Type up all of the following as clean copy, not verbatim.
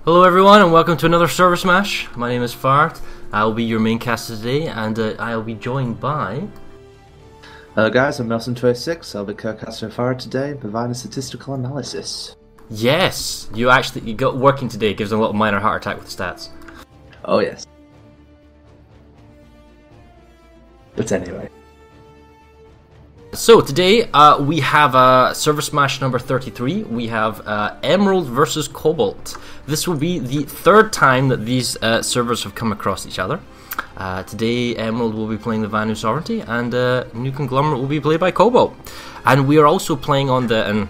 Hello everyone and welcome to another ServerSmash. My name is Fart. I will be your main caster today and I will be joined by... Hello guys, I'm Nelson26. I'll be co-casting Fart today and provide a statistical analysis. Yes! You got working today. Gives a little minor heart attack with the stats. Oh yes. But anyway. So today we have ServerSmash number 33. We have Emerald versus Cobalt. This will be the third time that these servers have come across each other. Today Emerald will be playing the Vanu Sovereignty and New Conglomerate will be played by Cobalt. And we are also playing on the, and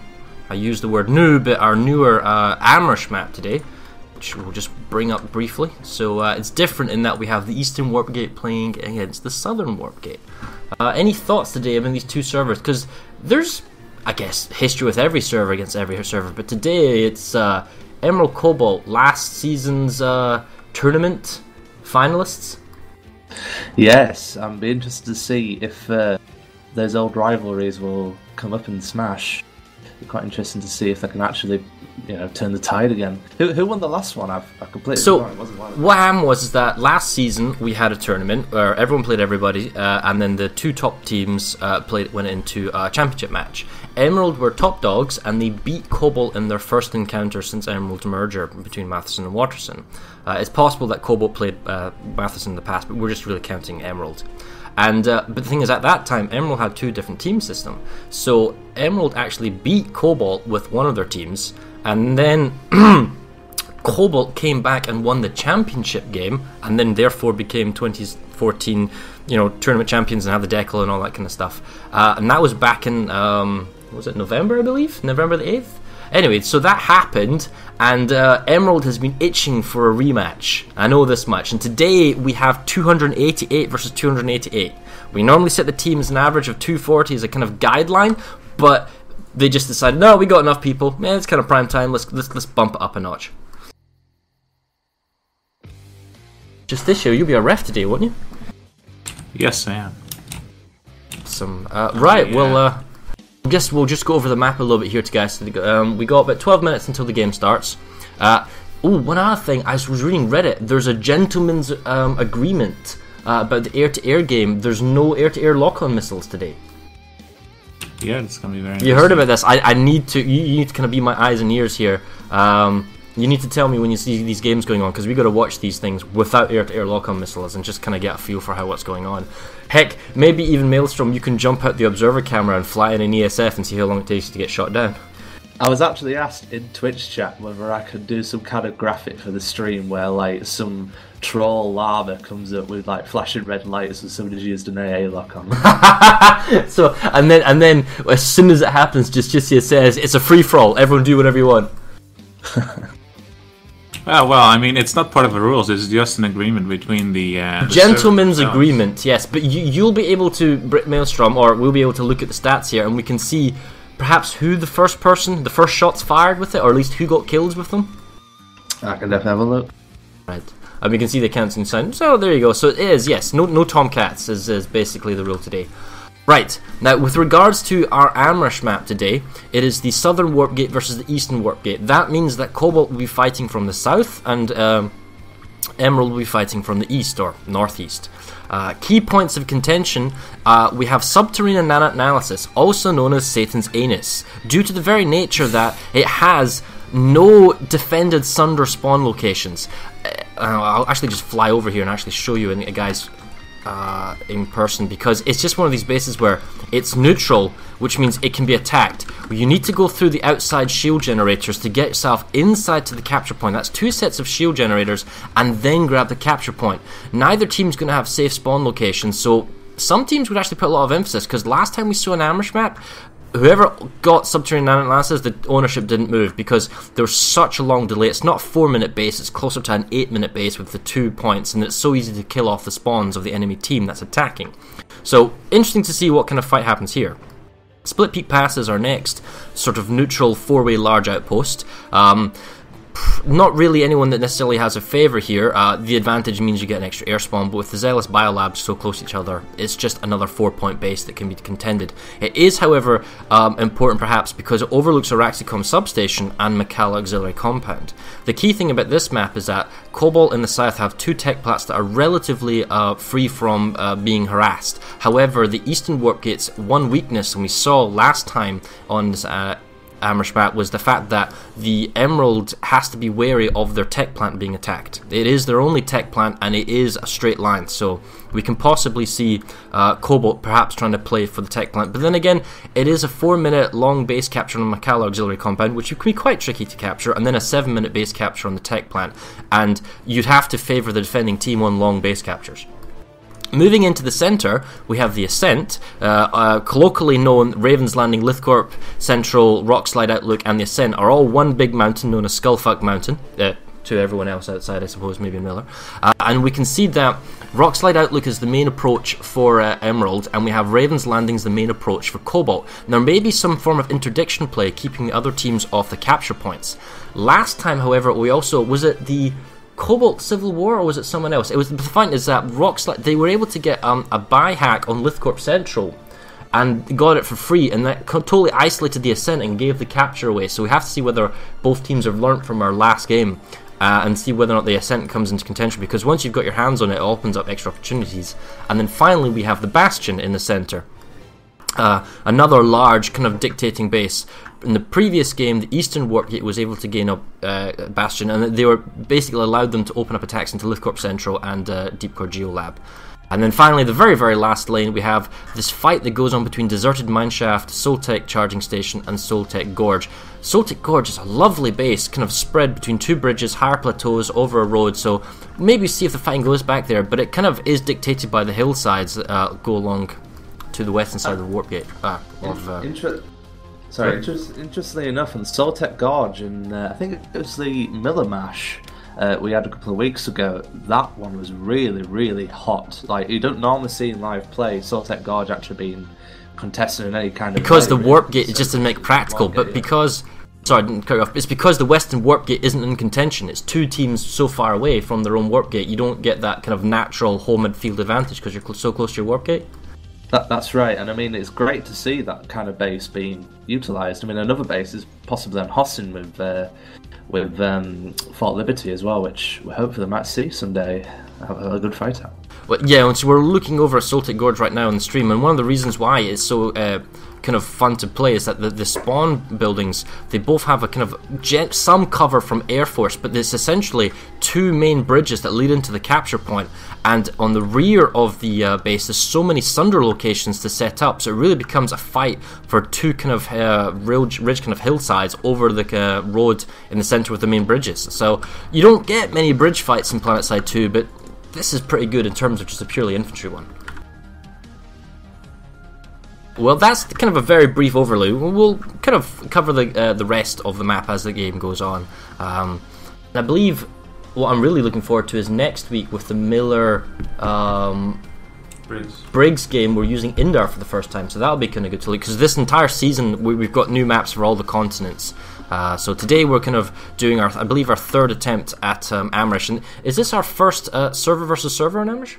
I use the word new, but our newer Amerish map today, which we'll just bring up briefly. So it's different in that we have the Eastern Warp Gate playing against the Southern Warp Gate. Any thoughts today about these two servers? Because there's, I guess, history with every server against every server, but today it's Emerald Cobalt, last season's tournament finalists. Yes, I'm be interested to see if those old rivalries will come up in Smash. It'll be quite interesting to see if they can actually, turn the tide again. Who won the last one? I completely forgot. It wasn't one. What happened was that last season we had a tournament where everyone played everybody, and then the two top teams went into a championship match. Emerald were top dogs, and they beat Cobalt in their first encounter since Emerald's merger between Matheson and Waterson. It's possible that Cobalt played Matheson in the past, but we're just really counting Emerald. And but the thing is, at that time, Emerald had two different team systems. So Emerald actually beat Cobalt with one of their teams, and then Cobalt came back and won the championship game, and then therefore became 2014, tournament champions and had the decal and all that kind of stuff. And that was back in was it November, I believe, November the 8th. Anyway, so that happened, and Emerald has been itching for a rematch. I know this much. And today we have 288 versus 288. We normally set the team as an average of 240 as a kind of guideline, but they just decided, no, we got enough people. Man, it's kind of prime time. Let's bump it up a notch. Just this year, you'll be a ref today, won't you? Yes, I am. Right. Yeah. Well. I guess we'll just go over the map a little bit here, guys. We got about 12 minutes until the game starts. One other thing, I was reading Reddit. There's a gentleman's agreement about the air-to-air game. There's no air-to-air lock-on missiles today. Yeah, it's gonna be very. You heard about this? I need to. You need to kind of be my eyes and ears here. You need to tell me when you see these games going on, because we got to watch these things without air-to-air lock-on missiles and just kind of get a feel for what's going on. Heck, maybe even Maelstrom, you can jump out the observer camera and fly in an ESF and see how long it takes to get shot down. I was actually asked in Twitch chat whether I could do some kind of graphic for the stream where some troll lava comes up with flashing red lights and somebody's used an AA lock on. So and then as soon as it happens, just it says it's a free for all. Everyone do whatever you want. Well, I mean, it's not part of the rules. It's just an agreement between the gentleman's agreement. Yes, but you'll be able to, Maelstrom, or we'll be able to look at the stats here, and we can see perhaps who the first shots fired with it, or at least who got kills with them. I can definitely have a look. Right, and we can see the counts inside. So there you go. So it is, yes, no Tomcats is basically the rule today. Right, now with regards to our Amerish map today, it is the Southern Warp Gate versus the Eastern Warp Gate. That means that Cobalt will be fighting from the south, and Emerald will be fighting from the east, or northeast. Key points of contention, we have subterranean analysis, also known as Satan's Anus, due to the very nature that it has no defended Sunder spawn locations. I'll actually just fly over here and actually show you, guys, in person, because it's just one of these bases where it's neutral, which means it can be attacked. You need to go through the outside shield generators to get yourself inside to the capture point. That's two sets of shield generators, and then grab the capture point. Neither team's going to have safe spawn locations, so some teams would actually put a lot of emphasis, because last time we saw an Amerish map, whoever got subterranean analysis, the ownership didn't move because there was such a long delay. It's not a 4-minute base, it's closer to an 8-minute base with the 2 points, and it's so easy to kill off the spawns of the enemy team that's attacking. So, interesting to see what kind of fight happens here. Split Peak Pass is our next sort of neutral 4-way large outpost. Not really anyone that necessarily has a favour here. The advantage means you get an extra air spawn, but with the Zealous Biolabs so close to each other, it's just another 4-point base that can be contended. It is, however, important perhaps because it overlooks a Raxicom substation and Macalla Auxiliary Compound. The key thing about this map is that Cobalt and the South have 2 tech plats that are relatively free from being harassed. However, the Eastern Warp Gate's one weakness, and we saw last time on this Amerish map, was the fact that the Emerald has to be wary of their tech plant being attacked. It is their only tech plant, and it is a straight line, so we can possibly see Cobalt perhaps trying to play for the tech plant. But then again, it is a 4-minute long base capture on the Macalla Auxiliary Compound, which can be quite tricky to capture, and then a 7-minute base capture on the tech plant, and you'd have to favour the defending team on long base captures. Moving into the centre, we have the Ascent, colloquially known Raven's Landing, Lithcorp Central, Rockslide Outlook, and the Ascent are all one big mountain known as Skullfuck Mountain, to everyone else outside, I suppose, maybe Miller. And we can see that Rockslide Outlook is the main approach for Emerald, and we have Raven's Landing as the main approach for Cobalt. There may be some form of interdiction play, keeping the other teams off the capture points. Last time, however, we also, was it the Cobalt Civil War, or was it someone else? It was, the point is that Rockslide, they were able to get a buy hack on Lithcorp Central and got it for free, and that totally isolated the Ascent and gave the capture away. So we have to see whether both teams have learnt from our last game and see whether or not the Ascent comes into contention, because once you've got your hands on it, it opens up extra opportunities. And then finally we have the Bastion in the centre. Another large kind of dictating base. In the previous game, the Eastern Warp Gate was able to gain up Bastion, and they were basically allowed them to open up attacks into Lithcorp Central and Deep Core Geolab. And then finally, the very, very last lane, we have this fight that goes on between Deserted Mineshaft, Soltech Charging Station, and Soltech Gorge. Soltech Gorge is a lovely base, kind of spread between 2 bridges, higher plateaus, over a road, so maybe see if the fighting goes back there, but it kind of is dictated by the hillsides that go along to the western side of the Warp Gate. Interestingly enough, on the Soltech Gorge, and I think it was the Miller Mash we had a couple of weeks ago, that one was really, really hot. Like, you don't normally see in live play Soltech Gorge actually being contested in any kind of because the Warp Gate just didn't make it practical, but because... Sorry, I didn't cut you off. It's because the Western Warp Gate isn't in contention. It's 2 teams so far away from their own Warp Gate, you don't get that kind of natural home and field advantage because you're so close to your Warp Gate. That's right, and I mean, it's great to see that kind of base being utilised. I mean, another base is possibly on Hossin with Fort Liberty as well, which we hopefully might see someday have a good fight out. Well, yeah, and so we're looking over at Soltech Gorge right now on the stream, and one of the reasons why it's so kind of fun to play is that the spawn buildings, they both have a kind of some cover from Air Force, but there's essentially 2 main bridges that lead into the capture point, and on the rear of the base there's so many sunder locations to set up, so it really becomes a fight for 2 kind of ridge kind of hillsides over the road in the centre with the main bridges. So you don't get many bridge fights in Planetside 2, but this is pretty good in terms of just a purely infantry one. Well, that's kind of a very brief overview. We'll kind of cover the rest of the map as the game goes on. I believe what I'm really looking forward to is next week with the Miller Briggs game. We're using Indar for the first time, so that'll be kind of good to look, because this entire season we've got new maps for all the continents. So today we're kind of doing I believe our 3rd attempt at Amerish. And is this our first server versus server on Amerish?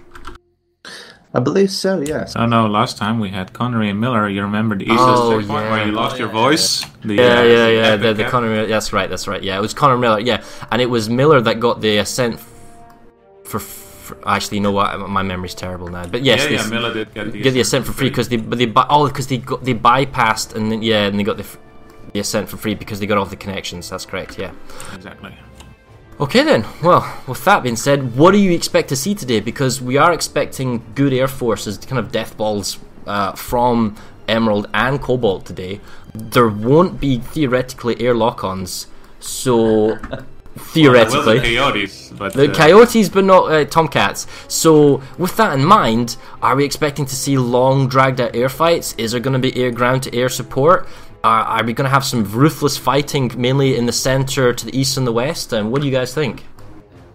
I believe so, yes. Oh no, last time we had Connery and Miller. You remember the easiest part where you lost your voice? The Connery, that's right, yeah. It was Connery Miller, yeah. And it was Miller that got the Ascent for actually, you know what, my memory's terrible now. But yes, Miller did get the Ascent for free because they bypassed and then they got the Ascent for free because they got all the connections. That's correct, yeah. Exactly. Okay then, well, with that being said, what do you expect to see today? Because we are expecting good Air Forces, kind of death balls from Emerald and Cobalt today. There won't be, theoretically, air lock-ons, so... theoretically. Well, the Coyotes, but... The Coyotes, but not Tomcats. So, with that in mind, are we expecting to see long, dragged-out air fights? Is there going to be air ground-to-air support? Are we going to have some ruthless fighting, mainly in the centre, to the east and the west? And what do you guys think?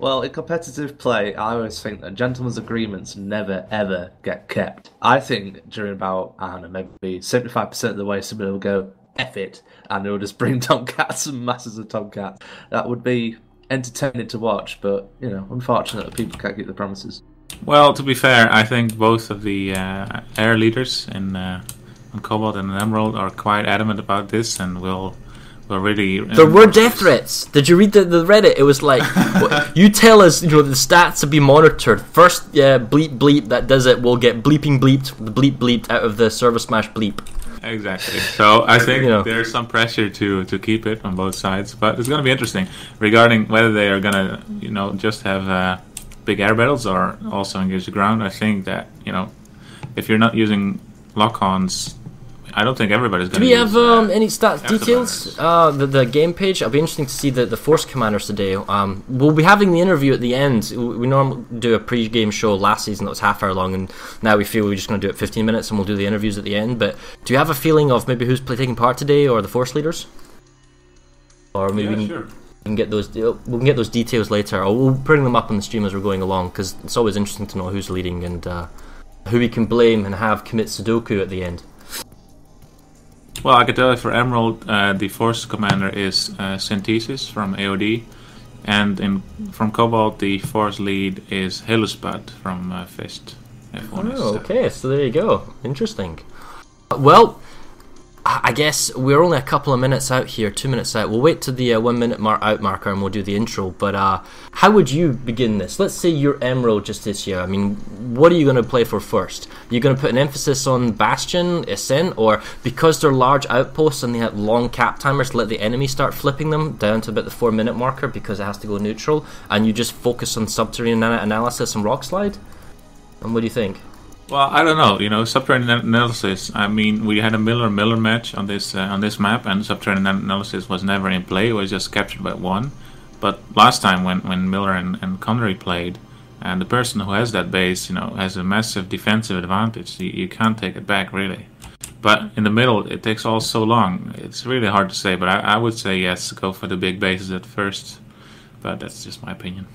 Well, in competitive play, I always think that gentlemen's agreements never, ever get kept. I think during about, I don't know, maybe 75% of the way, somebody will go, F it, and they'll just bring Tomcats and masses of Tomcats. That would be entertaining to watch, but unfortunate that people can't keep the promises. Well, to be fair, I think both of the air leaders on Cobalt and Emerald are quite adamant about this, and will really. There were death threats. Did you read the Reddit? It was like, you tell us, the stats to be monitored. First, bleep bleep that does it will get bleeping bleeped, the bleep bleeped out of the ServerSmash bleep. Exactly. So I think there's some pressure to keep it on both sides, but it's going to be interesting regarding whether they are going to, just have big air battles or also engage the ground. I think that if you're not using lock-ons, I don't think everybody's going to use... Do we have any stats details? The game page? It'll be interesting to see the Force Commanders today. We'll be having the interview at the end. We normally do a pre-game show last season that was half hour long, and now we feel we're just going to do it 15 minutes and we'll do the interviews at the end. But do you have a feeling of maybe who's taking part today, or the Force leaders? Or maybe sure. We can get those details later, or we'll bring them up on the stream as we're going along, because it's always interesting to know who's leading and who we can blame and have commit Sudoku at the end. Well, I can tell you for Emerald, the Force Commander is Synthesis from AOD, and from Cobalt, the Force lead is Hillspud from Fist. Oh, okay, so there you go. Interesting. Well, I guess we're only a couple of minutes out here, 2 minutes out. We'll wait to the 1 minute out marker and we'll do the intro. But how would you begin this? Let's say you're Emerald just this year. I mean, what are you going to play for first? Are you going to put an emphasis on Bastion, Ascent, or because they're large outposts and they have long cap timers, let the enemy start flipping them down to about the 4 minute marker because it has to go neutral, and you just focus on subterranean analysis and rock slide? And what do you think? Well, I don't know. Subterranean analysis. I mean, we had a Miller match on this map, and subterranean analysis was never in play. It was just captured by one. But last time, when Miller and Connery played, and the person who has that base, has a massive defensive advantage. You can't take it back, really. But in the middle, it takes all so long. It's really hard to say. But I would say yes, go for the big bases at first. But that's just my opinion.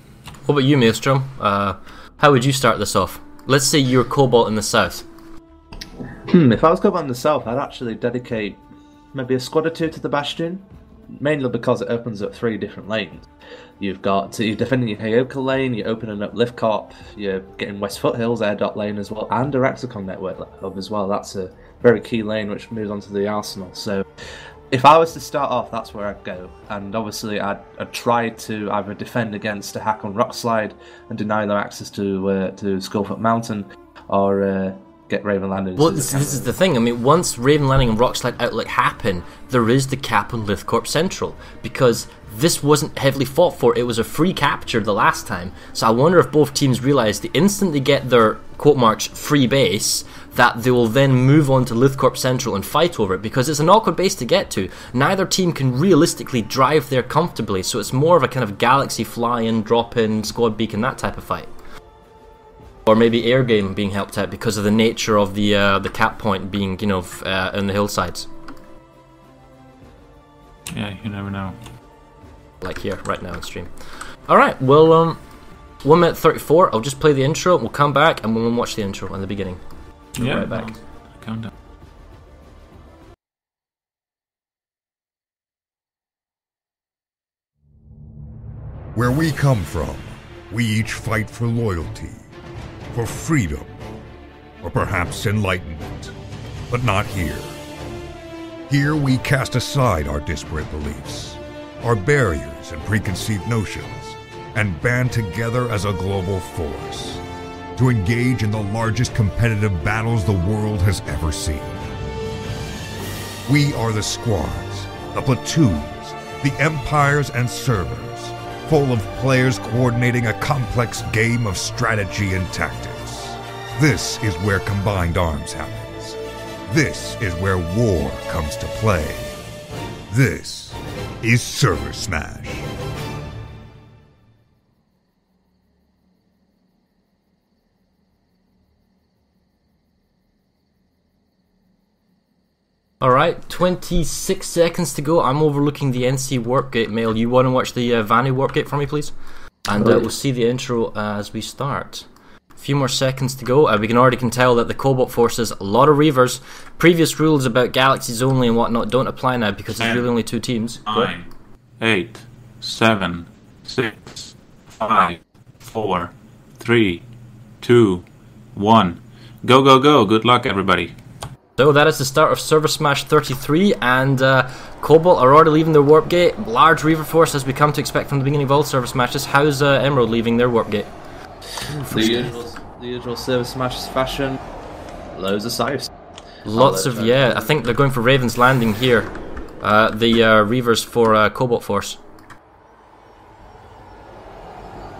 What about you, Maelstrom? How would you start this off? Let's say you're Cobalt in the south. If I was Cobalt in the south, I'd actually dedicate maybe a squad or two to the Bastion, mainly because it opens up 3 different lanes. You're defending your Heyoka lane, you're opening up Lift Corp, you're getting West Foothills air dot lane as well, and a Rexicon network hub as well. That's a very key lane which moves on to the arsenal. So if I was to start off, that's where I'd go. And obviously I'd try to either defend against a hack on Rockslide and deny them access to Skullfoot Mountain, or get Raven Landing. Well, this is the thing. I mean, once Raven Landing and Rockslide Outlet happen, there is the cap on Lithcorp Central, because this wasn't heavily fought for. It was a free capture the last time. So I wonder if both teams realise the instant they get their quote marks free base, that they will then move on to Lithcorp Central and fight over it, because it's an awkward base to get to. Neither team can realistically drive there comfortably, so it's more of a kind of galaxy fly-in, drop-in, squad beacon, that type of fight. Or maybe air game being helped out because of the nature of the cap point being, in the hillsides. Yeah, you never know. Like here, right now on stream. Alright, well, 1 minute 34, I'll just play the intro, we'll come back and we'll watch the intro in the beginning. Yeah, right back. Countdown. Where we come from, we each fight for loyalty, for freedom, or perhaps enlightenment. But not here. Here we cast aside our disparate beliefs, our barriers and preconceived notions, and band together as a global force to engage in the largest competitive battles the world has ever seen. We are the squads, the platoons, the empires and servers, full of players coordinating a complex game of strategy and tactics. This is where combined arms happens. This is where war comes to play. This is ServerSmash. Alright, 26 seconds to go. I'm overlooking the NC Warpgate mail. You want to watch the Vanu Warpgate for me, please? And we'll see the intro as we start. A few more seconds to go. We can already tell that the Cobalt forces a lot of Reavers. Previous rules about galaxies only and whatnot don't apply now because there's really only 2 teams. 9, 8, 7, 6, 5, 4, 3, 2, 1. Go, go, go. Good luck, everybody. So that is the start of ServerSmash 33, and Cobalt are already leaving their warp gate. Large Reaver force, as we come to expect from the beginning of all ServerSmashes. How's Emerald leaving their warp gate? The usual ServerSmash fashion. Loads of size. Lots of, yeah. I think they're going for Raven's Landing here. The Reavers for Cobalt force.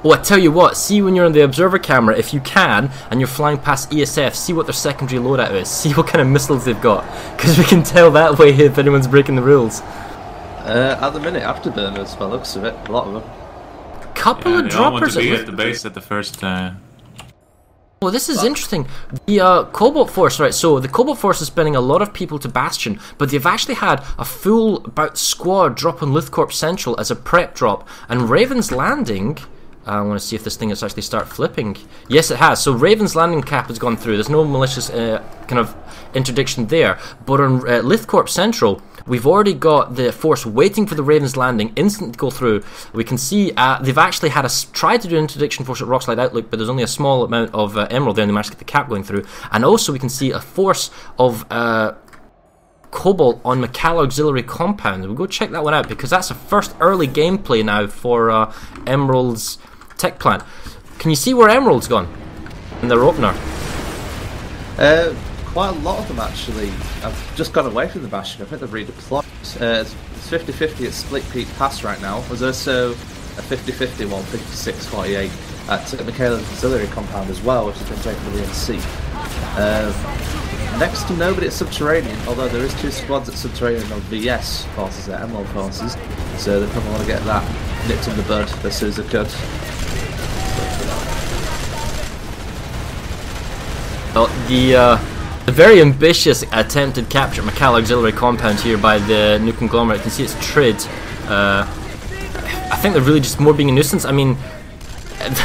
Oh, I tell you what, see when you're on the observer camera, if you can, and you're flying past ESF, see what their secondary loadout is, see what kind of missiles they've got, because we can tell that way if anyone's breaking the rules. At the minute, afterburners, by the looks of it, a lot of them. Couple of they all want droppers. to be at the base at the first... Well, this is interesting. The Cobalt Force, right, so the Cobalt Force is spending a lot of people to Bastion, but they've actually had a full about squad drop on Lithcorp Central as a prep drop, and Raven's Landing... I want to see if this thing has actually started flipping. Yes, it has. So Raven's Landing cap has gone through. There's no malicious kind of interdiction there. But on Lithcorp Central, we've already got the force waiting for the Raven's Landing instant to go through. We can see they've actually had tried to do interdiction force at Rockslide Outlook, but there's only a small amount of Emerald there, and they managed to get the cap going through. And also we can see a force of... Cobalt on McCall Auxiliary Compound. We'll go check that one out because that's a first early gameplay now for Emerald's tech plant. Can you see where Emerald's gone in their opener? Quite a lot of them actually. I've just gone away from the Bastion. I think they've redeployed. It's 50-50 at Split Peak Pass right now. There's also a 50-50 one, 56-48 at McCall Auxiliary Compound as well, which has been taken to the NC. Next to nobody at Subterranean, although there is 2 squads at Subterranean of VS forces, there, Emerald forces, so they probably want to get that nipped in the bud as soon as they could. Well, the very ambitious attempted capture at McCall Auxiliary Compound here by the new conglomerate. You can see it's Trid. I think they're really just more being a nuisance. I mean,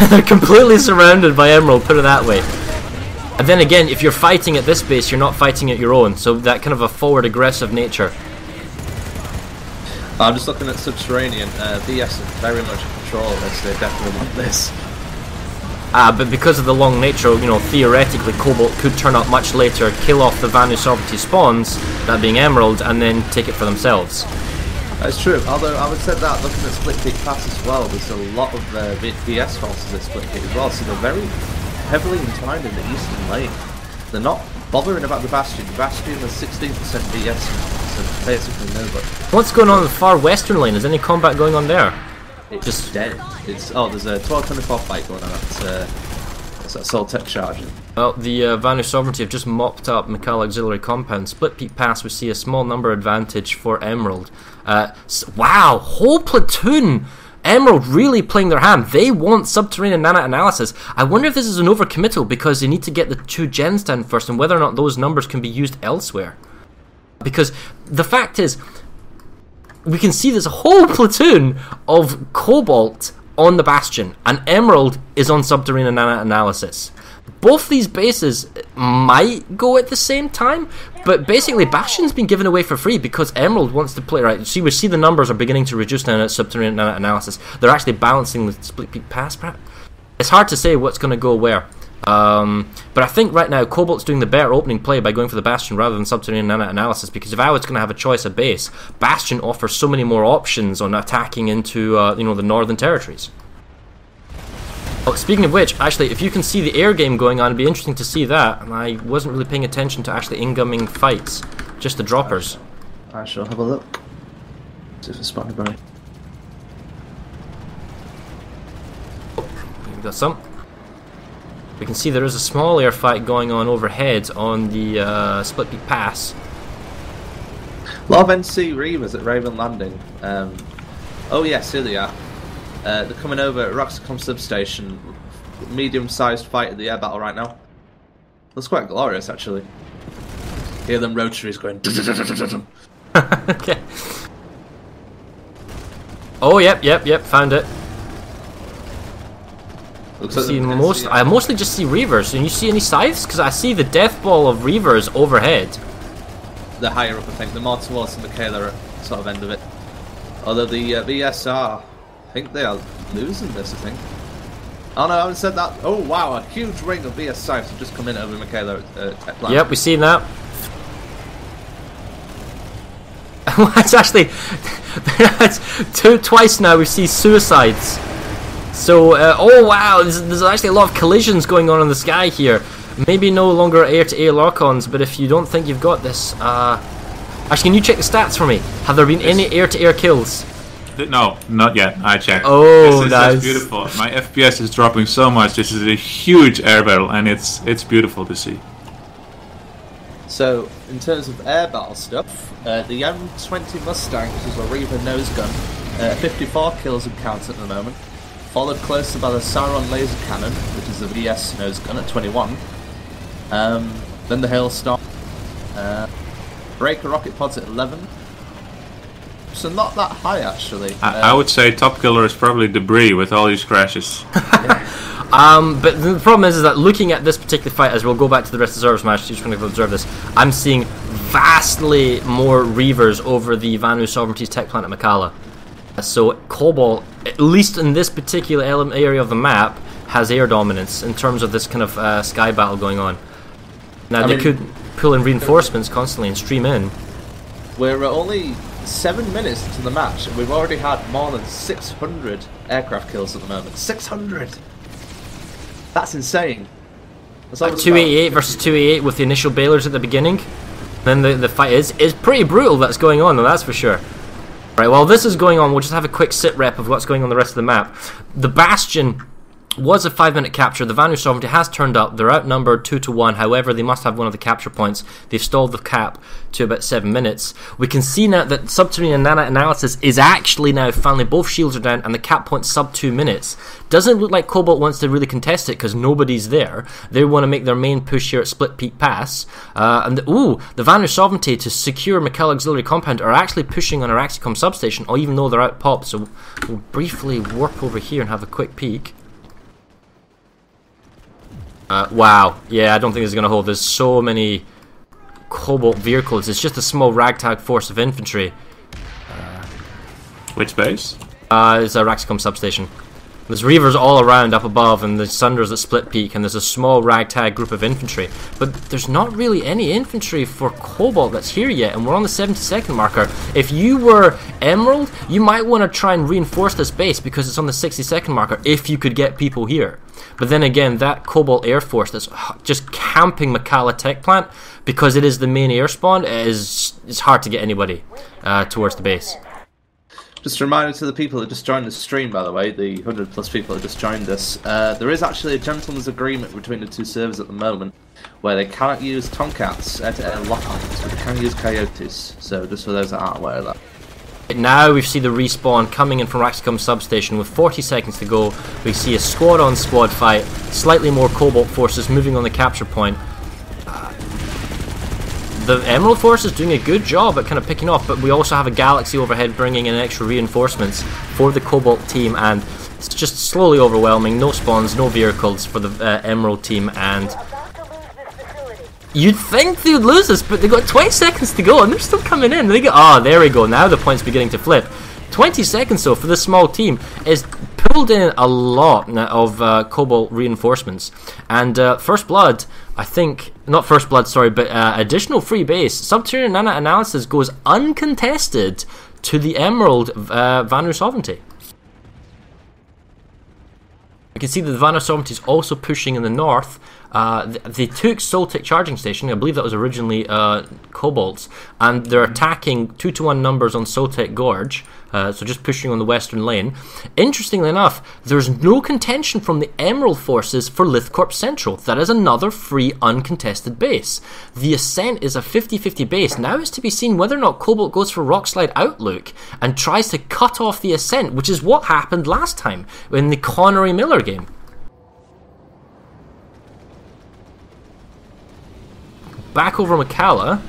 they're completely surrounded by Emerald, put it that way. And then again, if you're fighting at this base, you're not fighting at your own, so that kind of a forward aggressive nature. I'm just looking at Subterranean. VS is very much in control of this. They definitely want this. But because of the long nature, you know, theoretically Cobalt could turn up much later, kill off the Vanu Sovereignty spawns, that being Emerald, and then take it for themselves. That's true, although I would say that looking at Split Peak Pass as well, there's a lot of VS forces at Split Peak as well, so they're very heavily entwined in the eastern lane. They're not bothering about the Bastion. The Bastion is 16% VS, so basically nobody. What's going on in the far western lane? Is any combat going on there? It's just dead. There's a 12-24 fight going on at that Soul Tech charge. Well, the Vanu Sovereignty have just mopped up McCall Auxiliary Compound. Split Peak Pass, we see a small number advantage for Emerald. Wow, whole platoon! Emerald really playing their hand. They want Subterranean Nana Analysis. I wonder if this is an overcommittal because they need to get the 2 gens down first and whether or not those numbers can be used elsewhere. Because the fact is, we can see there's a whole platoon of Cobalt on the Bastion and Emerald is on Subterranean Nana Analysis. Both these bases might go at the same time, but basically Bastion's been given away for free because Emerald wants to play, right? See, we see the numbers are beginning to reduce now at Subterranean Analysis. They're actually balancing the Split Peak Pass, perhaps. It's hard to say what's going to go where. But I think right now Cobalt's doing the better opening play by going for the Bastion rather than Subterranean Nana Analysis, because if I was going to have a choice of base, Bastion offers so many more options on attacking into the northern territories. Oh, speaking of which, actually, if you can see the air game going on, it'd be interesting to see that. And I wasn't really paying attention to actually incoming fights, just the droppers. I shall have a look. See if it's spotted by. We've got some. We can see there is a small air fight going on overhead on the Split Peak Pass. A lot of NC Reavers at Raven Landing. Oh yes, here they are. They're coming over at Roxicom substation. Medium-sized fight at the air battle right now. Looks quite glorious, actually. Hear them rotaries going. Okay. Oh, yep, found it. Looks like I mostly just see Reavers. And you see any scythes? Because I see the death ball of Reavers overhead. The higher up, I think. The more towards the Michaela sort of end of it. Although the VSR, I think they are losing this, I think. Oh no, I haven't said that. Oh wow, a huge ring of VS Scythes have just come in over Michaela tech plant. Yep, we've seen that. It's actually twice now we've seen suicides. So, oh wow, there's actually a lot of collisions going on in the sky here. Maybe no longer air-to-air lock-ons, but if you don't think you've got this, actually, can you check the stats for me? Have there been any air-to-air kills? No, not yet. I checked. Oh, That's beautiful. My FPS is dropping so much. This is a huge air battle, and it's beautiful to see. So, in terms of air battle stuff, the M20 Mustang, which is a Reaver nose gun, 54 kills and count at the moment. Followed closely by the Sauron laser cannon, which is a VS nose gun at 21. Then the Hailstorm. Breaker rocket pods at 11. So not that high actually. I would say top killer is probably Debris with all these crashes. But the problem is that looking at this particular fight, as we'll go back to the rest of the ServerSmash, just trying to observe this, I'm seeing vastly more Reavers over the Vanu Sovereignty's tech plant at Mikala. So Cobalt, at least in this particular area of the map, has air dominance in terms of this kind of sky battle going on. Now they could pull in reinforcements constantly and stream in. We're only 7 minutes into the match and we've already had more than 600 aircraft kills at the moment. 600! That's insane. That's 288 versus 288 with the initial bailers at the beginning. Then the fight is pretty brutal that's going on, though, that's for sure. Right, while this is going on, we'll just have a quick sit rep of what's going on the rest of the map. The Bastion was a 5-minute capture. The Vanu Sovereignty has turned up. They're outnumbered 2-1. However, they must have one of the capture points. They've stalled the cap to about 7 minutes. We can see now that Subterranean Nana Analysis is actually now finally both shields are down and the cap point's sub 2 minutes. Doesn't look like Cobalt wants to really contest it because nobody's there. They want to make their main push here at Split Peak Pass. The Vanu Sovereignty to secure Mikkel Auxiliary Compound are actually pushing on our Axicom substation, or even though they're out pop. So we'll briefly warp over here and have a quick peek. Wow, yeah, I don't think this is going to hold. There's so many Cobalt vehicles. It's just a small ragtag force of infantry. Which base? It's a Raxicom substation. There's Reavers all around up above, and there's Sunders at Split Peak, and there's a small ragtag group of infantry. But there's not really any infantry for Cobalt that's here yet, and we're on the 70-second marker. If you were Emerald, you might want to try and reinforce this base because it's on the 60-second marker, if you could get people here. But then again, that Cobalt Air Force that's just camping Mikala Tech Plant, because it is the main air spawn, it's hard to get anybody towards the base. Just a reminder to the people that just joined the stream, by the way, the 100 plus people that just joined us, there is actually a gentleman's agreement between the two servers at the moment where they cannot use Tomcats air-to-air lock-ons, but they can use Coyotes, so just for those that aren't aware of that. Now we see the respawn coming in from Raxicom substation with 40 seconds to go. We see a squad-on-squad fight, slightly more Cobalt forces moving on the capture point. The Emerald Force is doing a good job at kind of picking off, but we also have a Galaxy overhead bringing in extra reinforcements for the Cobalt team, and it's just slowly overwhelming. No spawns, no vehicles for the Emerald team, and you'd think they would lose this, but they've got 20 seconds to go and they're still coming in. They go, there we go, now the point's beginning to flip. 20 seconds though for this small team is pulled in a lot of Cobalt reinforcements. And First Blood, I think, not First Blood, sorry, but additional free base. Subterranean Nana Analysis goes uncontested to the Emerald Vanu Sovereignty. You can see that the Vanu Sovereignty is also pushing in the north. They took Soltic Charging Station, I believe that was originally Cobalt's, and they're attacking 2-1 numbers on Soltic Gorge, so just pushing on the western lane. Interestingly enough, there's no contention from the Emerald forces for Lithcorp Central. That is another free, uncontested base. The Ascent is a 50-50 base. Now it's to be seen whether or not Cobalt goes for Rockslide Outlook and tries to cut off the Ascent, which is what happened last time in the Connery Miller game. Back over Mikala,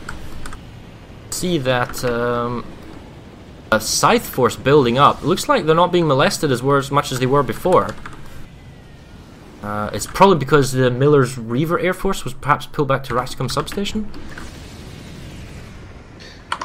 see that a Scythe force building up. Looks like they're not being molested as much as they were before. It's probably because the Miller's Reaver Air Force was perhaps pulled back to Raxicom substation.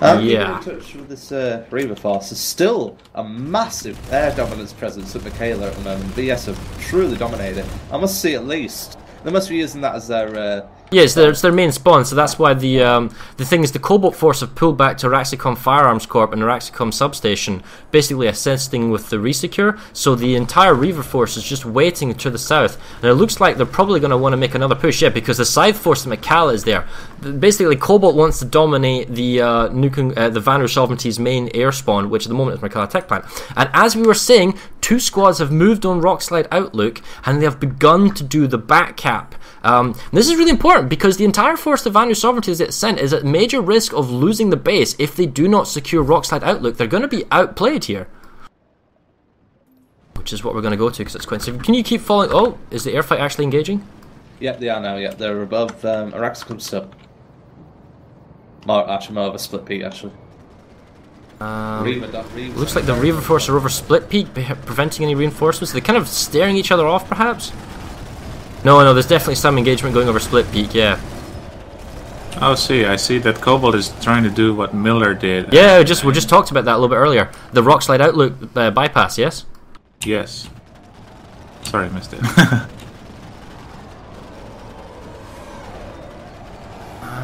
Yeah. In touch with this Reaver Force, there's still a massive air dominance presence at Michaela at the moment. VS have truly dominated. I must see at least. They must be using that as their... Yes, it's their main spawn, so that's why the thing is the Cobalt Force have pulled back to Raxicom Firearms Corp and the Raxicom substation, basically assisting with the resecure, so the entire Reaver Force is just waiting to the south, and it looks like they're probably going to want to make another push, yeah, because the Scythe Force at Macalla is there. Basically, Cobalt wants to dominate the the Vanru Sovereignty's main air spawn, which at the moment is Macalla Tech Plant, and as we were saying, 2 squads have moved on Rockslide Outlook, and they have begun to do the back cap. This is really important because the entire force of Vanru Sovereignty that sent is at major risk of losing the base if they do not secure Rockslide Outlook. They're going to be outplayed here. Which is what we're going to go to because it's quite safe. Can you keep following? Oh, is the airfight actually engaging? Yeah, they are now, yeah. They're above Araxicum sub. More of a split peak, actually. Looks like the Reaver Force are over split peak, preventing any reinforcements. They're kind of staring each other off, perhaps? No, there's definitely some engagement going over split peak, yeah. Oh, I see that Cobalt is trying to do what Miller did. Yeah, we just talked about that a little bit earlier. The Rockslide Outlook bypass, yes? Yes. Sorry, I missed it.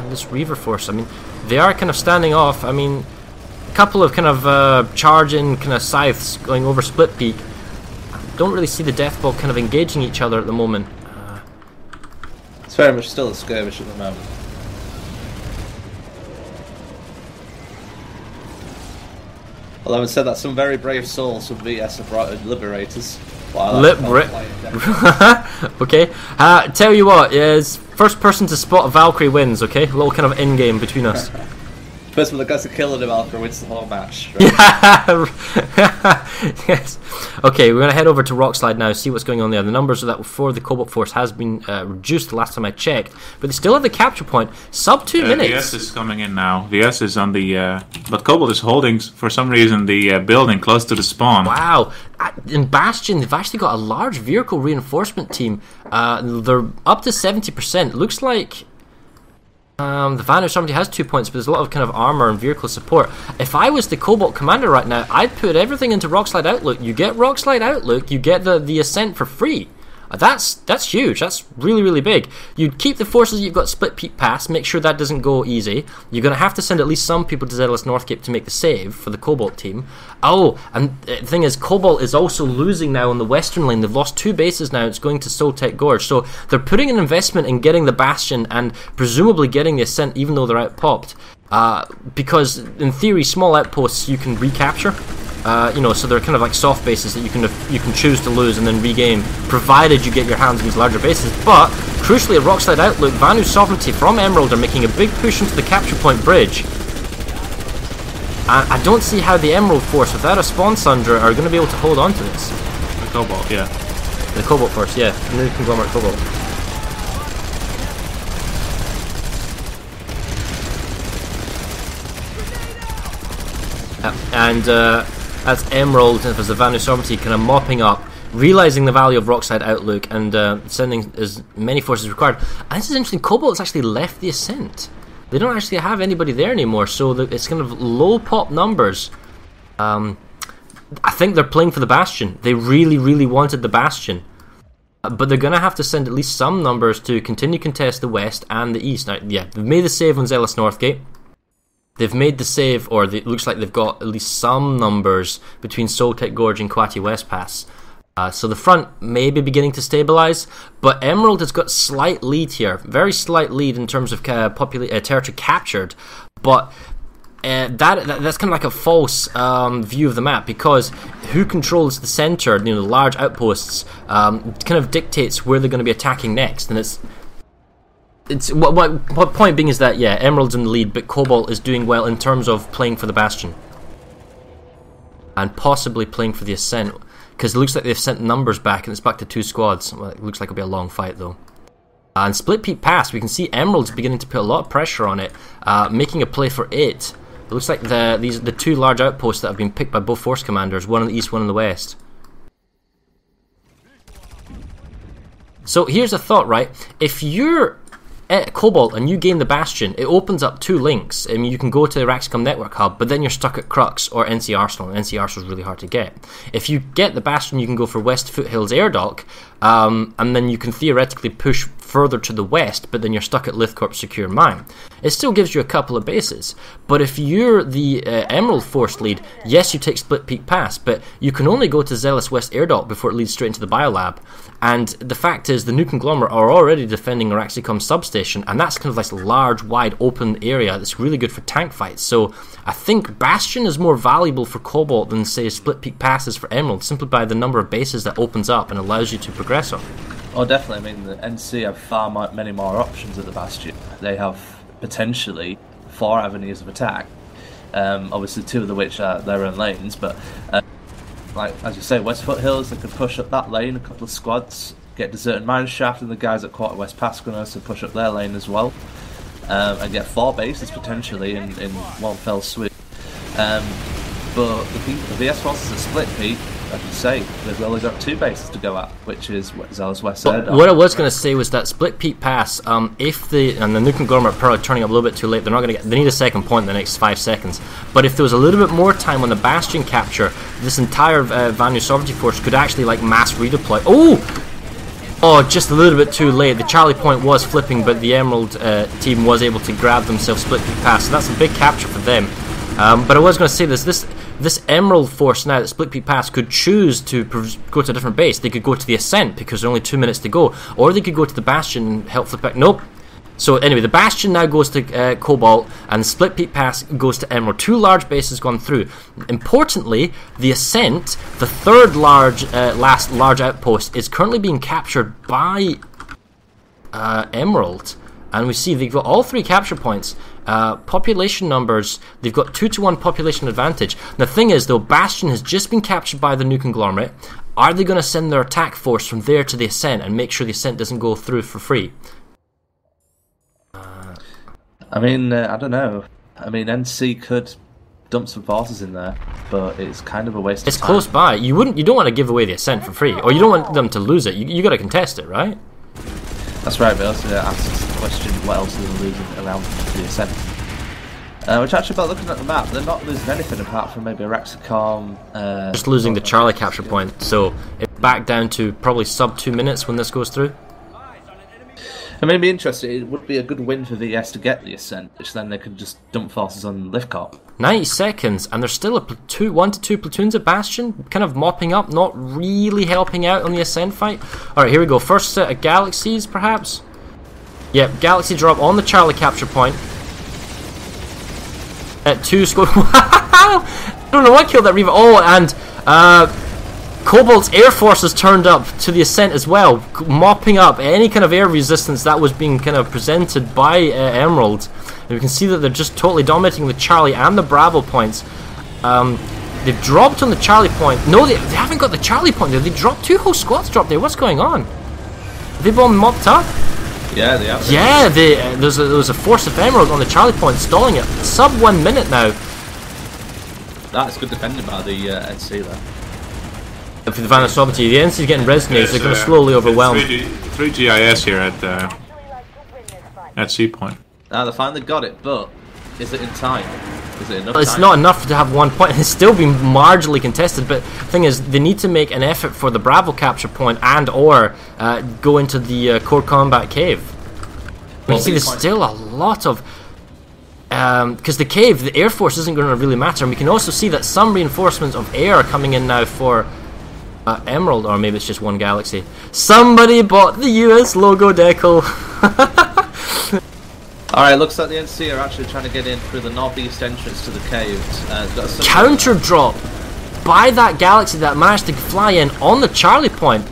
This Reaver Force, I mean, they are kind of standing off. I mean, a couple of kind of charging kind of scythes going over split peak. Don't really see the Deathball kind of engaging each other at the moment. It's very much still a skirmish at the moment. Although having said that, some very brave souls from VS have brought in Liberators. Okay, tell you what, is first person to spot a Valkyrie wins, okay? A little kind of in-game between us. First one that goes to kill the Valkyrie wins the whole match. Right? Yeah, yes. Okay, we're going to head over to Rockslide now, see what's going on there. The numbers that for the Cobalt Force has been reduced the last time I checked, but they still have the capture point. Sub 2 minutes. VS is coming in now. VS is on the... but Cobalt is holding, for some reason, the building close to the spawn. Wow. In Bastion, they've actually got a large vehicle reinforcement team. They're up to 70%. Looks like... the Vanner Sovereignty has 2 points, but there's a lot of kind of armor and vehicle support. If I was the Cobalt commander right now, I'd put everything into Rockslide Outlook. You get Rockslide Outlook, you get the ascent for free. That's huge. That's really, really big. You'd keep the forces you've got split peak pass, make sure that doesn't go easy. You're going to have to send at least some people to Zealous Northgate to make the save for the Cobalt team. Oh, and the thing is, Cobalt is also losing now on the western lane. They've lost 2 bases now. It's going to Soltech Gorge. So they're putting an investment in getting the Bastion and presumably getting the ascent even though they're out-popped. Because in theory, small outposts you can recapture. So they're kind of like soft bases that you can choose to lose and then regain, provided you get your hands on these larger bases. But crucially, at Rockslide Outlook, Vanru Sovereignty from Emerald are making a big push into the capture point bridge. And I don't see how the Emerald Force, without a spawn Sundra, are going to be able to hold on to this. The Cobalt, yeah. The Cobalt Force, yeah. The new conglomerate Cobalt. That's Emerald, if it's the Vanru Sovereignty, kind of mopping up, realising the value of Rockside Outlook, and sending as many forces as required. And this is interesting, Cobalt's actually left the Ascent. They don't actually have anybody there anymore, so it's kind of low pop numbers. I think they're playing for the Bastion. They really, really wanted the Bastion. But they're going to have to send at least some numbers to continue contest the West and the East. Now, yeah, they've made the save on Zealous Northgate. They've made the save, or it looks like they've got at least some numbers between Soltech Gorge and Quati West Pass. So the front may be beginning to stabilise, but Emerald has got slight lead here. Very slight lead in terms of territory captured. But that's kind of like a false view of the map, because who controls the centre, the large outposts, kind of dictates where they're going to be attacking next. And what point being is that, yeah, Emerald's in the lead, but Cobalt is doing well in terms of playing for the Bastion. And possibly playing for the Ascent, because it looks like they've sent numbers back, and it's back to 2 squads. Well, it looks like it'll be a long fight, though. And Split Peak Pass, we can see Emerald's beginning to put a lot of pressure on it, making a play for it. It looks like the 2 large outposts that have been picked by both force commanders, one in the east, one in the west. So here's a thought, right? If you're at Cobalt and you gain the Bastion, it opens up 2 links. I mean, you can go to the Raxicom Network Hub, but then you're stuck at Crux or NC Arsenal, and NC Arsenal is really hard to get. If you get the Bastion, you can go for West Foothills Air Dock, and then you can theoretically push further to the west, but then you're stuck at Lithcorp's Secure Mine. It still gives you a couple of bases, but if you're the Emerald Force lead, yes, you take Split Peak Pass, but you can only go to Zealous West Air Dock before it leads straight into the Biolab. And the fact is, the Nuke Conglomerate are already defending Raxicom substation, and that's kind of like a large, wide, open area that's really good for tank fights. So I think Bastion is more valuable for Cobalt than, say, Split Peak Pass is for Emerald, simply by the number of bases that opens up and allows you to progress on. Oh, definitely. I mean, the NC have many more options at the Bastion. They have potentially 4 avenues of attack. Obviously, 2 of which are their own lanes, but like as you say, West Foothills, they could push up that lane, a couple of squads, get Deserted Mineshaft, and the guys at Quarter West Pass going to also push up their lane as well, and get 4 bases potentially in one fell swoop. But the VS forces at Split Peak, as you say, they've only got 2 bases to go at, which is Zealous West Air Dock. What I was going to say was that Split Peak Pass, if the Nuke Conglomerate are probably turning up a little bit too late, they're not going to get. They need a second point in the next 5 seconds. But if there was a little bit more time on the Bastion capture, this entire Vanu Sovereignty Force could actually like mass redeploy. Oh, just a little bit too late. The Charlie point was flipping, but the Emerald team was able to grab themselves Split Peak Pass, so that's a big capture for them. But I was going to say this Emerald Force now that Split Peak Pass could choose to go to a different base. They could go to the Ascent because there are only 2 minutes to go, or they could go to the Bastion and help flip back. Nope. So anyway, the Bastion now goes to Cobalt, and Split Peak Pass goes to Emerald. 2 large bases gone through. Importantly, the Ascent, the 3rd last large outpost, is currently being captured by Emerald. And we see they've got all 3 capture points. Population numbers, they've got 2-to-1 population advantage. The thing is, though, Bastion has just been captured by the Nuke Conglomerate. Are they going to send their attack force from there to the Ascent and make sure the Ascent doesn't go through for free? I mean, I don't know. I mean, NC could dump some forces in there, but it's kind of a waste of time. It's close by. You don't want to give away the Ascent for free, or you don't want them to lose it. You got to contest it, right? That's right, but also asks the question, what else are they losing around the Ascent? Which actually, by looking at the map, they're not losing anything apart from maybe a Raxicom. Just losing the Charlie capture point, so it's back down to probably sub 2 minutes when this goes through. I mean, it'd be interesting. It would be a good win for VS to get the Ascent, which then they could just dump forces on Lithcorp. 90 seconds, and there's still 1 to 2 platoons at Bastion, kind of mopping up, not really helping out on the Ascent fight. Alright, here we go. First set of Galaxies, perhaps? Yep, Galaxy drop on the Charlie capture point. At 2 score. I don't know what killed that Reaver. Oh, and Cobalt's Air Force has turned up to the Ascent as well, mopping up any kind of air resistance that was being kind of presented by Emerald. And we can see that they're just totally dominating the Charlie and the Bravo points. They've dropped on the Charlie point. No, they haven't got the Charlie point there. They dropped 2 whole squads dropped there. What's going on? They've all mopped up? Yeah, they have. Yeah, there was a force of Emerald on the Charlie point, stalling it. Sub 1 minute now. That's good defending by the NC there. For the Vanna Sovereignty, the NC is getting resonated, so they're going to slowly overwhelm. 3 GIS here at C point. Now they finally got it, but is it in time? Is it enough? Well, it's time? not enough to have 1 point. It's still being marginally contested, but the thing is, they need to make an effort for the Bravo capture point and/or go into the core combat cave. You see, there's still a lot of. Because the cave, the Air Force isn't going to really matter, and we can also see that some reinforcements of air are coming in now for. Emerald, or maybe it's just 1 Galaxy. Somebody bought the US logo decal. Alright, looks like the NC are actually trying to get in through the northeast entrance to the cave. Counter drop by that Galaxy that managed to fly in on the Charlie point.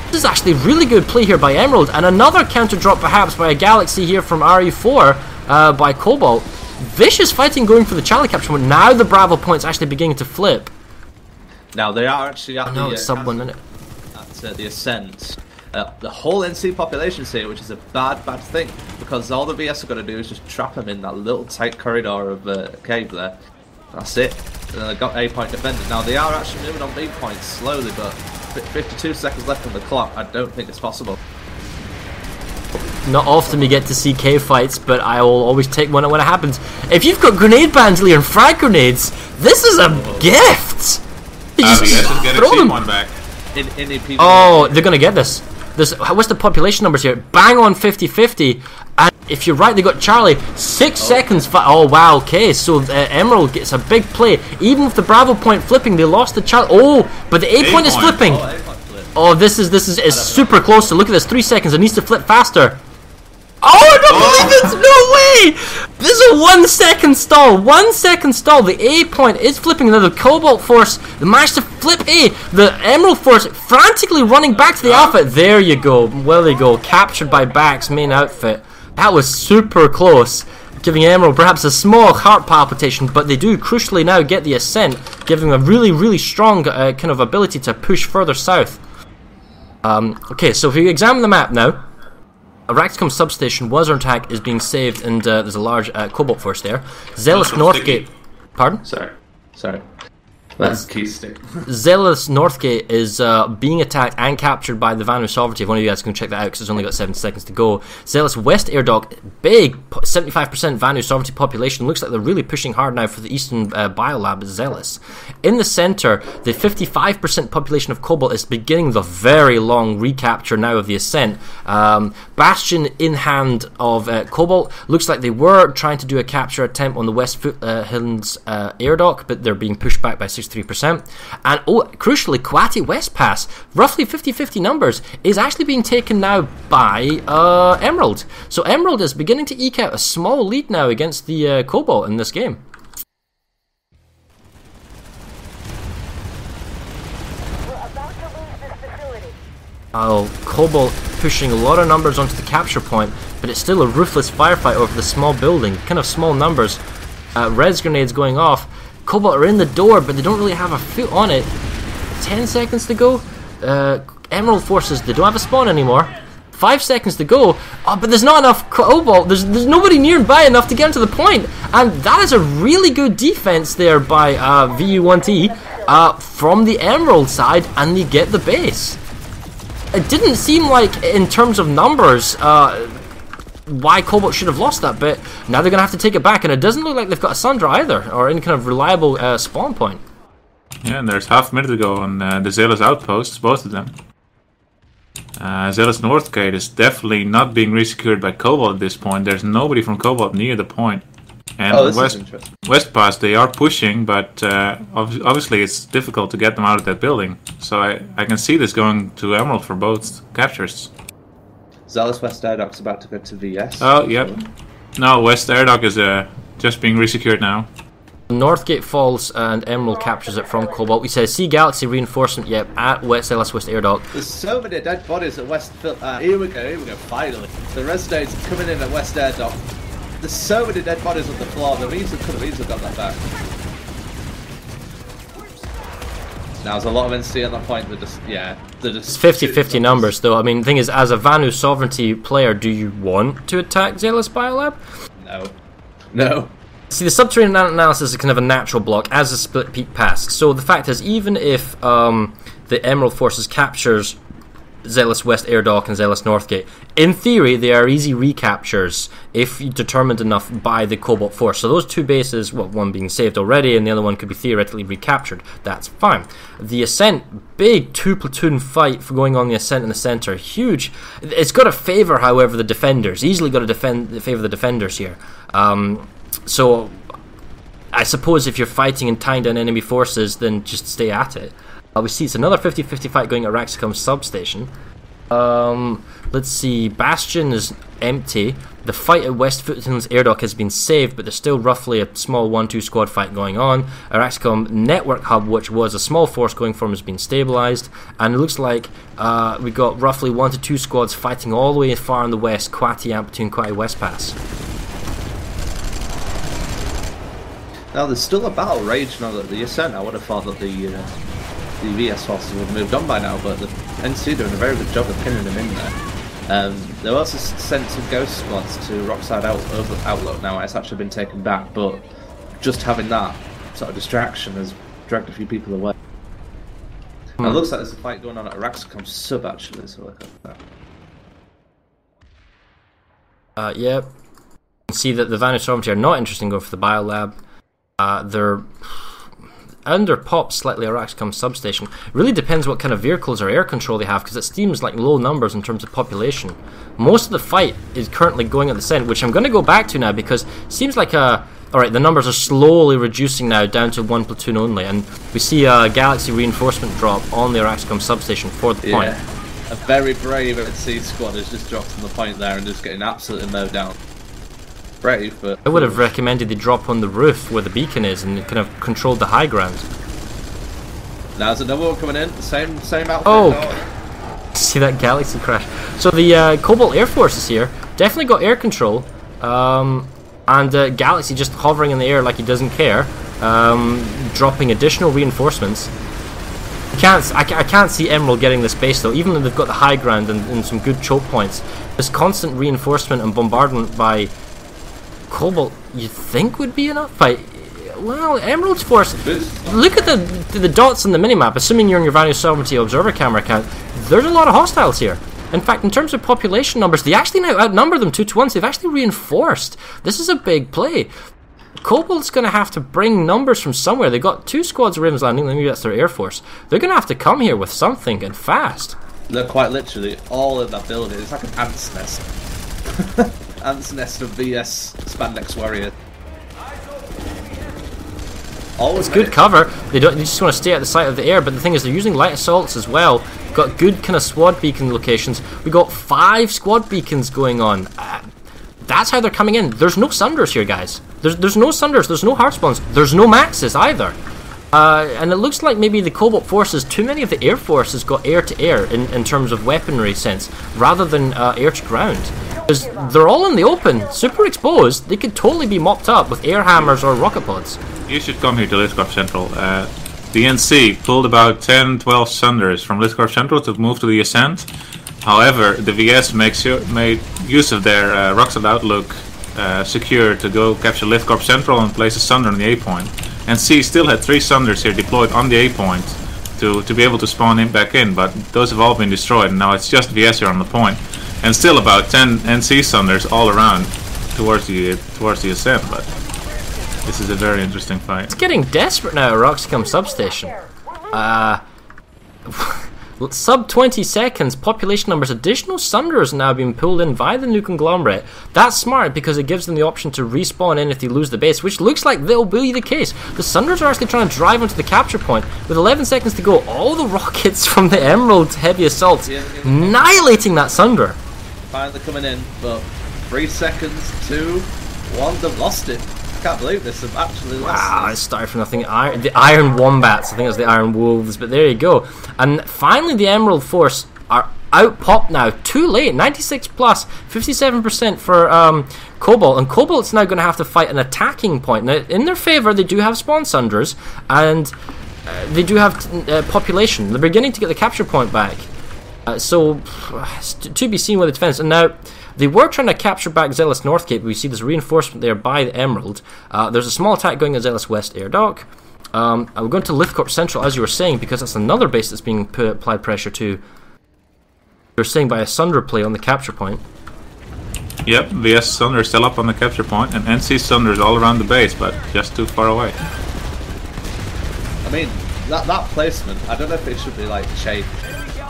This is actually really good play here by Emerald, and another counter drop perhaps by a Galaxy here from RE4 by Cobalt. Vicious fighting going for the Charlie capture point. Now the Bravo point's actually beginning to flip. Now they are actually at it's sub 1 minute. At the Ascent. The whole NC population's here, which is a bad thing, because all the VS are going to do is just trap them in that little tight corridor of cave there. That's it. And then they've got A point defended. Now they are actually moving on B point slowly, but 52 seconds left on the clock. I don't think it's possible. Not often we get to see cave fights, but I will always take one when it happens. If you've got grenade bandolier and frag grenades, this is a gift! You Yes, just get a throw cheap them. one back. Oh, they're gonna get this. What's the population numbers here? Bang on 50-50. And if you're right, they got Charlie. 6 seconds. Oh wow. Okay, so Emerald gets a big play. Even with the Bravo point flipping, they lost the Charlie. Oh, but the A point is flipping. Oh, this is super close. So look at this. 3 seconds. It needs to flip faster. Oh, I don't believe it! No way! This is a 1 second stall. 1 second stall. The A point is flipping. Now the Cobalt Force managed to flip A. The Emerald Force frantically running back to the Alpha. There you go. Well, there you go. Captured by Back's main outfit. That was super close, giving Emerald perhaps a small heart palpitation, but they do crucially now get the Ascent, giving them a really, really strong kind of ability to push further south. Okay, so if we examine the map now, Araxicum substation was under attack, is being saved, and there's a large Cobalt Force there. Zealous Northgate. Pardon? Sorry. That's key stick. Zealous Northgate is being attacked and captured by the Vanu Sovereignty. If one of you guys can check that out, because it's only got 7 seconds to go. Zealous West Air Dock, big 75% Vanu Sovereignty population. Looks like they're really pushing hard now for the Eastern Biolab Zealous. In the center, the 55% population of Cobalt is beginning the very long recapture now of the Ascent. Bastion in hand of Cobalt. Looks like they were trying to do a capture attempt on the West Foothills Air Dock, but they're being pushed back by 63%. And crucially, Kwati West Pass, roughly 50-50 numbers, is actually being taken now by Emerald. So Emerald is beginning to eke out a small lead now against the Cobalt in this game. Oh, Cobalt pushing a lot of numbers onto the capture point, but it's still a ruthless firefight over the small building, kind of small numbers. Res grenades going off. Cobalt are in the door, but they don't really have a foot on it. 10 seconds to go. Emerald Forces, they don't have a spawn anymore. 5 seconds to go. Oh, but there's not enough Cobalt. There's nobody nearby enough to get to the point. And that is a really good defense there by VU1T from the Emerald side, and they get the base. It didn't seem like, in terms of numbers, why Cobalt should have lost that bit. Now they're going to have to take it back, and it doesn't look like they've got a Sundra either, or any kind of reliable spawn point. Yeah, and there's half a minute to go on the Zealous outposts, both of them. Zealous Northgate is definitely not being resecured by Cobalt at this point. There's nobody from Cobalt near the point. And West Pass, they are pushing, but obviously it's difficult to get them out of that building. So I can see this going to Emerald for both captures. Zealous West Air Dock's about to go to VS. Oh, yep. No, West Air Dock is just being resecured now. Northgate falls and Emerald captures it from Cobalt. We say Sea Galaxy reinforcement, yep, at Zealous West Air Dock. There's so many dead bodies at West. Here we go, finally. The Resonate's coming in at West Air Dock. There's so many dead bodies on the floor. The reason could have easily got that back. Now there's a lot of NC at that point. They're just It's 50-50 numbers, though. I mean, the thing is, as a Vanu Sovereignty player, do you want to attack Zealous Biolab? No. See, the subterranean analysis is kind of a natural block, as a split peak pass. So the fact is, even if the Emerald Forces captures Zealous West Air Dock and Zealous Northgate, in theory they are easy recaptures if determined enough by the Cobalt Force. So those two bases, well, one being saved already and the other one could be theoretically recaptured. That's fine. The Ascent, big 2-platoon fight for going on the Ascent in the center, huge. It's got to favour, however, the defenders. Easily got to favour the defenders here. So I suppose if you're fighting and tying down enemy forces, then just stay at it. We see it's another 50-50 fight going at Araxicum's substation. Let's see, Bastion is empty. The fight at West Foothills Air Dock has been saved, but there's still roughly a small 1-2 squad fight going on. Araxicum Network Hub, which was a small force going for him, has been stabilised. And it looks like we got roughly 1 to 2 squads fighting all the way far in the west, Kwati Amplitude, Kwati West Pass. Now there's still a battle rage now that the Ascent. I would have thought that the VS forces would have moved on by now, but the NC doing a very good job of pinning them in there. They also sent some ghost squads to Rockside Outlook. Now it's actually been taken back, but just having that sort of distraction has dragged a few people away. And it looks like there's a fight going on at Araxicum sub actually, so look at that. Yep. You can see that the Vanished Sovereignty are not interested in going for the Biolab. They're under pop slightly Araxcom substation. Really depends what kind of vehicles or air control they have, because it seems like low numbers in terms of population. Most of the fight is currently going at the center, which I'm going to go back to now, because it seems like alright, the numbers are slowly reducing now down to 1 platoon only, and we see a Galaxy reinforcement drop on the Araxcom substation for the point. A very brave NC squad has just dropped on the point there and just getting absolutely mowed down. Brave, but... I would have recommended they drop on the roof where the beacon is and kind of controlled the high ground. Now there's another one coming in, same outfit. Oh! See that Galaxy crash. So the Cobalt Air Force is here, definitely got air control, and Galaxy just hovering in the air like he doesn't care, dropping additional reinforcements. I can't see Emerald getting this base though, even though they've got the high ground and some good choke points. This constant reinforcement and bombardment by Cobalt, you think would be enough? Well, Emerald's force, look at the dots on the minimap, assuming you're in your Vanished Sovereignty observer camera account, there's a lot of hostiles here. In fact, in terms of population numbers, they actually now outnumber them 2 to 1, so they've actually reinforced. This is a big play. Cobalt's going to have to bring numbers from somewhere. They've got 2 squads of Ravens landing, maybe that's their air force. They're going to have to come here with something, and fast. They're quite literally all in that building. It's like an ant's nest. Ant's nest of VS Spandex Warrior. It's good cover. They just want to stay at the site of the air, but the thing is they're using light assaults as well. Got good kind of squad beacon locations. We got 5 squad beacons going on. That's how they're coming in. There's no Sunders here, guys. There's no Sunders, there's no Heartspawns, there's no Maxes either. And it looks like maybe the Cobalt forces, too many of the air forces got air-to-air in terms of weaponry sense, rather than air-to-ground. Because they're all in the open, super exposed, they could totally be mopped up with air hammers or rocket pods. You should come here to Liscorp Central. The NC pulled about 10-12 Sunders from Liscorp Central to move to the ascent. However, the VS made use of their Roxas Outlook secure to go capture Liscorp Central and place a Sunder on the A point. NC still had 3 Sunders here deployed on the A point to be able to spawn back in, but those have all been destroyed, and now it's just VS here on the point. And still about 10 NC Sunders all around towards the ascent, but this is a very interesting fight. It's getting desperate now at Roxicom substation. Sub 20 seconds, population numbers, additional Sunders now being pulled in via the new conglomerate. That's smart because it gives them the option to respawn in if they lose the base, which looks like they'll be the case. The Sunders are actually trying to drive onto the capture point. With 11 seconds to go, all the rockets from the Emerald heavy assault annihilating that Sunder. Finally coming in, but 3 seconds, 2, 1, they've lost it. I can't believe this, they've actually lost it. Wow, it started from nothing. The Iron Wombats, I think it was the Iron Wolves, but there you go. And finally the Emerald Force are out-popped now, too late, 96 plus, 57% for Cobalt, and Cobalt's now going to have to fight an attacking point. Now, in their favour, they do have spawn Sunders, and they do have population. They're beginning to get the capture point back. So, to be seen with the defense. And now, they were trying to capture back Zealous Northgate, but we see this reinforcement there by the Emerald. There's a small attack going at Zealous West Air Dock. And we're going to Lithcorp Central, as you were saying, because that's another base that's being applied pressure to. You're saying by a Sunder play on the capture point. Yep, VS Sunder is still up on the capture point, and NC Sunder is all around the base, but just too far away. I mean, that placement, I don't know if it should be like shaped.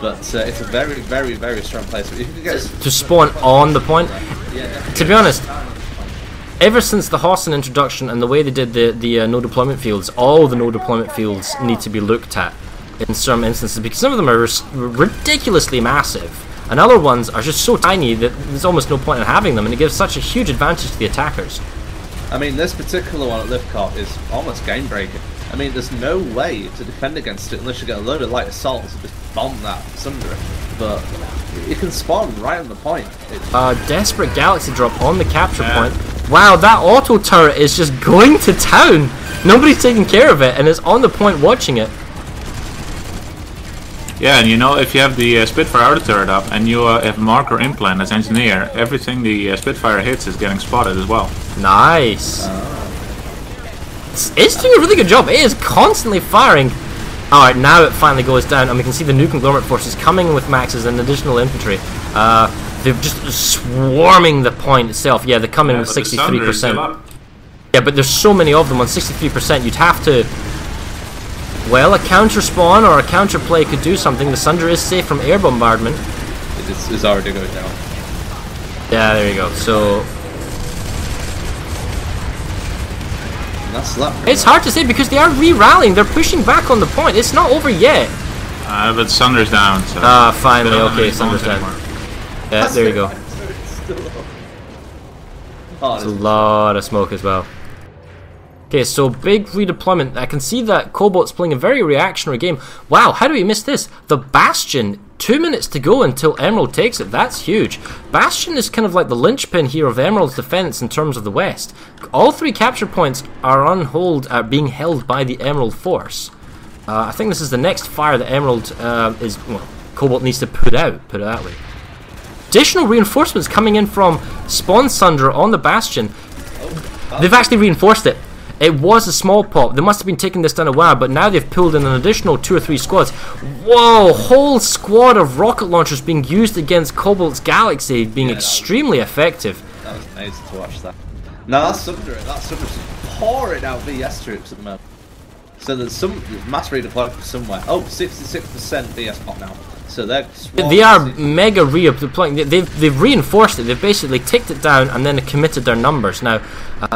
But it's a very, very, very strong placement. You can get to spawn on the point. To be honest, ever since the Hossin introduction and the way they did the no deployment fields, all the no deployment fields need to be looked at in some instances, because some of them are ridiculously massive, and other ones are just so tiny that there's almost no point in having them, and it gives such a huge advantage to the attackers. I mean, this particular one at Lithcorp is almost game breaking. I mean, there's no way to defend against it unless you get a load of light assaults and just bomb that Sunder. But you can spawn right on the point. Desperate Galaxy drop on the capture point. Wow, that auto turret is just going to town. Nobody's taking care of it and is on the point watching it. Yeah, and you know, if you have the Spitfire auto turret up and you have marker implant as engineer, everything the Spitfire hits is getting spotted as well. Nice. It's doing a really good job. It is constantly firing. Alright, now it finally goes down, and we can see the new conglomerate forces coming with maxes and additional infantry. They're just swarming the point itself. Yeah, they're coming with 63%. Yeah, but there's so many of them on 63%. You'd have to. Well, a counter spawn or a counter play could do something. The Sunder is safe from air bombardment. It's already going down. Yeah, there you go. So. That's that. It's hard to say because they are re-rallying. They're pushing back on the point. It's not over yet. But Sunder's down. So finally. Okay, Sunder's down. Yeah, there you go. There's a lot of smoke as well. Okay, so big redeployment. I can see that Cobalt's playing a very reactionary game. Wow, how do we miss this? The Bastion, 2 minutes to go until Emerald takes it. That's huge. Bastion is kind of like the linchpin here of Emerald's defense in terms of the West. All 3 capture points are being held by the Emerald force. I think this is the next fire that Emerald Cobalt needs to put out, put it that way. Additional reinforcements coming in from Spawn Sunder on the Bastion. They've actually reinforced it. It was a small pop. They must have been taking this down a while, but now they've pulled in an additional 2 or 3 squads. Whoa, whole squad of rocket launchers being used against Cobalt's Galaxy, being extremely effective. That was amazing to watch that. Now that's Sunder's pouring out VS troops at the moment. So there's some mass redeployment somewhere. Oh, 66% VS pop now. So they are mega redeploying. They've reinforced it. They've basically ticked it down and then committed their numbers. Now,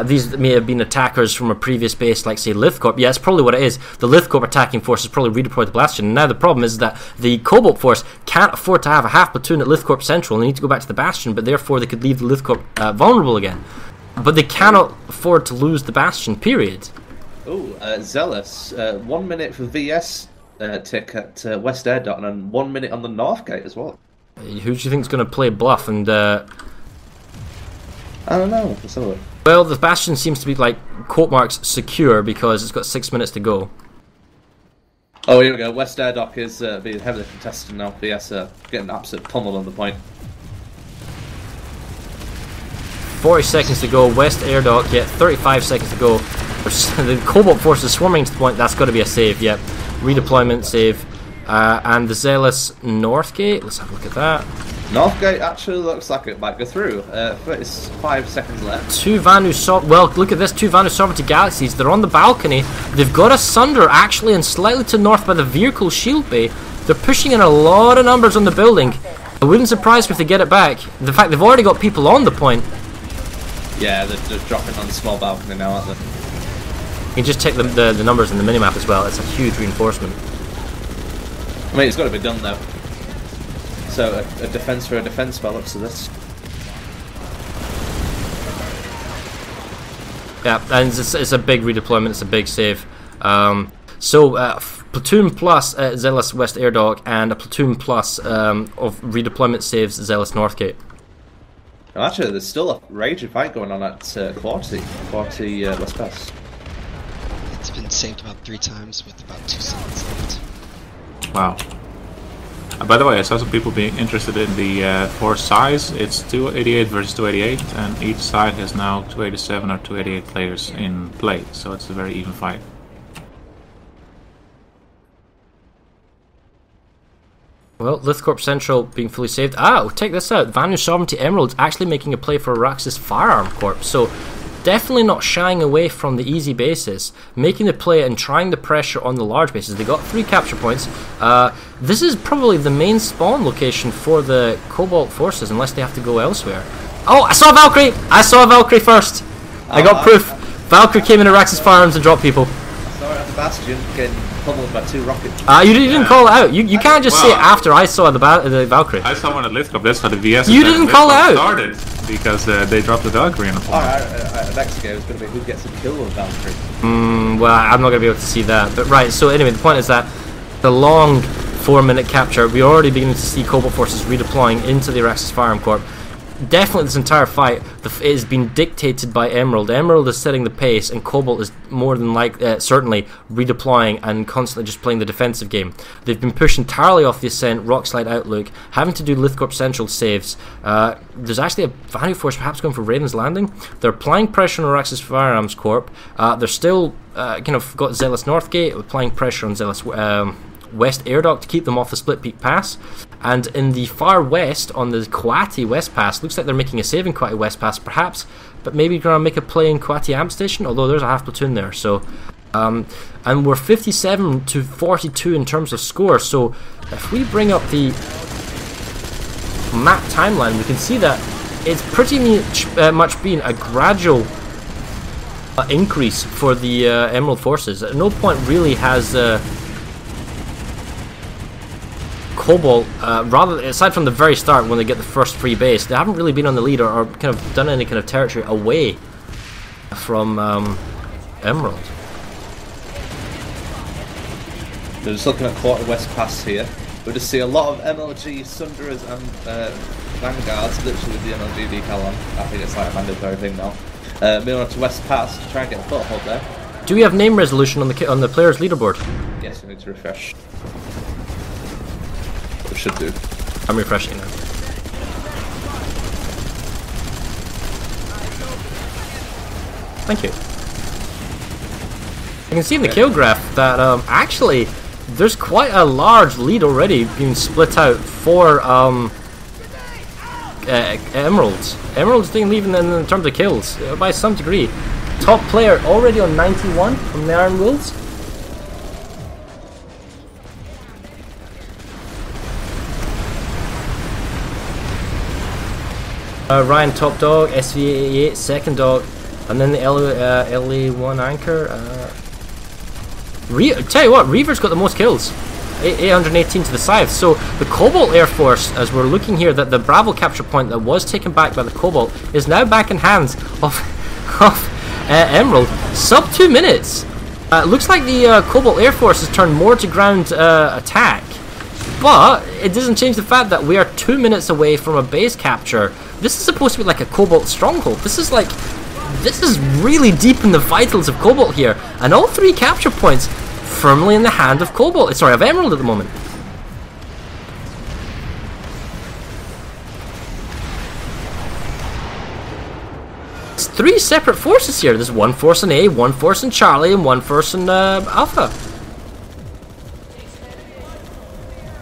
these may have been attackers from a previous base, like say Lithcorp. Yeah, that's probably what it is. The Lithcorp attacking force has probably redeployed the Bastion. And now the problem is that the Cobalt force can't afford to have a half platoon at Lithcorp Central. They need to go back to the Bastion, but therefore they could leave the Lithcorp vulnerable again. But they cannot afford to lose the Bastion. Period. Oh, Zealous. 1 minute for VS. Tick at West Air Dot and 1 minute on the North Gate as well. Who do you think is going to play bluff? And I don't know. Let's have a look. Well, the Bastion seems to be like quote marks secure because it's got 6 minutes to go. Oh, here we go. West Air Dock is being heavily contested now. VS getting absolute pummel on the point. 40 seconds to go. West Air Dock. Yeah, 35 seconds to go. The Cobalt force is swarming to the point. That's got to be a save. Yep. Redeployment save. And the Zealous Northgate. Let's have a look at that. Northgate actually looks like it might go through. 35 seconds left. 2 Vanu well, look at this. 2 Vanu Sovereignty Galaxies. They're on the balcony. They've got a Sunder actually and slightly to north by the vehicle shield bay. They're pushing in a lot of numbers on the building. I wouldn't surprise me if they get it back. The fact they've already got people on the point. Yeah, they're just dropping on the small balcony now, aren't they? You can just check the numbers in the minimap as well. It's a huge reinforcement. I mean, it's got to be done though. So a defense for a defense by looks of this. Yeah, and it's a big redeployment. It's a big save. Platoon plus Zealous West Air Dock and a platoon plus of redeployment saves Zealous Northgate. Well, actually, there's still a raging fight going on at Quarty West Pass. It's been saved about 3 times with about 2 seconds left. Wow. By the way, I saw some people being interested in the force size. It's 288 versus 288, and each side has now 287 or 288 players in play, so it's a very even fight. Well, Lithcorp Central being fully saved. Ah, check this out. Vanu Sovereignty Emerald's actually making a play for Araxis Firearm Corp. So, definitely not shying away from the easy bases. Making the play and trying the pressure on the large bases. They got 3 capture points. This is probably the main spawn location for the Cobalt forces, unless they have to go elsewhere. Oh, I saw a Valkyrie! I saw a Valkyrie first! I got proof. Valkyrie came in Araxis Firearms and dropped people. I saw it at the Bastion getting pummeled by 2 rockets. You didn't call it out. You can't just say it after I saw the Valkyrie. I saw one at Lithcorp. That's how the VS. You didn't call it out. Started because they dropped the Valkyrie in the point. Next game is going to be who gets a kill with Valkyrie. Well, I'm not going to be able to see that. But right, so anyway, the point is that the long 4-minute capture, we're already beginning to see Cobalt forces redeploying into the Araxis Firearm Corp. Definitely this entire fight is being dictated by Emerald. Emerald is setting the pace, and Cobalt is more than certainly redeploying and constantly just playing the defensive game. They've been pushed entirely off the ascent, rockslide outlook, having to do Lithcorp Central saves. There's actually a Vanu force perhaps going for Raven's Landing. They're applying pressure on Araxis Firearms Corp. They're still kind of got Zealous Northgate, applying pressure on Zealous West Air Dock to keep them off the Split Peak Pass. And in the far west, on the Coati West Pass, looks like they're making a save in Coati West Pass, perhaps, but maybe going to make a play in Coati Amp Station, although there's a half platoon there. So, and we're 57 to 42 in terms of score. So, if we bring up the map timeline, we can see that it's pretty much been a gradual increase for the Emerald forces. At no point really has Cobalt, rather aside from the very start when they get the first free base, they haven't really been on the lead or kind of done any kind of territory away from Emerald. We're just looking at Quarter West Pass here. We just see a lot of MLG Sunderers and Vanguards, literally with the MLG decal on. I think it's like a mandatory thing now. Moving on to West Pass to try and get a foothold there. Do we have name resolution on the players' leaderboard? Yes, we need to refresh. We should do. I'm refreshing now. Thank you. You can see in the kill graph that actually there's quite a large lead already being split out for Emeralds. Emeralds didn't leave in terms of kills by some degree. Top player already on 91 from the Iron Wolves. Ryan top dog, SV88 second dog, and then the LA1 anchor. Tell you what, Reaver's got the most kills. 818 to the Scythe. So the Cobalt Air Force, as we're looking here, that the Bravo capture point that was taken back by the Cobalt is now back in hands of Emerald. Sub 2 minutes. Looks like the Cobalt Air Force has turned more to ground attack, but it doesn't change the fact that we are 2 minutes away from a base capture. This is supposed to be like a Cobalt stronghold. This is really deep in the vitals of Cobalt here, and all 3 capture points firmly in the hand of Cobalt. Sorry, of Emerald at the moment. It's 3 separate forces here. There's 1 force in A, 1 force in Charlie, and 1 force in Alpha.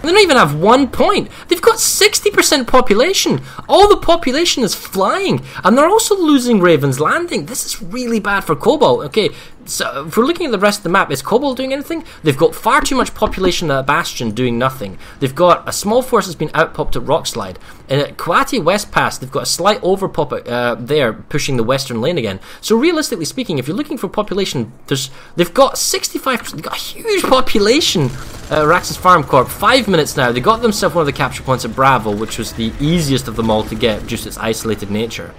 They don't even have 1 point. They've got 60% population. All the population is flying, and they're also losing Raven's Landing. This is really bad for Cobalt. Okay, so if we're looking at the rest of the map, is Cobalt doing anything? They've got far too much population at Bastion doing nothing. They've got a small force that's been outpopped at Rockslide. And at Coati West Pass, they've got a slight overpop there, pushing the western lane again. So realistically speaking, if you're looking for population, they've got 65%. They've got a huge population. Raxus Farm Corp, 5 minutes now. They got themselves one of the capture points at Bravo, which was the easiest of them all to get, just its isolated nature.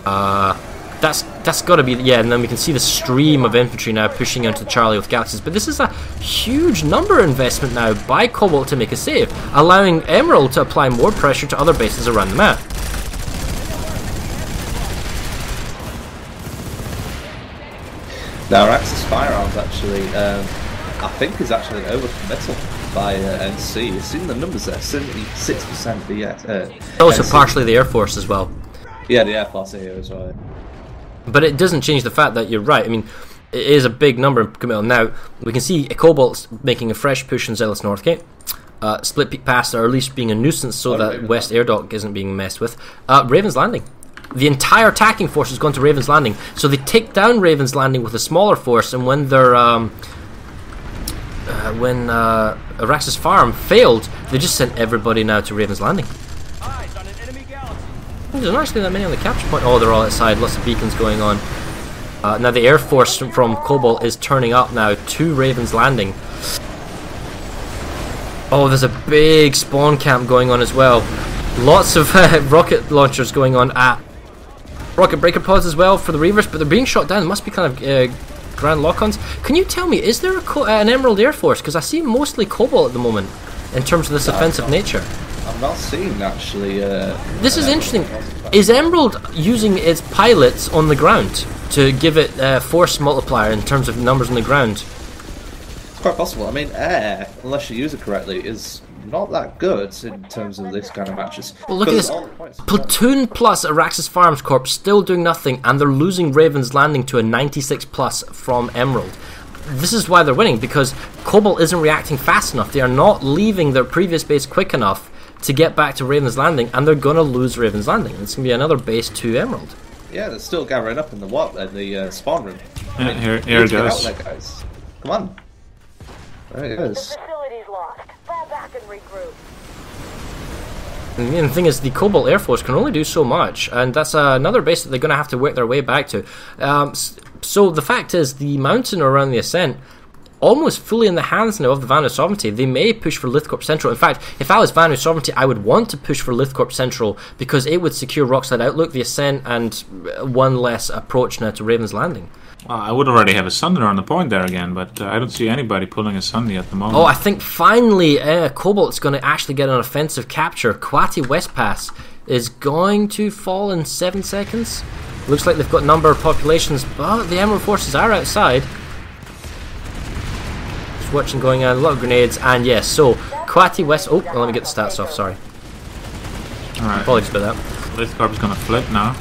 That's got to be, yeah, and then we can see the stream of infantry now pushing into Charlie with Galaxies. But this is a huge number investment now by Cobalt to make a save, allowing Emerald to apply more pressure to other bases around the map. Now, Raxus Firearms actually, I think, is actually overcommittal by NC. You've seen the numbers there, 76% the also NC. Partially the Air Force as well. Yeah, the Air Force here as well. But it doesn't change the fact that you're right. I mean, it is a big number committal. Now, we can see Cobalt's making a fresh push in Zealous Northgate. Split Peak Pass are at least being a nuisance so that West Air Dock isn't being messed with. Raven's Landing. The entire attacking force has gone to Raven's Landing. So they take down Raven's Landing with a smaller force, and when they're when Araxis Farm failed, they just sent everybody now to Raven's Landing. There's not actually that many on the capture point. Oh, they're all outside. Lots of beacons going on. Now the Air Force from Cobalt is turning up now to Raven's Landing. Oh, there's a big spawn camp going on as well. Lots of rocket launchers going on at rocket breaker pods as well for the Reavers, but they're being shot down. It must be kind of grand lock-ons. Can you tell me, is there an Emerald Air Force? Because I see mostly Cobalt at the moment in terms of this offensive nature. I'm not seeing actually. This is interesting. Is Emerald using its pilots on the ground to give it force multiplier in terms of numbers on the ground? It's quite possible. I mean, air, unless you use it correctly, is not that good in terms of this kind of matches. Well, look at this. Platoon plus Araxis Farms Corp still doing nothing, and they're losing Raven's Landing to a 96 plus from Emerald. This is why they're winning, because Cobalt isn't reacting fast enough. They are not leaving their previous base quick enough to get back to Raven's Landing, and they're going to lose Raven's Landing. It's going to be another base to Emerald. Yeah, they're still gathering up in the spawn room. Yeah, here it goes. Out there, guys. Come on. There it goes. Facility's lost. Fall back and regroup. And the thing is, the Cobalt Air Force can only do so much, and that's another base that they're going to have to work their way back to. So the fact is, the mountain around the Ascent, almost fully in the hands now of the Vanu Sovereignty. They may push for Lithcorp Central. In fact, if I was Vanu Sovereignty, I would want to push for Lithcorp Central because it would secure Rockslide Outlook, the Ascent, and one less approach now to Raven's Landing. Well, I would already have a Sunder on the point there again, but I don't see anybody pulling a Sunday at the moment. Oh, I think finally Cobalt's going to actually get an offensive capture. Kwati West Pass is going to fall in 7 seconds. Looks like they've got number of populations, but the Emerald forces are outside. Just watching going on, a lot of grenades, and yes, so Kwati West. Oh, let me get the stats off, sorry. Alright. Apologies about that. Lithcorp's gonna flip now.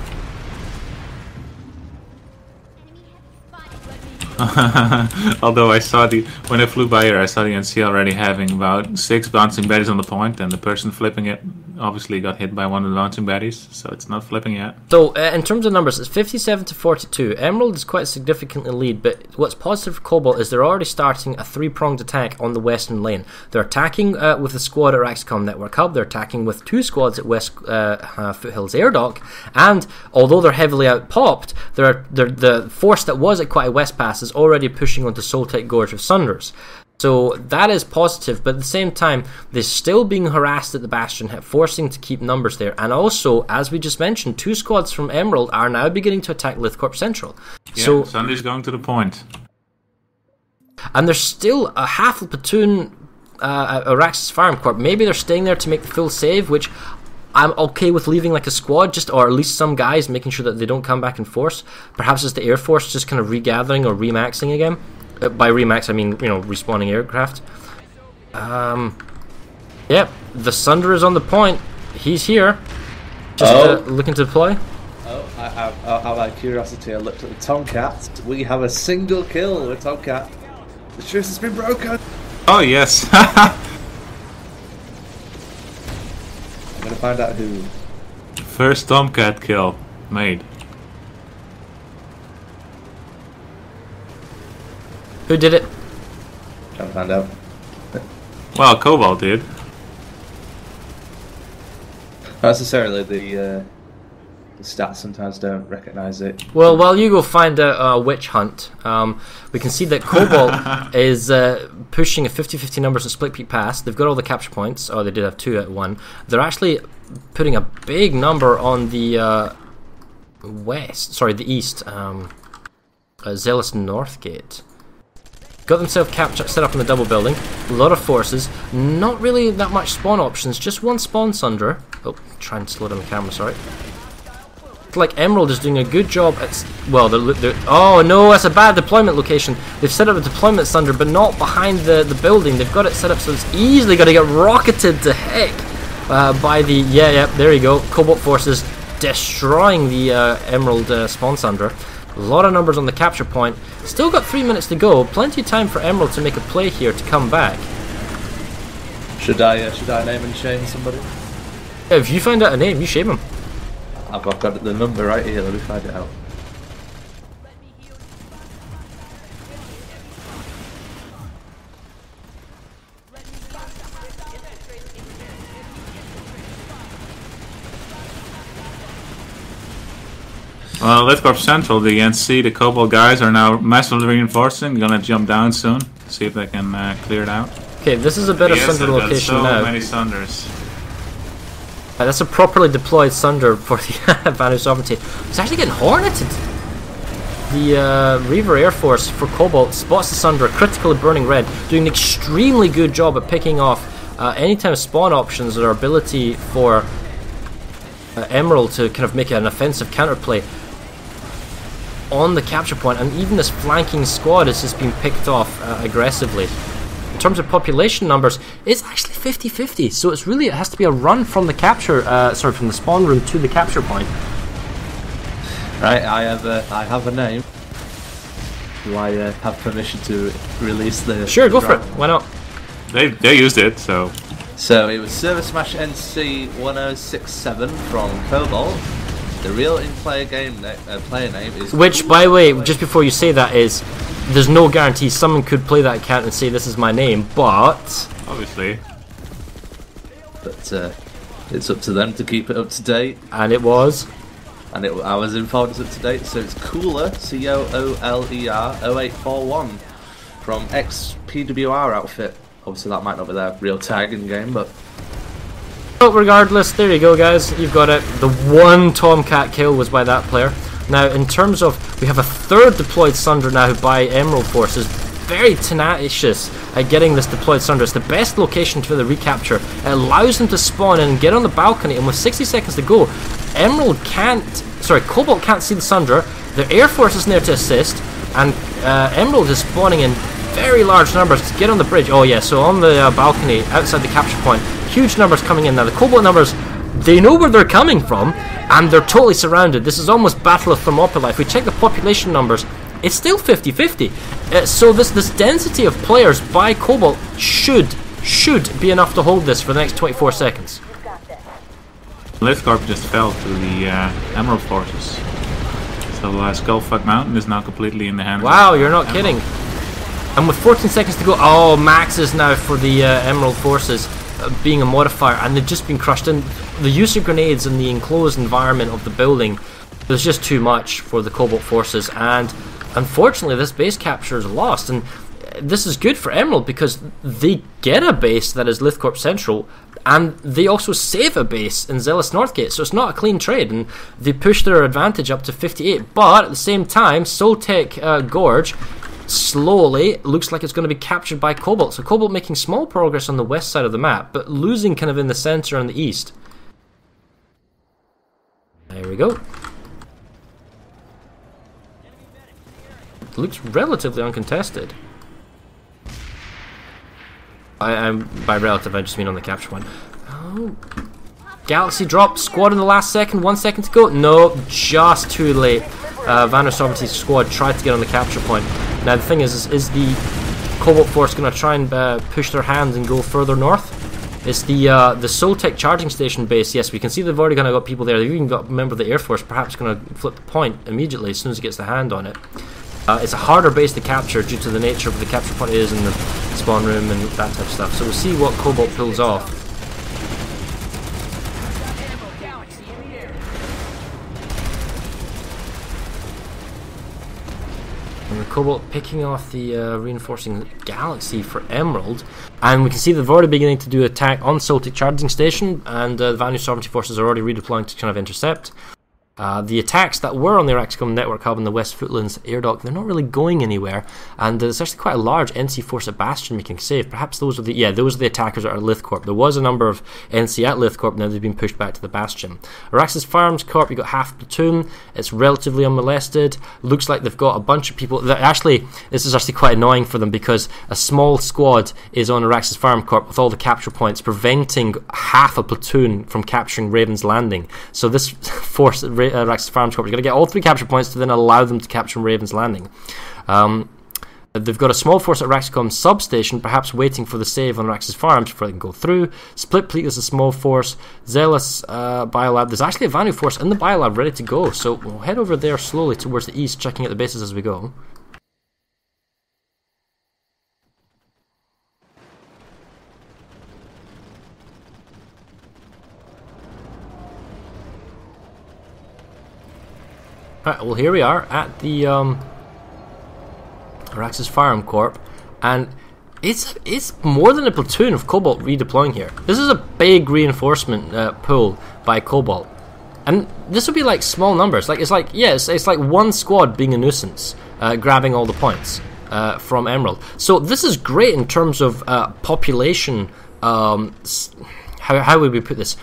Although I saw when I flew by here, I saw the NC already having about 6 bouncing baddies on the point, and the person flipping it obviously got hit by one of the bouncing baddies, so it's not flipping yet. So in terms of numbers, it's 57 to 42. Emerald is quite significantly lead, but what's positive for Cobalt is they're already starting a 3-pronged attack on the western lane. They're attacking with a squad at Raxcom Network Hub, they're attacking with 2 squads at West Foothills Air Dock, and although they're heavily out-popped, the force that was at Kwati West Pass is already pushing onto Soltec Gorge of Sunders. So that is positive, but at the same time, they're still being harassed at the Bastion, forcing to keep numbers there. And also, as we just mentioned, 2 squads from Emerald are now beginning to attack Lithcorp Central. Yeah, so Sunday's going to the point. And there's still a half a platoon at Araxis Farm Corp. Maybe they're staying there to make the full save, which I'm okay with leaving like a squad, or at least some guys, making sure that they don't come back in force. Perhaps it's the Air Force just kind of regathering or remaxing again. By remax, I mean, respawning aircraft. Yep, the Sunder is on the point. He's here. Just looking to deploy. Oh, out of curiosity, I looked at the Tomcat. We have a single kill with Tomcat. The truce has been broken. Oh, yes. I'm going to find out who. First Tomcat kill made. Who did it? Trying to find out. Well, Cobalt did. Not necessarily the stats sometimes don't recognise it. Well, while you go find a witch hunt, we can see that Cobalt is pushing a 50-50 numbers at Split Peak Pass. They've got all the capture points. Oh, they did have 2 at 1. They're actually putting a big number on the the east. Zealous Northgate. Got themselves set up in the double building. A lot of forces. Not really that much spawn options. Just 1 spawn Sunder. Oh, try and slow down the camera, sorry. Like Emerald is doing a good job at... Well, oh no, that's a bad deployment location. They've set up a deployment Sunder, but not behind the building. They've got it set up so it's easily going to get rocketed to heck by the... Yeah, there you go. Cobalt forces destroying the Emerald spawn Sunder. A lot of numbers on the capture point. Still got 3 minutes to go. Plenty of time for Emerald to make a play here to come back. Should I name and shame somebody? If you find out a name, you shame him. I've got the number right here. Let me find it out. Well, Lithcorp Central, the NC, the Cobalt guys are now massively reinforcing. Gonna jump down soon, see if they can clear it out. Okay, this is a better Sunder location so now. Many Sunders. That's a properly deployed Sunder for the Vanu Sovereignty. It's actually getting horneted. The Reaver Air Force for Cobalt spots the Sunder, critically burning red, doing an extremely good job at picking off any kind of spawn options or ability for Emerald to kind of make an offensive counterplay on the capture point, and even this flanking squad is just being picked off aggressively. In terms of population numbers, it's actually 50-50, so it has to be a run from the capture, from the spawn room to the capture point. Right, I have a name. Do I have permission to release the... Sure, go for it. Why not? They used it, so... So it was ServerSmash NC 1067 from Cobalt. The real in-player player name is... Which, by the way, just before you say that, is there's no guarantee someone could play that account and say this is my name, but... Obviously. But it's up to them to keep it up to date. And it was... And I was informed it's up to date, so it's Cooler, C-O-O-L-E-R 0841 from XPWR outfit. Obviously that might not be their real tag in game, but... But regardless, there you go guys, you've got it. The one Tomcat kill was by that player. Now in terms of, we have a third deployed Sunder now by Emerald Forces. Very tenacious at getting this deployed Sunder. It's the best location for the recapture. It allows them to spawn in and get on the balcony, and with 60 seconds to go, Cobalt can't see the Sunder. Their Air Force isn't there to assist, and Emerald is spawning in very large numbers to get on the bridge. Oh yeah, so on the balcony outside the capture point, huge numbers coming in. Now the Cobalt numbers, they know where they're coming from, and they're totally surrounded. This is almost Battle of Thermopylae. If we check the population numbers, it's still 50-50. So this density of players by Cobalt should be enough to hold this for the next 24 seconds. Lithcorp just fell to the Emerald Forces. So Skullfuck Mountain is now completely in the hands Wow, of you're not Emerald. kidding. And with 14 seconds to go, oh, Max is now for the Emerald Forces being a modifier, and they've just been crushed in. The use of grenades in the enclosed environment of the building, there's just too much for the Cobalt Forces, and unfortunately this base capture is lost. And this is good for Emerald because they get a base that is Lithcorp Central, and they also save a base in Zealous Northgate, so it's not a clean trade, and they push their advantage up to 58. But at the same time, Soltec Gorge slowly looks like it's going to be captured by Cobalt. So Cobalt making small progress on the west side of the map, but losing kind of in the center and the east. There we go. It looks relatively uncontested. By relative, I just mean on the capture one. Oh. Galaxy drop, squad in the last second, 1 second to go. No, just too late. Vanos Sovereignty's squad tried to get on the capture point. Now the thing is the Cobalt Force going to try and push their hands and go further north? It's the Soltec charging station base. Yes, we can see they've already got people there. They've even got a member of the Air Force perhaps going to flip the point immediately as soon as he gets the hand on it. It's a harder base to capture due to the nature of the capture point is in the spawn room and that type of stuff. So we'll see what Cobalt pulls off. And the Cobalt picking off the reinforcing Galaxy for Emerald. And we can see they've already beginning to do attack on Soltec charging station, and the Vanuatu Sovereignty forces are already redeploying to kind of intercept. The attacks that were on the Araxicum network hub in the West Footlands air dock, they're not really going anywhere, and there's actually quite a large NC force at Bastion making save. Perhaps those are those are the attackers that are Lithcorp. There was a number of NC at Lithcorp, now they've been pushed back to the Bastion. Araxis Farms Corp, you've got half platoon, it's relatively unmolested. Looks like they've got a bunch of people that actually, this is actually quite annoying for them because a small squad is on Araxis Farm Corp with all the capture points, preventing half a platoon from capturing Raven's Landing. So this force Araxis Farms Corp is going to get all 3 capture points to then allow them to capture Raven's Landing. They've got a small force at Araxicum substation, perhaps waiting for the save on Araxis Farms before they can go through. Split Fleet is a small force. Zealous Biolab. There's actually a Vanu force in the Biolab ready to go, so we'll head over there slowly towards the east, checking out the bases as we go. Right, well here we are at the Araxis Farm Corp, and it's more than a platoon of Cobalt redeploying here. This is a big reinforcement pull by Cobalt, and this would be like small numbers. It's like one squad being a nuisance, grabbing all the points from Emerald. So this is great in terms of population. How would we put this?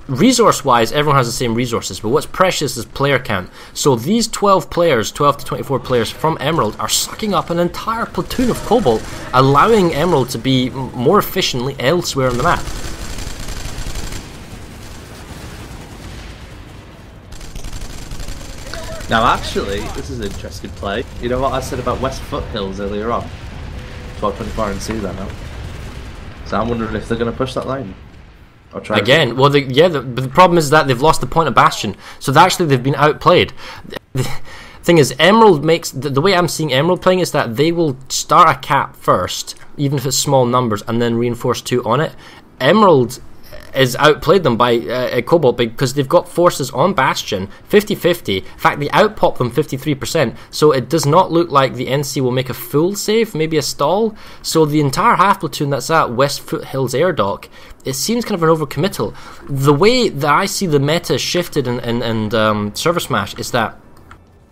Resource-wise, everyone has the same resources, but what's precious is player count. So these 12 players, 12 to 24 players from Emerald are sucking up an entire platoon of Cobalt, allowing Emerald to be more efficiently elsewhere on the map. Now actually, this is an interesting play. You know what I said about West Foothills earlier on? 1224 and see that now. So I'm wondering if they're going to push that line. Or try Again, well, but the problem is that they've lost the point of Bastion, so actually they've been outplayed. The thing is, Emerald makes the way I'm seeing Emerald playing is that they will start a cap first, even if it's small numbers, and then reinforce 2 on it. Emerald is outplayed them by Cobalt because they've got forces on Bastion 50-50. In fact, they outpop them 53%, so it does not look like the NC will make a full save, maybe a stall. So the entire half platoon that's at West Foothills Air Dock, it seems kind of an overcommittal. The way that I see the meta shifted in ServerSmash is that,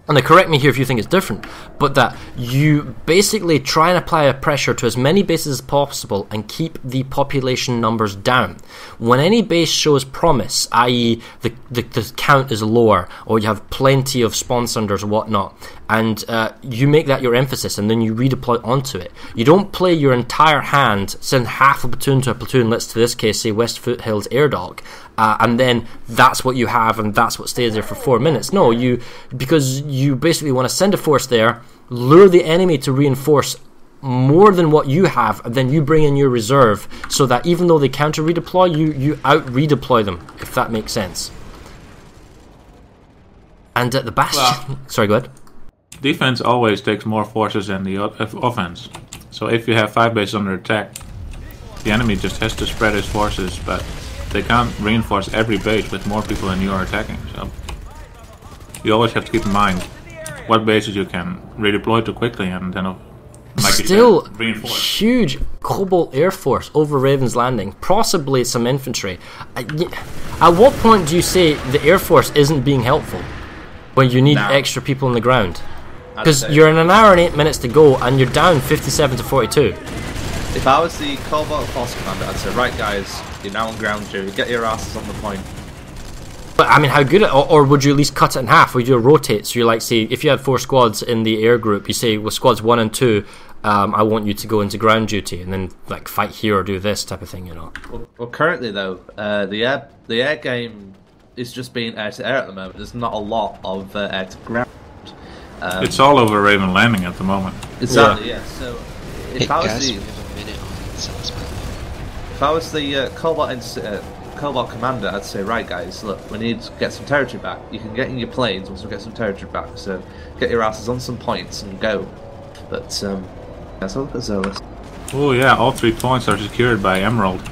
and correct me here if you think it's different, but that you basically try and apply a pressure to as many bases as possible and keep the population numbers down. When any base shows promise, i.e. the count is lower, or you have plenty of spawn sunders or whatnot, and you make that your emphasis and then you redeploy onto it. You don't play your entire hand, send half a platoon to a platoon, let's to this case say West Foothills Air Dock, and then that's what you have and that's what stays there for 4 minutes. No, because you basically want to send a force there, lure the enemy to reinforce more than what you have, and then you bring in your reserve, so that even though they counter redeploy, you out redeploy them, if that makes sense. And at the Bastion, sorry, go ahead. Defense always takes more forces than the offense. So if you have 5 bases under attack, the enemy just has to spread his forces, but they can't reinforce every base with more people than you are attacking. So you always have to keep in mind what bases you can redeploy to quickly, and then still reinforce. Huge Cobalt Air Force over Raven's Landing, possibly some infantry. At what point do you say the Air Force isn't being helpful when you need extra people on the ground? Because you're in an hour and 8 minutes to go and you're down 57-42. If I was the Cobalt Force Commander, I'd say, right guys, you're now on ground duty, get your asses on the point. But I mean, how good or would you at least cut it in half? Would you rotate? So you like, say, if you had 4 squads in the air group, you say, with squads 1 and 2, I want you to go into ground duty and then like fight here or do this type of thing, you know. Well currently though, the air game is just being air to air at the moment. There's not a lot of air to ground. It's all over Raven Landing at the moment. Exactly, yeah. So if I was guys, the, we have a minute on ServerSmash. if I was the Cobalt Commander, I'd say, right guys, look, we need to get some territory back. You can get in your planes once we get some territory back, so get your asses on some points and go. But let's look at Zolas. Oh yeah, all 3 points are secured by Emerald.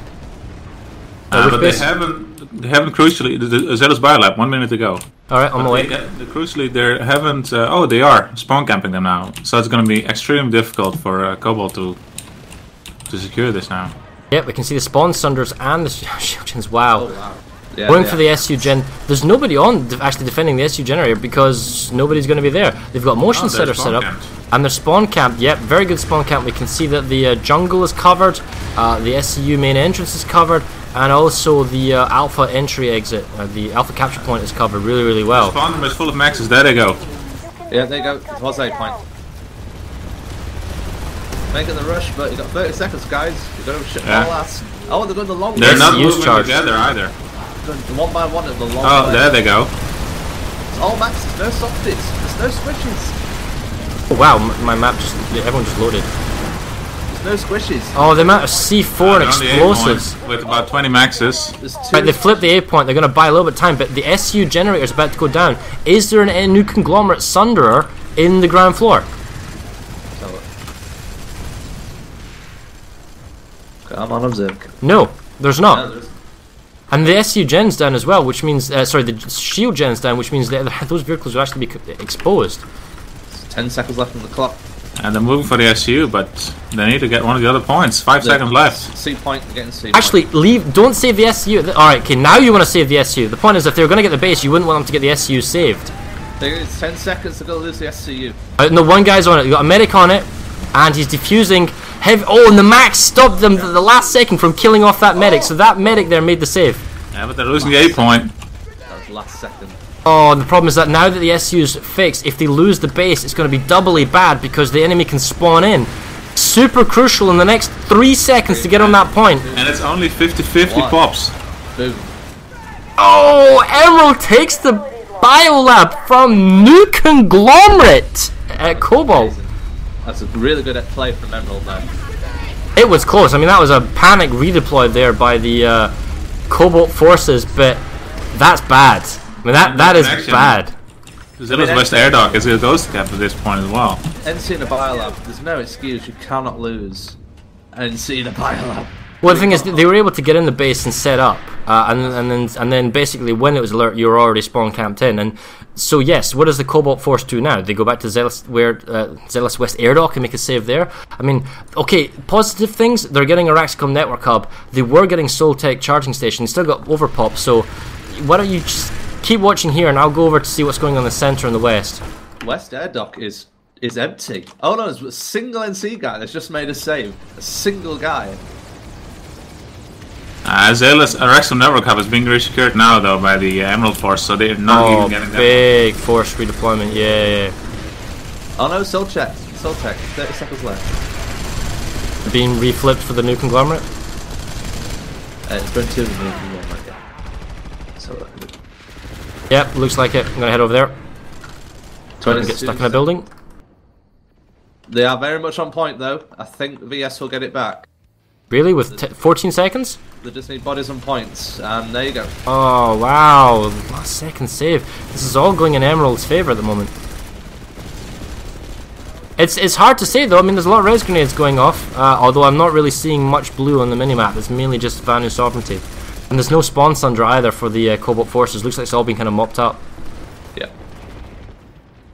But they haven't crucially, the Zealous Biolab, 1 minute to go. Alright, on my way. Crucially, they haven't, oh they are spawn camping them now, so it's going to be extremely difficult for Cobalt to secure this now. Yep, we can see the spawn sunders and the shield gens. Wow. Oh, wow. Yeah, Going for the SU gen. There's nobody on actually defending the SU generator because nobody's going to be there. They've got motion setters set up. And their spawn camp, yep, very good spawn camp. We can see that the jungle is covered, the SCU main entrance is covered, and also the alpha entry exit, the alpha capture point is covered really, really well. The spawn room is full of maxes, there they go. Yeah, there you go, it was 8 point. Making the rush, but you got 30 seconds, guys. You got to shit all ass. Oh, they're going the long way. They're not moving together either. Going one by one at the long way. Oh, there they go. It's all maxes, no softies, there's no switches. Oh wow, my map just, everyone just loaded. There's no squishes. Oh, the amount of C4 and explosives. With about 20 maxes. Right, they flipped the A point, they're going to buy a little bit of time, but the SU generator is about to go down. Is there a new conglomerate Sunderer in the ground floor? I'm on observe. No, there's not. And the SU gen's down as well, which means, sorry, the shield gen's down, which means those vehicles will actually be exposed. 10 seconds left on the clock. And they're moving for the SU, but they need to get one of the other points. 5 seconds left. C point, getting C Actually, leave. Don't save the SU. Alright, okay, now you want to save the SU. The point is, if they were going to get the base, you wouldn't want them to get the SU saved. It's 10 seconds to go lose the SCU. No, one guy's on it. You got a medic on it, and he's defusing. Oh, and the max stopped them the last second from killing off that medic, so that medic there made the save. Yeah, but they're losing the A point. That was the last second. Oh, and the problem is that now that the SU's fixed, if they lose the base, it's going to be doubly bad because the enemy can spawn in. Super crucial in the next 3 seconds to get on that point. And it's only 50-50 pops. Boom. Oh, Emerald takes the biolab from new conglomerate at Cobalt. That's a really good play from Emerald now. It was close. I mean, that was a panic redeploy there by the Cobalt forces, but that's bad. I mean, that is bad. Zilla's West Air Dock is a ghost cap at this point as well. NC in a biolab, there's no excuse. You cannot lose NC in a biolab. Well, the thing is, they were able to get in the base and set up, and then basically when it was alert, you were already spawn camped in. And so yes, what does the Cobalt Force do now? They go back to Zealous West Air Dock and make a save there. I mean, okay, positive things. They're getting a Raxcom network hub. They were getting Soltech charging station. Still got overpop. So why don't you just keep watching here, and I'll go over to see what's going on in the center and the west. West Air Dock is empty. Oh no, it's a single NC guy that's just made a save. A single guy. Zealous Raxcom network hub is being resecured now though by the Emerald Force, so they're not even getting that. Big force redeployment, yeah. Oh no, Soltech, 30 seconds left. Being reflipped for the new conglomerate? It's been 2 of the new conglomerate, yeah. So, yep, looks like it. I'm gonna head over there. Get stuck in a building. They are very much on point though. I think VS will get it back. Really? With 14 seconds? They just need bodies and points, and there you go. Oh, wow. Last second save. This is all going in Emerald's favour at the moment. It's hard to say though. I mean, there's a lot of res grenades going off, although I'm not really seeing much blue on the minimap. It's mainly just Vanu Sovereignty. And there's no spawn Sundra either for the Cobalt Forces. Looks like it's all been kind of mopped up. Yeah.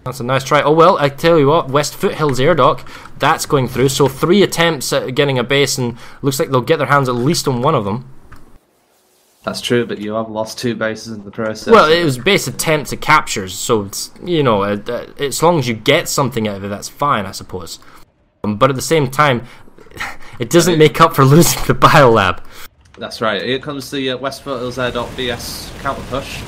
That's a nice try. Oh well, I tell you what, West Foothills Air Dock, that's going through. So 3 attempts at getting a base, and looks like they'll get their hands at least on one of them. That's true, but you have lost 2 bases in the process. Well, it was base attempt to captures, so it's, you know, as long as you get something out of it, that's fine, I suppose. But at the same time, it doesn't make up for losing the biolab. That's right. Here comes the West Foothills Air Dock VS counter push.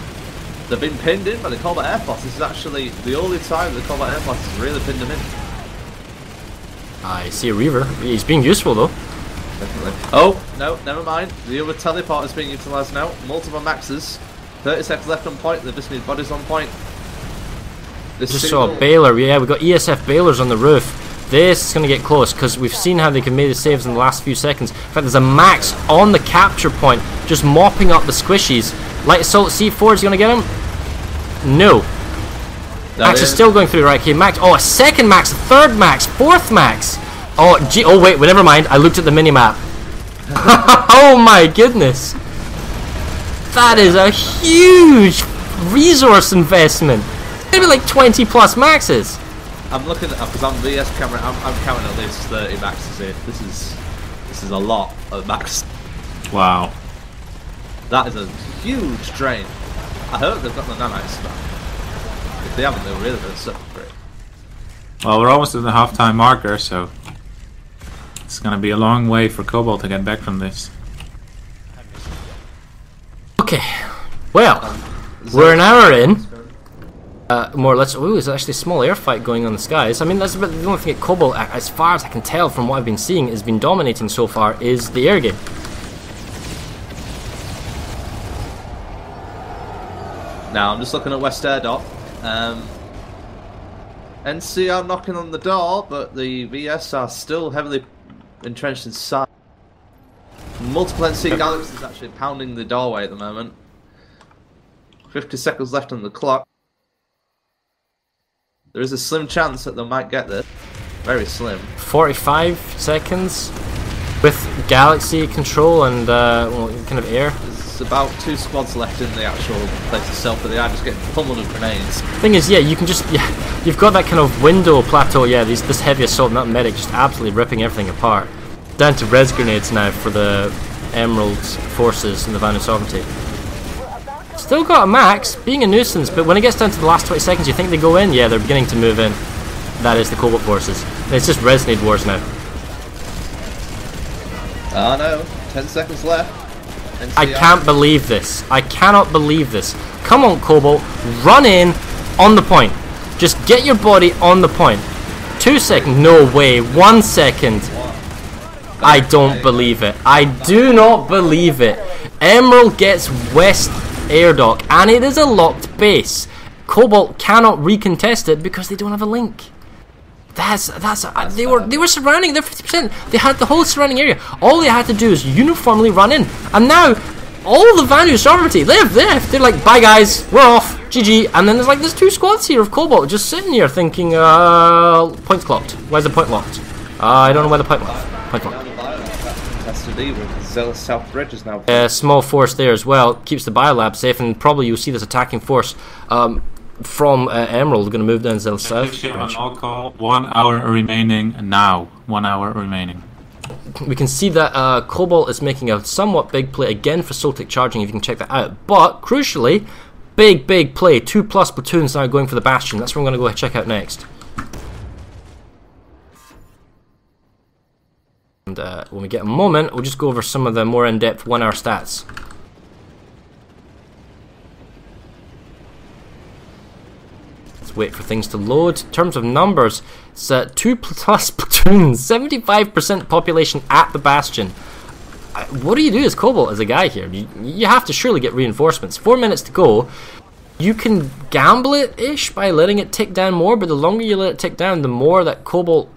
They've been pinned in by the Cobalt Air Force. This is actually the only time the Cobalt Air Force has really pinned them in. I see a Reaver. He's being useful though. Definitely. Oh, no, never mind. The other teleport is being utilised now. Multiple maxes. 30 seconds left on point. They just need bodies on point. Just saw a Baylor. Yeah, we've got ESF Baylors on the roof. This is going to get close because we've seen how they can make the saves in the last few seconds. In fact, there's a Max on the capture point just mopping up the squishies. Light Assault C4 is going to get him? No. Max is still going through, right? Okay, Max. Oh, a second Max, a third Max, fourth Max. Oh, gee. Oh, wait, never mind. I looked at the minimap. Oh, my goodness. That is a huge resource investment. It's going to be like 20 plus Maxes. I'm looking at, because I'm VS camera, I'm counting at least 30 maxes here. This is a lot of max. Wow. That is a huge drain. I hope they've got the nanites back. If they haven't, they're really going to suffer for it. Well, we're almost at the halftime marker, so it's going to be a long way for Cobalt to get back from this. Okay, well, we're an hour in. More or less. Ooh, there's actually a small air fight going on in the skies. I mean, that's about the only thing at Cobalt, as far as I can tell from what I've been seeing, has been dominating so far, is the air game. Now, I'm just looking at West Air Dock. NC are knocking on the door, but the VS are still heavily entrenched inside. Multiple NC Galaxies actually pounding the doorway at the moment. 50 seconds left on the clock. There is a slim chance that they might get this. Very slim. 45 seconds with Galaxy control and well, kind of air. There's about 2 squads left in the actual place itself, but they are just getting pummeled with grenades. Thing is, yeah, you can just, yeah, you've got that kind of window plateau, yeah, this heavy assault and that medic just absolutely ripping everything apart. Down to res grenades now for the Emerald forces and the Vanu Sovereignty. Still got a Max, being a nuisance, but when it gets down to the last 20 seconds, you think they go in? Yeah, they're beginning to move in. That is the Cobalt forces. It's just res grenade wars now. Oh no, 10 seconds left. NCR. I can't believe this. I cannot believe this. Come on, Cobalt, run in on the point. Just get your body on the point. 2 seconds, no way, 1 second. I don't believe it. I do not believe it. Emerald gets West Air Dock, and it is a locked base. Cobalt cannot recontest it because they don't have a link. They were surrounding. They're 50%. They had the whole surrounding area. All they had to do is uniformly run in, and now all the Vanu sovereignty they've left. They're like, bye guys, we're off, GG. And then there's 2 squads here of Cobalt just sitting here thinking, points clocked. Why's the point locked? I don't know why the point locked. South Bridge is now. Small force there as well keeps the biolab safe, and probably you'll see this attacking force from Emerald going to move down Zell South. On call. 1 hour remaining now. 1 hour remaining. We can see that Cobalt is making a somewhat big play again for Soltic charging, if you can check that out. But crucially, big play. 2+ platoons now going for the Bastion. That's what I'm going to go check out next. And when we get a moment, we'll just go over some of the more in-depth 1 hour stats. Let's wait for things to load. In terms of numbers, it's 2+ platoons, 75% population at the Bastion. What do you do as Cobalt as a guy here? You have to surely get reinforcements. 4 minutes to go. You can gamble it-ish by letting it tick down more, but the longer you let it tick down, the more that Cobalt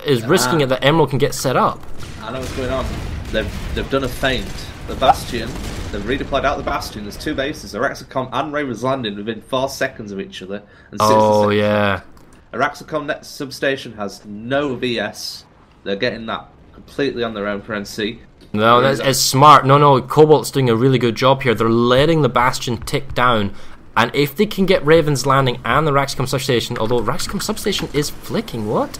is risking it that Emerald can get set up. I know what's going on. They've done a feint. The Bastion, they've redeployed out the Bastion. There's 2 bases, Araxicom and Raven's Landing, within 4 seconds of each other. And 60 seconds. Yeah. Araxicom net substation has no VS. They're getting that completely on their own for NC. No, it's smart. No, Cobalt's doing a really good job here. They're letting the Bastion tick down. And if they can get Raven's Landing and the Araxicom substation, although Araxicom substation is flicking, what?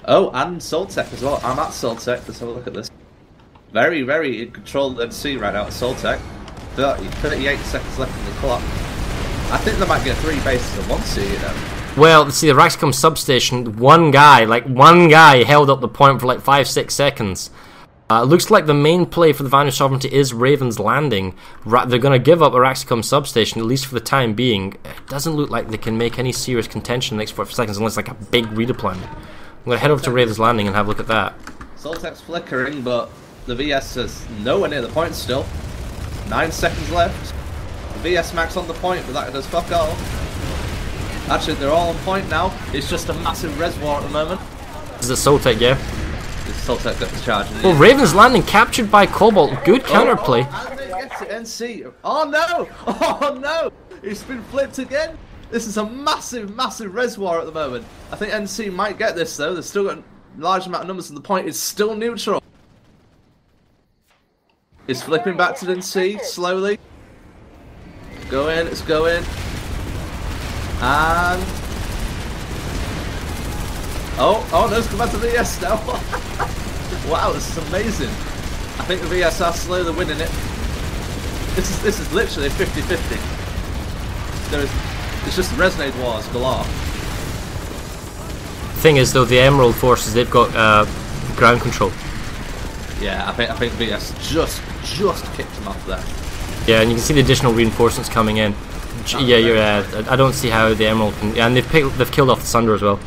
Oh, and Soltec as well. I'm at Soltec. Let's have a look at this. Very in control of NC right now at Soltec. 38 seconds left in the clock. I think they might get 3 bases at once here, you know. Well, see, the Araxicom substation, one guy held up the point for like 5-6 seconds. Looks like the main play for the Vanu Sovereignty is Raven's Landing. They're going to give up Araxicom substation, at least for the time being. It doesn't look like they can make any serious contention in the next 45 seconds unless like a big redeployment. I'm going to head over to Raven's Landing and have a look at that. Soltec's flickering, but the VS is nowhere near the point still. 9 seconds left. The VS max on the point, but that does fuck all. Actually, they're all on point now. It's just a massive reservoir at the moment. Is it Soltec, yeah? Soltec got the charge. Well, Raven's Landing captured by Cobalt. Good counterplay. And they get to NC. Oh no! Oh no! It's been flipped again. This is a massive reservoir at the moment. I think NC might get this though. They've still got a large amount of numbers, and the point is still neutral. It's flipping back to NC slowly. Go in. It's going. And oh no! It's come back to the VS now. Wow, this is amazing. I think the VS are slowly winning it. This is literally 50-50. It's just Resonate wars galore. Thing is, though, the Emerald forces, they've got ground control. Yeah, I think VS just kicked him off there. Yeah, and you can see the additional reinforcements coming in. Yeah, I don't see how the Emerald can. Yeah, and they've killed off the Sunder as well.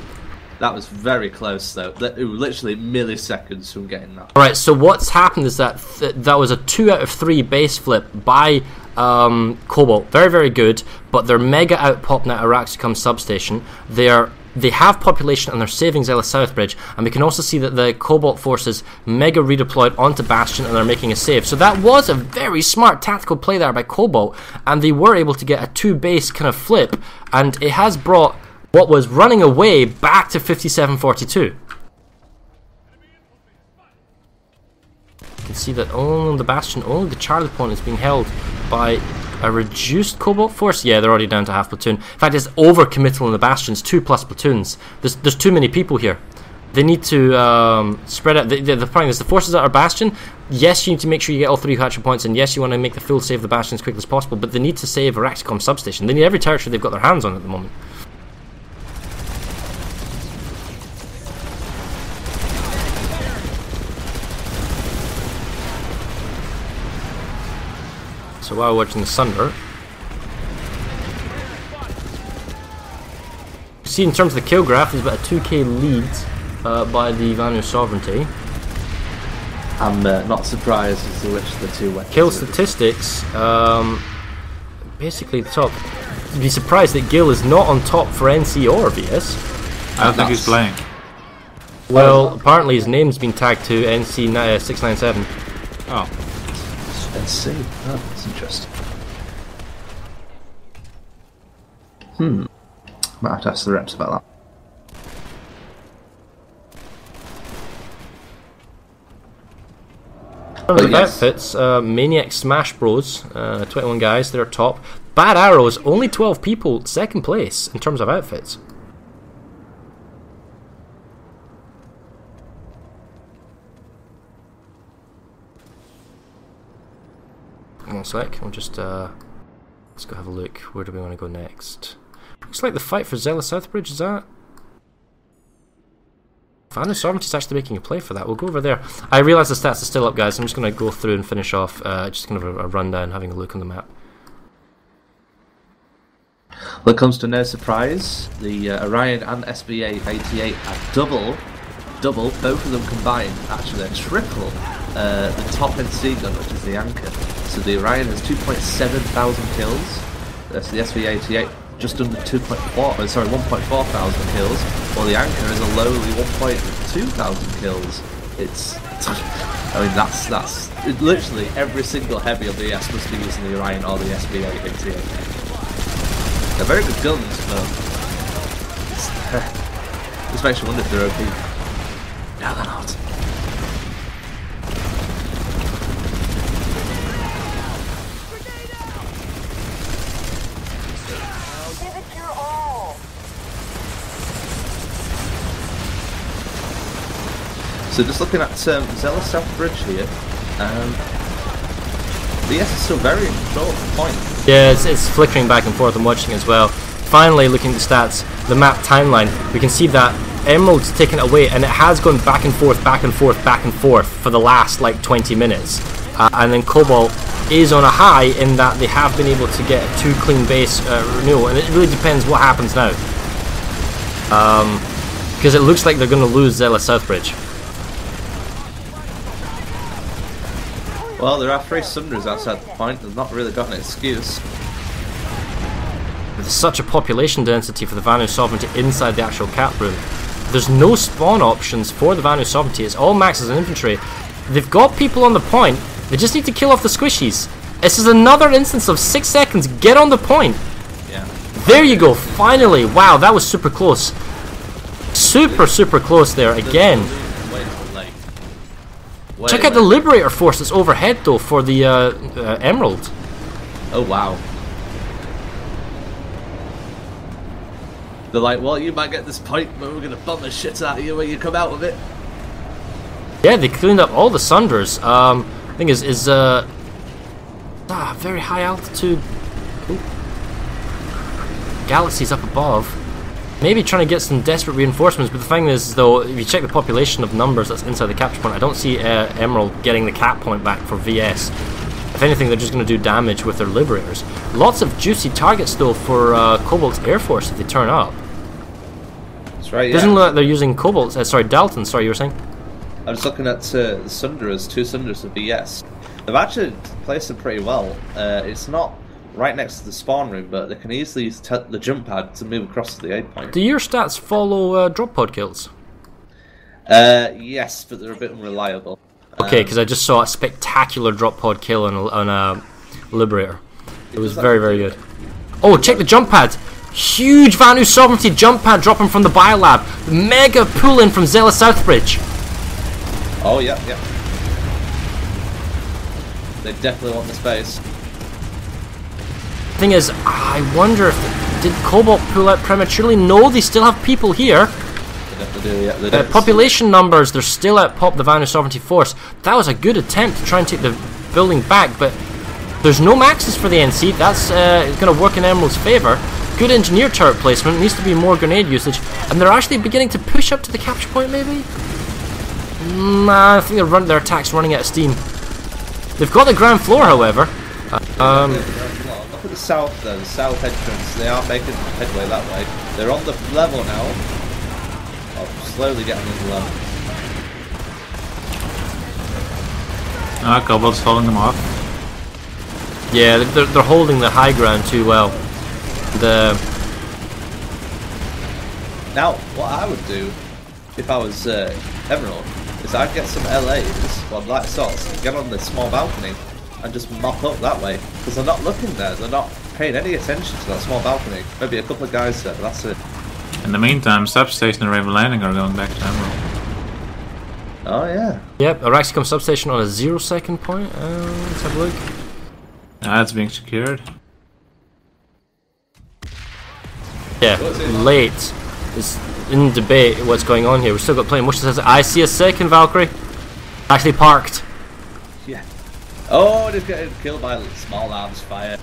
That was very close, though. It was literally milliseconds from getting that. Alright, so what's happened is that that was a 2 out of 3 base flip by Cobalt. Very good, but they're mega outpopping at Araxicom substation. They have population and they're saving Zella Southbridge, and we can also see that the Cobalt forces mega redeployed onto Bastion and they're making a save. So that was a very smart tactical play there by Cobalt, and they were able to get a 2 base kind of flip, and it has brought what was running away back to 57-42. You can see that only the Bastion, only the Charlie point is being held by a reduced Cobalt force. Yeah, they're already down to half platoon. In fact, it's over-committal in the Bastions, 2+ platoons. There's too many people here. They need to spread out. The point is, the forces that are Bastion, yes, you need to make sure you get all 3 hatchery points, and yes, you want to make the full save of the Bastion as quickly as possible, but they need to save Araxicom substation. They need every territory they've got their hands on at the moment. So while watching the Sunder, you see in terms of the kill graph, there's about a 2k lead by the Vanu Sovereignty. I'm not surprised as to which the 2 went. Kill statistics, basically the top. You'd be surprised that Gil is not on top for NC or VS. I don't think he's playing. Well, apparently his name's been tagged to NC697. Oh. Let's see. Oh, that's interesting. Might have to ask the reps about that. The outfits, Maniac Smash Bros, 21 guys, they're top. Bad Arrows, only 12 people, second place in terms of outfits. One sec, we'll just, let's go have a look. Where do we want to go next? Looks like the fight for Zella Southbridge, is that? Vanu Sovereignty's actually making a play for that. We'll go over there. I realise the stats are still up, guys. I'm just going to go through and finish off, just kind of a rundown, having a look on the map. Well, it comes to no surprise, the Orion and SBA 88 are double, both of them combined, actually a triple, the top NC gun, which is the Anchor. So the Orion has 2.7 thousand kills, that's the SBA 88 just under 1.4 thousand kills, while the Anchor is a lowly 1.2 thousand kills. It's, I mean, that's literally every single heavy on the ES must be using the Orion or the SBA 88. They're very good guns, but this makes you wonder if they're OP. No, they're not. Give it your all. So just looking at Zella Southbridge here, the S is still very in control at the point. Yeah, it's flickering back and forth. I'm watching as well. Finally, looking at the stats, the map timeline, we can see that Emerald's taken it away, and it has gone back and forth for the last like 20 minutes. And then Cobalt is on a high in that they have been able to get a 2 clean base renewal, and it really depends what happens now. Because it looks like they're going to lose Zella Southbridge. Well, there are 3 Sunders outside the point. They've not really got an excuse. There's such a population density for the Vanu Sovereignty inside the actual cap room. There's no spawn options for the Vanu Sovereignty. It's all maxes and infantry. They've got people on the point. They just need to kill off the squishies. This is another instance of 6 seconds. Get on the point. Yeah. There you go. Finally. Wow, that was super close. Super close there again. Check out the Liberator Force that's overhead though for the Emerald. Oh wow. They're like, well, you might get this point, but we're gonna bomb the shit out of you when you come out of it. Yeah, they cleaned up all the Sunders. Thing is very high altitude. Ooh. Galaxies up above. Maybe trying to get some desperate reinforcements, but the thing is, though, if you check the population of numbers that's inside the capture point, I don't see Emerald getting the cap point back for VS. If anything, they're just going to do damage with their Liberators. Lots of juicy targets, though, for Cobalt's Air Force if they turn up. That's right, yeah. Doesn't look like they're using Cobalt's, Dalton, sorry, you were saying? I was looking at the Sunders, 2 Sunders of VS. They've actually placed them pretty well. It's not right next to the spawn room, but they can easily use the jump pad to move across to the 8 point. Do your stats follow drop pod kills? Yes, but they're a bit unreliable. Okay, because I just saw a spectacular drop pod kill on a Liberator. It was very good. Oh, check the jump pad! Huge Vanu Sovereignty jump pad dropping from the Biolab. Mega pull in from Zella Southbridge. Oh, yeah. They definitely want the space. Thing is, I wonder if did Cobalt pull out prematurely? No, they still have people here. They definitely do, yeah. They do. Population numbers, they're still out pop the Vanu Sovereignty Force. That was a good attempt to try and take the building back, but there's no maxes for the NC. That's going to work in Emerald's favour. Good engineer turret placement. Needs to be more grenade usage, and they're actually beginning to push up to the capture point. Maybe. Nah, I think their attacks running out of steam. They've got the ground floor, however. Look at the south, though. The south entrance. They are making headway that way. They're on the level now. Oh, slowly getting on the level. Cobalt's holding them off. Yeah, they're holding the high ground too well. Now, what I would do if I was Emerald is I'd get some LAs, well, light assaults, and get on this small balcony and just mop up that way. Because they're not looking there, they're not paying any attention to that small balcony. Maybe a couple of guys there, but that's it. In the meantime, Substation and Raven Landing are going back to Emerald. Oh, yeah. Yep, Araxicum substation on a 0-second point. Let's have a look. That's being secured. Yeah, late. It's in debate what's going on here. We've still got plenty. Mush says, I see a second Valkyrie. Actually parked. Yeah. Oh, just getting killed by small arms fire.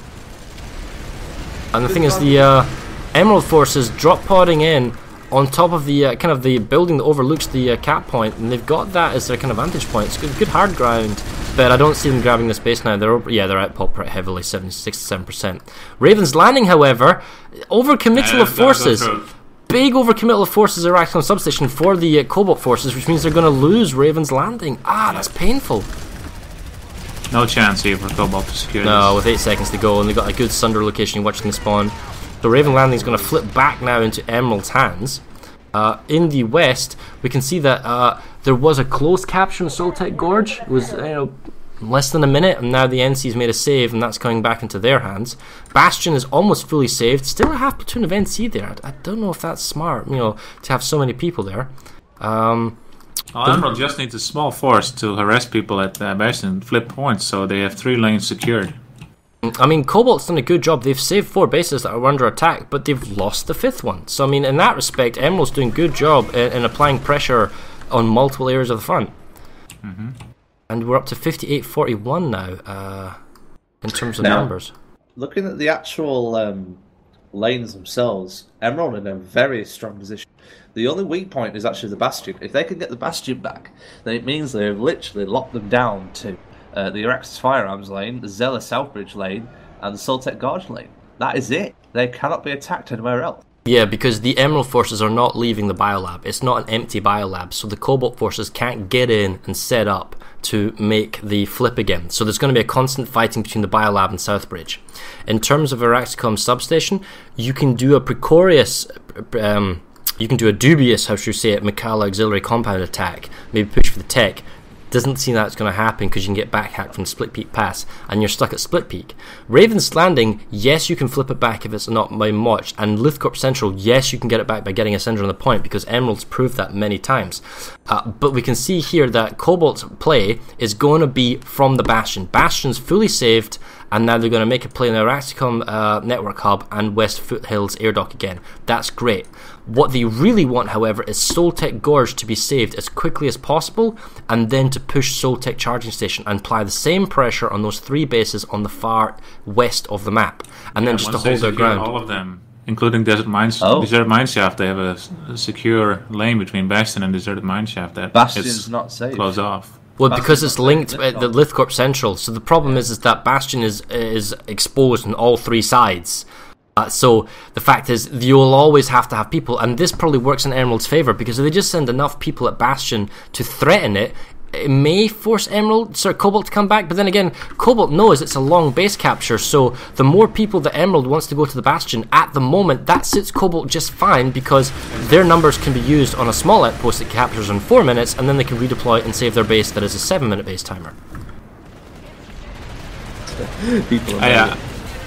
And the thing is, the Emerald forces drop podding in on top of the kind of the building that overlooks the cap point, and they've got that as their kind of vantage point. It's good hard ground, but I don't see them grabbing the space now. They're outpop pretty heavily, 67%. Ravens Landing, however, overcommittal of forces. Big overcommittal of forces are on substation for the Cobalt forces, which means they're going to lose Ravens Landing. That's painful. No chance here for Cobalt to secure No, this. with 8 seconds to go, and they've got a good Sunder location watching the spawn. So Raven Landing is going to flip back now into Emerald's hands. In the west, we can see that there was a close capture in Soltec Gorge. It was less than a minute, and now the NC's made a save, and that's coming back into their hands. Bastion is almost fully saved. Still a half platoon of NC there. I don't know if that's smart, to have so many people there. Emerald just needs a small force to harass people at Bastion and flip points, so they have 3 lanes secured. I mean, Cobalt's done a good job. They've saved 4 bases that are under attack, but they've lost the 5th one. So, I mean, in that respect, Emerald's doing a good job in applying pressure on multiple areas of the front. And we're up to 58-41 now, in terms of numbers. Looking at the actual lanes themselves, Emerald in a very strong position. The only weak point is actually the Bastion. If they can get the Bastion back, then it means they've literally locked them down to the Araxis Firearms lane, the Zella Southbridge lane, and the Soltec Gorge lane. That is it. They cannot be attacked anywhere else. Yeah, because the Emerald forces are not leaving the biolab. It's not an empty biolab, so the Cobalt forces can't get in and set up to make the flip again. So there's going to be a constant fighting between the biolab and Southbridge. In terms of Araxicum substation, you can do a precarious, you can do a dubious, how should you say it, Mikala auxiliary compound attack, maybe push for the tech. Doesn't seem that's going to happen because you can get backhacked from Split Peak Pass and you're stuck at Split Peak. Raven's Landing, yes, you can flip it back if it's not by much, and Lithcorp Central, yes, you can get it back by getting a Cinder on the point because Emerald's proved that many times. But we can see here that Cobalt's play is going to be from the Bastion. Bastion's fully saved, and now they're going to make a play in the Araxicum Network Hub and West Foothills Air Dock again. That's great. What they really want, however, is Soltec Gorge to be saved as quickly as possible, and then to push Soltec Charging Station and apply the same pressure on those 3 bases on the far west of the map, and then just to hold their ground. All of them, including Deserted Mineshaft, they have a secure lane between Bastion and Deserted Mineshaft that Bastion's not safe. Close off. Well, because it's linked at the Lithcorp Central, so the problem is that Bastion is exposed on all 3 sides. So the fact is, you'll always have to have people, and this probably works in Emerald's favour, because if they just send enough people at Bastion to threaten it, it may force Cobalt to come back. But then again, Cobalt knows it's a long base capture, so the more people that Emerald wants to go to the Bastion at the moment, that suits Cobalt just fine, because their numbers can be used on a small outpost that captures in 4 minutes, and then they can redeploy and save their base that is a 7-minute base timer.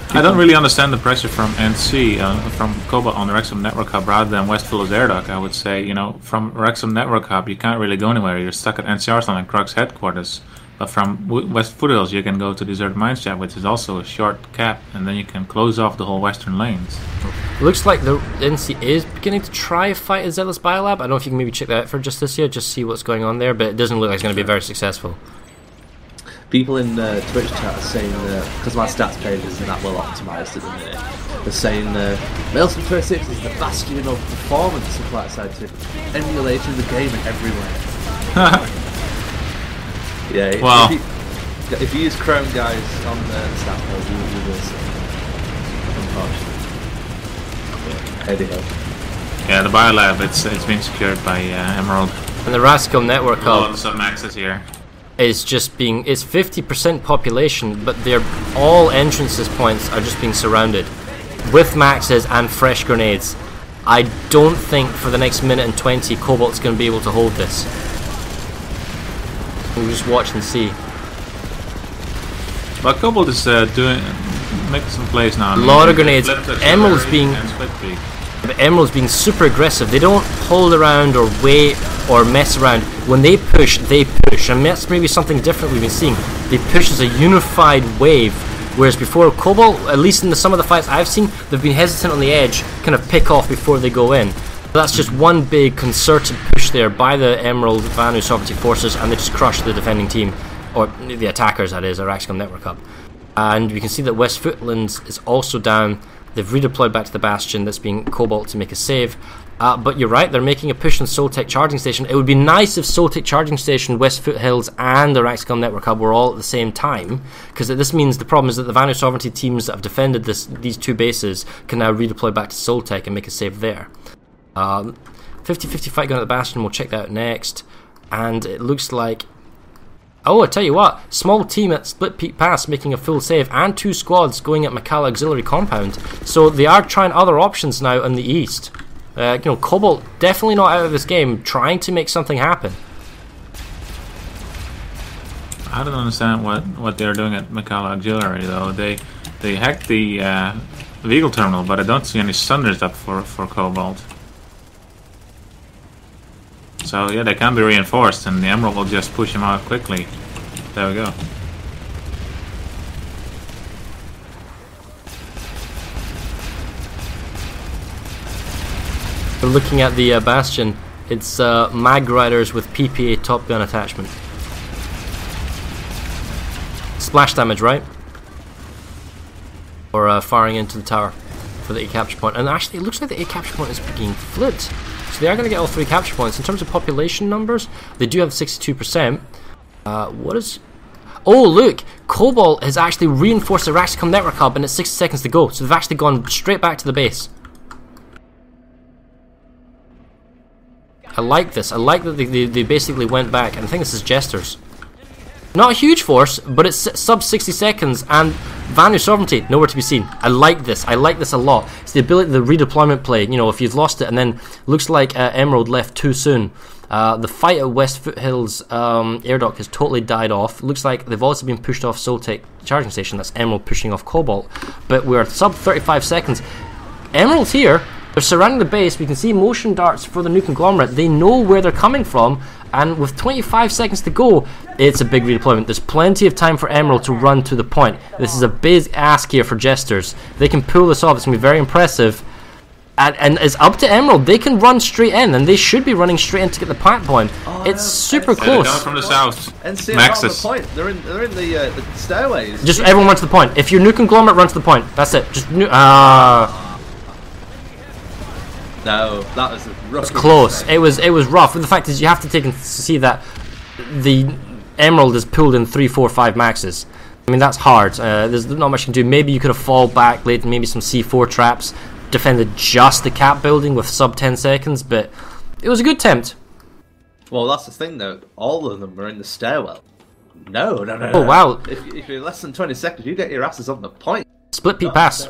I don't really understand the pressure from NC, from Cobalt on the Wrexham Network Hub rather than Westfield's Air Dock. I would say, from Wrexham Network Hub, you can't really go anywhere. You're stuck at NC Arsenal and Crux headquarters. But from West Foothills, you can go to Deserted Mineshaft, which is also a short cap, and then you can close off the whole western lanes. Looks like the NC is beginning to try a fight at Zealous Biolab. I don't know if you can maybe check that out for just this year, just see what's going on there, but it doesn't look like it's going to be very successful. People in Twitch chat are saying, because my stats page isn't that well optimised at the minute, they're saying Maelstrom 26 is the bastion of performance of Planetside 2, emulating the game in every way. Yeah, well, if you use Chrome, guys, on the stat page, you will see. Unfortunately. Yeah, the Biolab, it's been secured by Emerald. And the Rascom Network Hub Submaxes here. Is just being, it's 50% population, but they're all entrances points are just being surrounded with maxes and fresh grenades. I don't think for the next minute and 20 Cobalt's going to be able to hold this. We'll just watch and see. But Cobalt is making some plays now. A lot of grenades. Emerald's being super aggressive. They don't hold around or wait or mess around. When they push, they push. And that's maybe something different we've been seeing. They push as a unified wave. Whereas before, Cobalt, at least in some of the fights I've seen, they've been hesitant on the edge, kind of pick off before they go in. But that's just one big concerted push there by the Emerald Vanu Sovereignty forces, and they just crush the defending team, or the attackers, that is, our Axcom Network Hub. And we can see that West Footlands is also down. They've redeployed back to the Bastion. That's being Cobalt to make a save. But you're right, they're making a push on Soltech Charging Station. It would be nice if Soltech Charging Station, West Foothills, and the Axcom Network Hub were all at the same time, because this means the problem is that the Vanu Sovereignty teams that have defended these two bases can now redeploy back to Soltech and make a save there. 50-50 fight going at the Bastion, we'll check that out next. And it looks like... Oh, I tell you what, small team at Split Peak Pass making a full save, and 2 squads going at Macalla Auxiliary Compound. So they are trying other options now in the east. Cobalt definitely not out of this game, trying to make something happen. I don't understand what they're doing at Macalla Auxiliary though. They hacked the vehicle terminal, but I don't see any sunders up for Cobalt. So yeah, they can be reinforced, and the Emerald will just push them out quickly. There we go. We're looking at the Bastion. It's Mag Riders with PPA Top Gun attachment. Splash damage, right? Or firing into the tower for the A capture point. And actually, it looks like the A capture point is being flipped. So they are going to get all 3 capture points. In terms of population numbers, they do have 62%. What is... Oh, look! Cobalt has actually reinforced the Axcom Network Hub, and it's 60 seconds to go. So they've actually gone straight back to the base. I like this. I like that they basically went back. And I think this is Jesters. Not a huge force, but it's sub 60 seconds, and Vanu Sovereignty nowhere to be seen. I like this. I like this a lot. It's the ability, the redeployment play. You know, if you've lost it, and then looks like Emerald left too soon. The fight at West Foothills air dock has totally died off. Looks like they've also been pushed off Soltech Charging Station. That's Emerald pushing off Cobalt, but we're sub 35 seconds. Emerald's here. They're surrounding the base. We can see motion darts for the new conglomerate. They know where they're coming from, and with 25 seconds to go, it's a big redeployment. There's plenty of time for Emerald to run to the point. This is a big ask here for Jesters. They can pull this off. It's going to be very impressive. And it's up to Emerald. They can run straight in, and they should be running straight in to get the plant point. It's super close. They're coming from the south. NC Maxis. The point. They're in the stairways. Just everyone run to the point. If you're new conglomerate, run to the point. That's it. Just new. No, that was rough. It's close. It was rough. But the fact is, you have to take and see that the Emerald is pulled in 3, 4, 5 maxes. I mean, that's hard. There's not much you can do. Maybe you could have fall back late, maybe some C4 traps, defended just the cap building with sub 10 seconds, but it was a good attempt. Well, that's the thing, though. All of them were in the stairwell. No. Oh, wow. If you're less than 20 seconds, you get your asses on the point. Split P pass.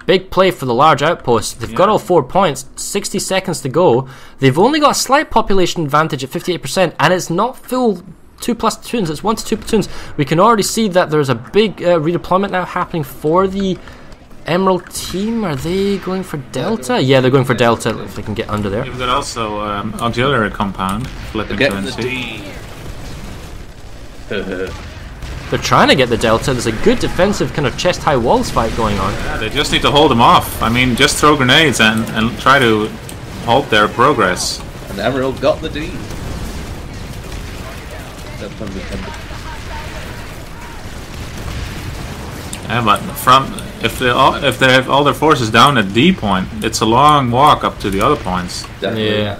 Big play for the large outpost. They've got all 4 points, 60 seconds to go. They've only got a slight population advantage at 58%, and it's not full 2+ platoons, it's 1 to 2 platoons. We can already see that there's a big redeployment now happening for the Emerald team. Are they going for Delta? Yeah, they're going for Delta if they can get under there. You've got also auxiliary compound flipping to NC. They're trying to get the Delta. There's a good defensive kind of chest-high walls fight going on. Yeah, they just need to hold them off. I mean, just throw grenades and try to halt their progress. And Emerald got the D. Yeah, but if they have all their forces down at D point, it's a long walk up to the other points. Definitely. Yeah.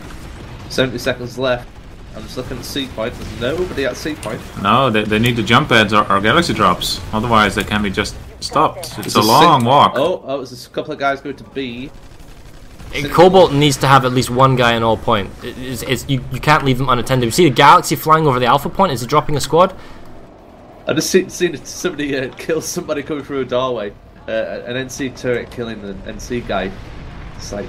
70 seconds left. I'm just looking at C point. There's nobody at C point. No, they need to jump heads or galaxy drops. Otherwise, they can be just stopped. It's a long walk. Oh, there's a couple of guys going to B. Cobalt needs to have at least one guy in all point. You can't leave them unattended. You see the Galaxy flying over the Alpha point. Is he dropping a squad? I just seen somebody kill somebody coming through a doorway. An NC turret killing an NC guy. It's like,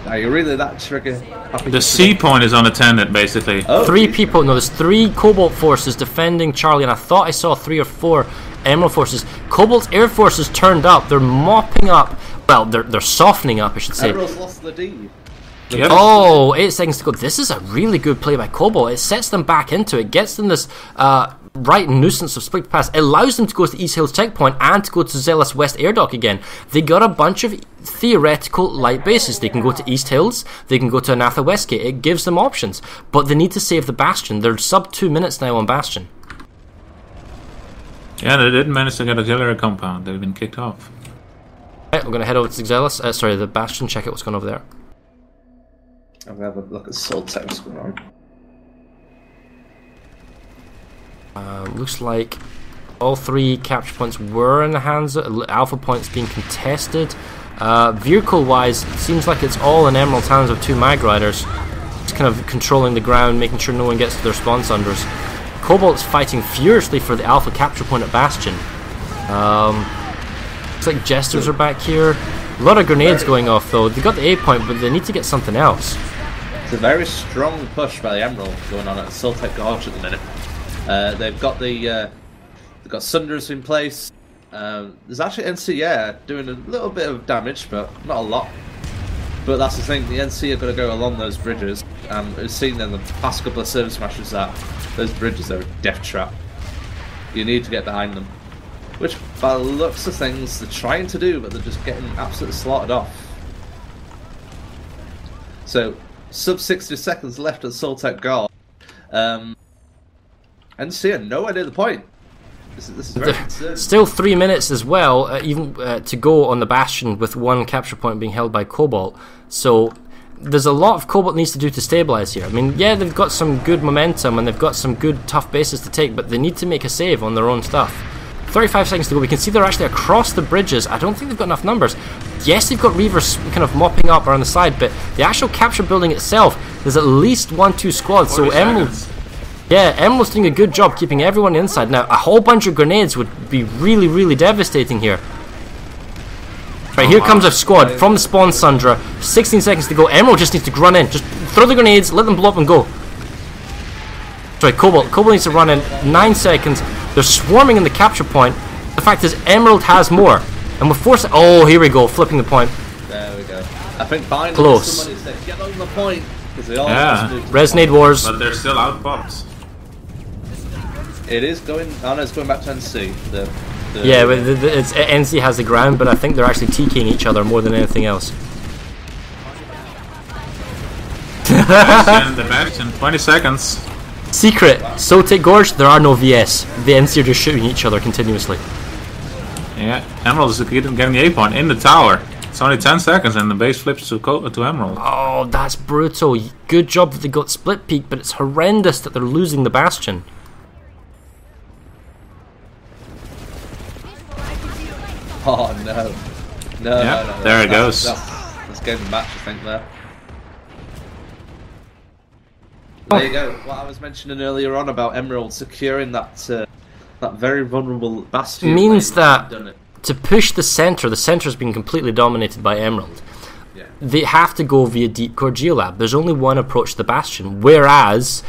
Are you really that trigger happy? The C point is unattended, basically. Oh, 3 people. No, there's 3 Cobalt forces defending Charlie, and I thought I saw 3 or 4 Emerald forces. Cobalt's air forces turned up. They're mopping up. Well, they're softening up, I should say. Emerald's lost the D. Yep. Oh, 8 seconds to go. This is a really good play by Cobalt. It sets them back into it, gets them this right nuisance of split pass. It allows them to go to the East Hills checkpoint and to go to Zealous West Air Dock again. They got a bunch of theoretical light bases. They can go to East Hills, they can go to Anatha Westgate. It gives them options, but they need to save the Bastion. They're sub 2 minutes now on Bastion. Yeah, they didn't manage to get auxiliary compound. They've been kicked off. Right, we're going to head over to Zealous. Sorry, the Bastion. Check out what's going on over there. I'm going to have a look at Soltec, what's going on. Looks like all 3 capture points were in the hands of Alpha points being contested. Vehicle-wise, it seems like it's all in Emerald's hands of 2 Mag Riders. Just kind of controlling the ground, making sure no one gets to their spawn sunders. Cobalt's fighting furiously for the Alpha capture point at Bastion. Looks like Jesters are back here. A lot of grenades going off though. They got the A point, but they need to get something else. It's a very strong push by the Emerald going on at Soltec Gorge at the minute. They've got Sunders in place. There's actually NC Air doing a little bit of damage, but not a lot. But that's the thing, the NC are going to go along those bridges. We've seen in the past couple of ServerSmashes that those bridges are a death trap. You need to get behind them. Which, by the looks of things, they're trying to do, but they're just getting absolutely slaughtered off. So, sub 60 seconds left at Soltec Gorge. NC are nowhere near the point. This is very concerning. Still 3 minutes as well, even to go on the Bastion with 1 capture point being held by Cobalt. So there's a lot of Cobalt needs to do to stabilize here. I mean, yeah, they've got some good momentum and they've got some good tough bases to take, but they need to make a save on their own stuff. 35 seconds to go. We can see they're actually across the bridges. I don't think they've got enough numbers. Yes, they've got Reavers kind of mopping up around the side, but the actual capture building itself, there's at least 1-2 squads. So Emerald's doing a good job keeping everyone inside. Now, a whole bunch of grenades would be really, really devastating here. Right, here comes a squad from the spawn Sundra. 16 seconds to go. Emerald just needs to run in. Just throw the grenades, let them blow up and go. Sorry, Cobalt needs to run in. 9 seconds. They're swarming in the capture point. The fact is, Emerald has more. And we're forced. Oh, here we go, flipping the point. There we go. I think finally Close. somebody said, get on the point. Because they all Resonate Wars. But they're still outboxed. It is going. Oh no, it's going back to NC. Yeah, but it's NC has the ground, but I think they're actually TKing each other more than anything else. The Bastion, 20 seconds. Secret, Soltec Gorge, there are no VS. The NC are just shooting each other continuously. Yeah, Emerald is getting the A point in the tower. It's only 10 seconds and the base flips to Emerald. Oh, that's brutal. Good job that they got split peak, but it's horrendous that they're losing the Bastion. Oh no. No. There it goes. That's game the match, I think, there. There you go. What I was mentioning earlier on about Emerald securing that very vulnerable Bastion means that to push the centre's been completely dominated by Emerald. Yeah. They have to go via Deep Core Geolab. There's only one approach to the Bastion, whereas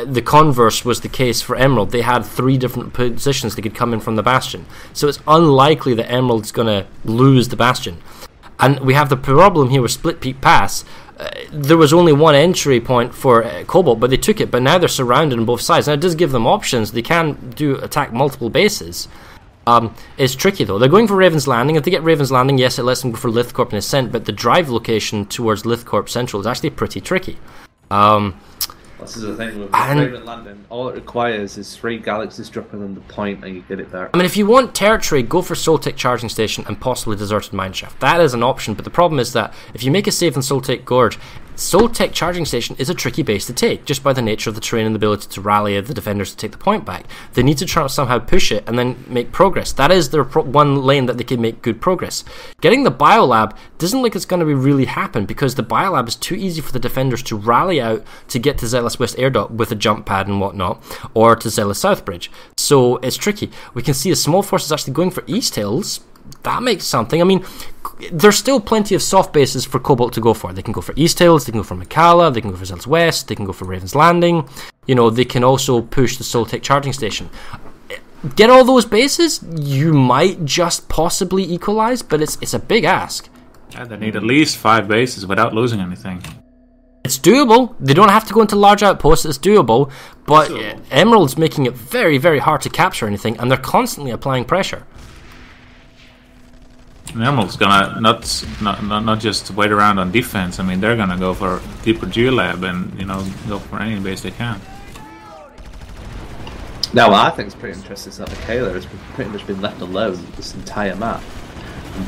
the converse was the case for Emerald. They had 3 different positions they could come in from the Bastion. So it's unlikely that Emerald's going to lose the Bastion. And we have the problem here with Split Peak Pass. There was only 1 entry point for Cobalt, but they took it. But now they're surrounded on both sides. Now it does give them options. They can attack multiple bases. It's tricky though. They're going for Raven's Landing. If they get Raven's Landing, yes, it lets them go for Lithcorp and Ascent, but the drive location towards Lithcorp Central is actually pretty tricky. This is the thing with Raven Landing. All it requires is 3 galaxies dropping on the point and you get it there. I mean, if you want territory, go for Soltec Charging Station and possibly Deserted Mineshaft. That is an option, but the problem is that if you make a save in Soltec Gorge, Soltec Charging Station is a tricky base to take, just by the nature of the terrain and the ability to rally the defenders to take the point back. They need to try to somehow push it and then make progress. That is their one lane that they can make good progress. Getting the Biolab doesn't look like it's going to really happen, because the Biolab is too easy for the defenders to rally out to get to Zealous West Air Dock with a jump pad and whatnot, or to Zealous South Bridge. So it's tricky. We can see a small force is actually going for East Hills. that makes something. I mean, there's still plenty of soft bases for Cobalt to go for. They can go for East Hills, they can go for Mikala, they can go for Zell's West, they can go for Raven's Landing. You know, they can also push the Soltech charging station. Get all those bases, you might just possibly equalize, but it's a big ask. Yeah, they need at least 5 bases without losing anything. It's doable. They don't have to go into large outposts. It's doable. But Emerald's making it very, very hard to capture anything, and they're constantly applying pressure. And Emerald's gonna not just wait around on defense. I mean, they're gonna go for deeper geolab and, you know, go for any base they can. Now, what I think is pretty interesting is that Mikala has pretty much been left alone this entire map.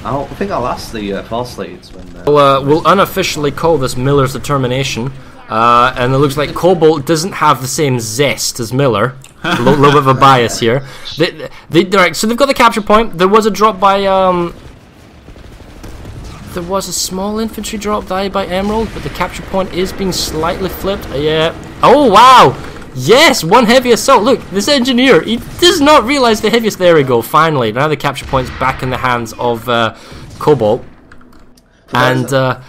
I think I'll ask the Force Leads when... we'll unofficially call this Miller's determination, and it looks like Cobalt doesn't have the same zest as Miller. A little bit of a bias here. So they've got the capture point. There was a drop by... there was a small infantry drop by Emerald, but the capture point is being slightly flipped. Yeah. Oh, wow! Yes, one heavy assault. Look, this engineer, he does not realize the heaviest. There we go, finally. Now the capture point's back in the hands of Cobalt. And, but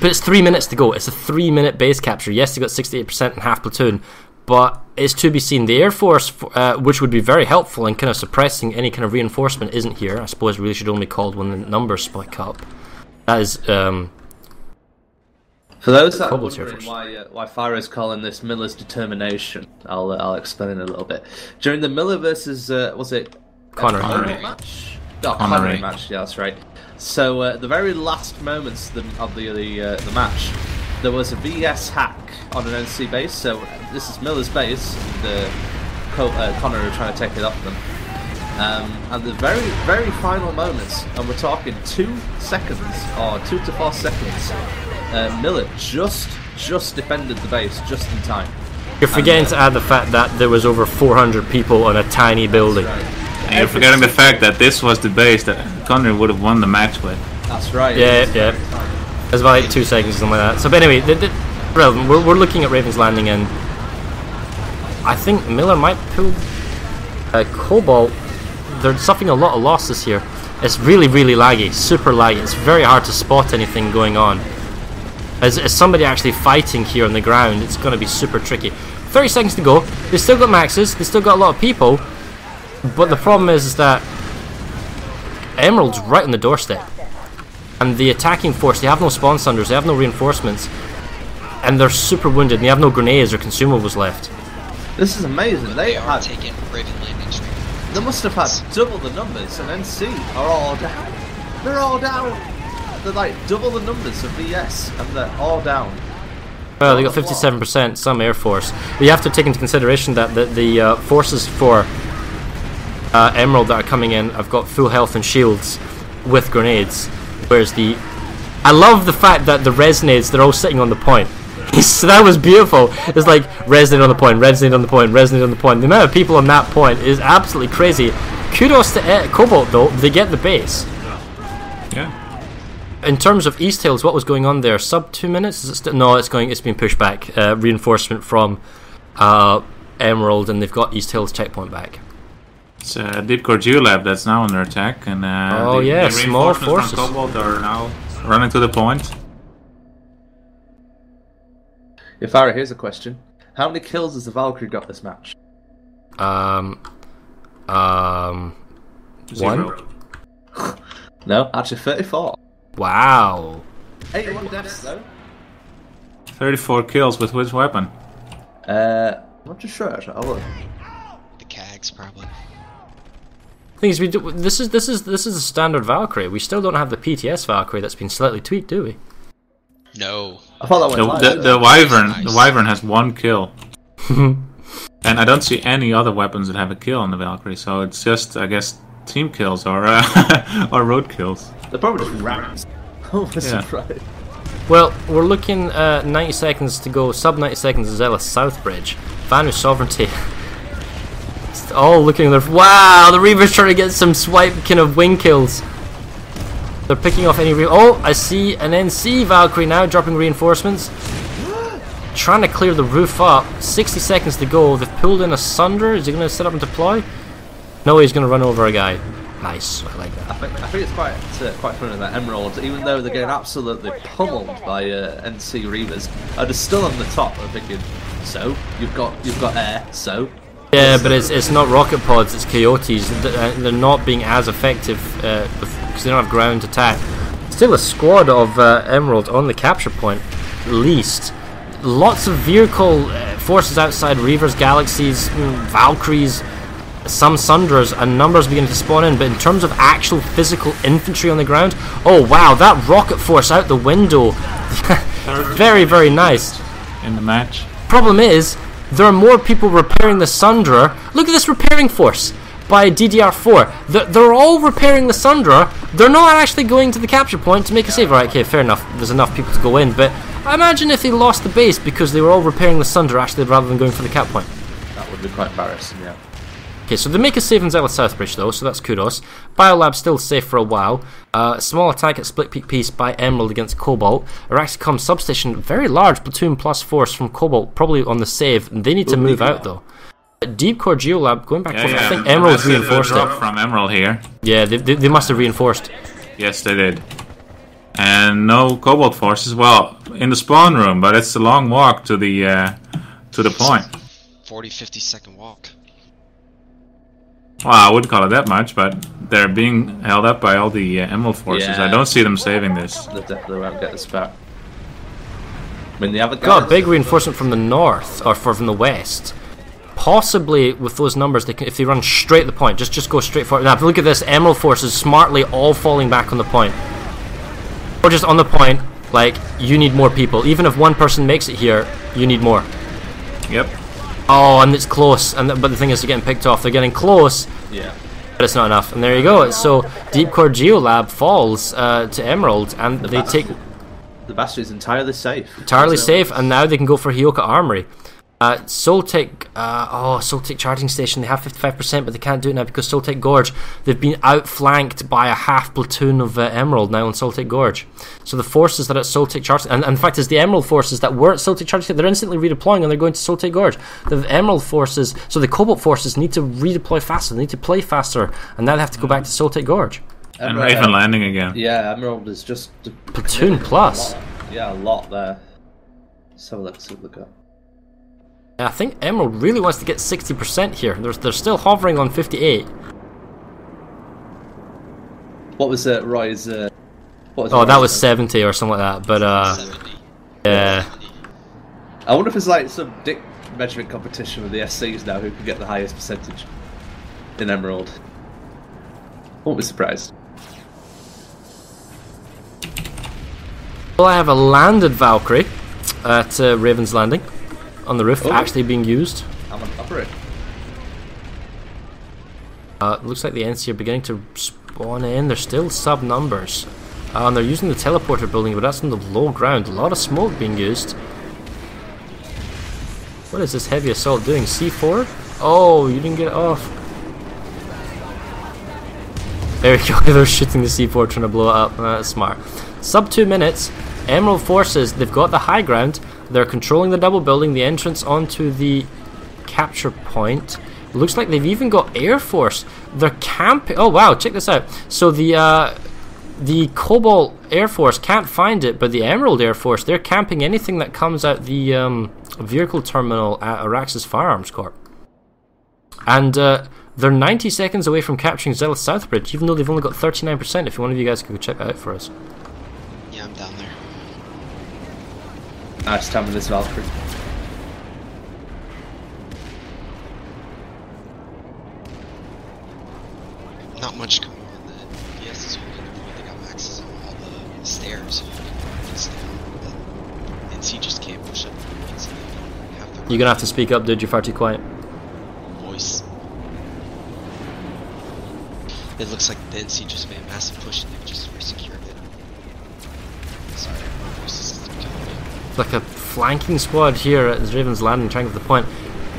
it's 3 minutes to go. It's a 3-minute base capture. Yes, they got 68% and half platoon, but it's to be seen. The Air Force, which would be very helpful in kind of suppressing any kind of reinforcement, isn't here. I suppose really should only called when the numbers spike up. That is, for those that are wondering why Pharaoh's calling this Miller's determination, I'll explain in a little bit. During the Miller versus was it Connery match? No, Connery match. Yeah, that's right. So the very last moments of the match, there was a VS hack on an NC base. So this is Miller's base. And, Connery were trying to take it off them. And the very, very final moments, and we're talking 2 seconds or 2 to 4 seconds. Miller just defended the base just in time. You're forgetting to add the fact that there was over 400 people on a tiny building. Right. And you're forgetting the fact that this was the base that Connery would have won the match with. That's right. Yeah. It's about like 2 seconds or something like that. So, but anyway, relevant. We're looking at Raven's Landing, and I think Miller might pull Cobalt. They're suffering a lot of losses here. It's really, really laggy, super laggy. It's very hard to spot anything going on. As somebody actually fighting here on the ground, it's going to be super tricky. 30 seconds to go. They still got maxes. They still got a lot of people. But the problem is that Emerald's right on the doorstep. And the attacking force, they have no spawn sunders, they have no reinforcements. And they're super wounded, and they have no grenades or consumables left. This is amazing. They are taking Raven Landing straight. They must have had double the numbers, and NC are all down. They're all down. They're like double the numbers of VS, and they're all down. Well, they got 57%, some Air Force. But you have to take into consideration that the forces for Emerald that are coming in have got full health and shields with grenades. Whereas I love the fact that the resonades, they're all sitting on the point. So that was beautiful. It's like resonate on the point, resonate on the point, resonate on the point. The amount of people on that point is absolutely crazy. Kudos to Cobalt though, they get the base. Yeah. In terms of East Hills, what was going on there? Sub 2 minutes? Is it still? No, it's been pushed back. Reinforcement from Emerald, and they've got East Hills checkpoint back. It's Deep Core Geolab that's now under attack, and the small forces from Cobalt are now running to the point. Yeah, Farah, here's a question: how many kills has the Valkyrie got this match? 1. No, actually 34. Wow. 81 deaths though. 34 kills with which weapon? I'm not too sure. Actually, I'll look. The CAGs probably. Thing is, this is a standard Valkyrie. We still don't have the PTS Valkyrie that's been slightly tweaked, do we? No. I thought that went live. The Wyvern. The Wyvern has 1 kill. And I don't see any other weapons that have a kill on the Valkyrie, so it's just, I guess, team kills or or road kills. They're probably just rats. Oh, that's right. Well, we're looking 90 seconds to go. Sub 90 seconds is Zealous Southbridge. Vanu Sovereignty. It's all looking there. Wow, the Reaver's trying to get some swipe kind of wing kills. They're picking off any oh, I see an NC Valkyrie now dropping reinforcements. Trying to clear the roof up. 60 seconds to go. They've pulled in a Sunder. Is he going to set up and deploy? No, he's going to run over a guy. Nice, I like that. I think it's quite funny that Emerald, even though they're getting absolutely pummeled by NC Reavers, are just still on the top. I'm thinking, so you've got air, so. Yeah, but it's not rocket pods, it's coyotes. They're not being as effective because they don't have ground attack. Still a squad of Emerald on the capture point, at least. Lots of vehicle forces outside, Reavers, Galaxies, Valkyries, some Sundras, and numbers beginning to spawn in. But in terms of actual physical infantry on the ground, oh wow, that rocket force out the window. Very, very nice. In the match. Problem is, there are more people repairing the Sundra. Look at this repairing force by DDR4. They're all repairing the Sundra. They're not actually going to the capture point to make a save. Alright, okay, fair enough. There's enough people to go in, but I imagine if they lost the base because they were all repairing the Sundra actually rather than going for the cap point. That would be quite embarrassing, yeah. Okay, so they make a save in Zealous Southbridge though, so that's kudos. Biolab still safe for a while. Small attack at Split Peak Peace by Emerald against Cobalt. Araxicom substation, very large platoon plus force from Cobalt, probably on the save. They need to move out though. Deep Core Geolab, going back to I think Emerald's reinforced it. From Emerald here. Yeah, they must have reinforced. Yes, they did. And no Cobalt forces. Well, in the spawn room, but it's a long walk to the point. 40-50 second walk. Well, I wouldn't call it that much, but they're being held up by all the Emerald forces. Yeah. I don't see them saving this. They definitely won't get this back. I mean, the other Got a guys, big reinforcement from the north, or from the west. Possibly with those numbers, they can, if they run straight at the point, just go straight for it. Now, look at this, Emerald forces smartly all falling back on the point. Or just on the point, like, you need more people. Even if one person makes it here, you need more. Yep. Oh, and it's close, but the thing is they're getting picked off. They're getting close, yeah. but it's not enough. And there you go. So Deep Core Geolab falls to Emerald, and they take the Bastion is entirely safe. Entirely safe, and now they can go for Hyoka Armory. Soltec, Soltec charging station, they have 55%, but they can't do it now because Soltec Gorge, they've been outflanked by a half platoon of Emerald now on Soltec Gorge. So the forces that are at Soltec charging, and in fact it's the Emerald forces that were at Soltec charging, they're instantly redeploying and they're going to Soltec Gorge. The Emerald forces, so the Cobalt forces need to redeploy faster, they need to play faster, and now they have to go back to Soltec Gorge. And Raven landing again. Yeah, Emerald is just platoon plus. A lot there. So let's look up. I think Emerald really wants to get 60% here. They're still hovering on 58. What was Roy's? What was that was 70 or something like that. But 70. yeah. I wonder if it's like some dick measurement competition with the SCs now, who can get the highest percentage in Emerald. Won't be surprised. Well, I have a landed Valkyrie at Raven's Landing. On the roof, actually being used. I'm on top of it. Looks like the NC are beginning to spawn in. They're still sub numbers. And they're using the teleporter building, but that's on the low ground. A lot of smoke being used. What is this heavy assault doing? C4? Oh, you didn't get it off. There we go. They're shooting the C4, trying to blow it up. That's smart. Sub 2 minutes. Emerald forces, they've got the high ground. They're controlling the double building, the entrance onto the capture point. It looks like they've even got Air Force. They're camping. Oh wow, check this out. So the Cobalt Air Force can't find it, but the Emerald Air Force, they're camping anything that comes out the vehicle terminal at Araxis Firearms Corp. And they're 90 seconds away from capturing Zealous Southbridge, even though they've only got 39%. If one of you guys could go check that out for us. Yeah, I'm down there. Nice time with this Valkyrie. Not much going on. The PS is holding the point. They got maxes on all the stairs. NC just can't push up the points. You're gonna have to speak up, dude. You're far too quiet. Voice. It looks like the NC just made a massive push and they've just resecured it. Sorry, my voice is killing me. Like a flanking squad here at Raven's Landing trying to get the point.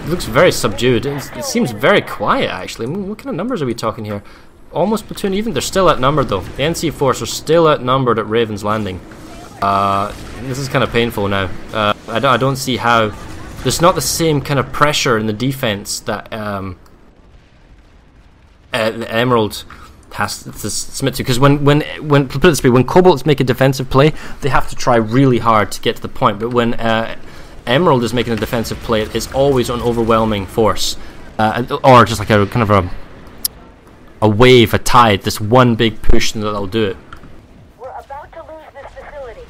It looks very subdued. It seems very quiet actually. I mean, what kind of numbers are we talking here? Almost platoon even. They're still outnumbered though. The NC force are still outnumbered at Raven's Landing. This is kind of painful now. I don't see how. There's not the same kind of pressure in the defense that the Emerald has to submit to, because when put it this way, when Cobalts make a defensive play, they have to try really hard to get to the point. But when Emerald is making a defensive play, it's always an overwhelming force, or just like a kind of a wave, a tide. This one big push that'll do it. We're about to lose this facility.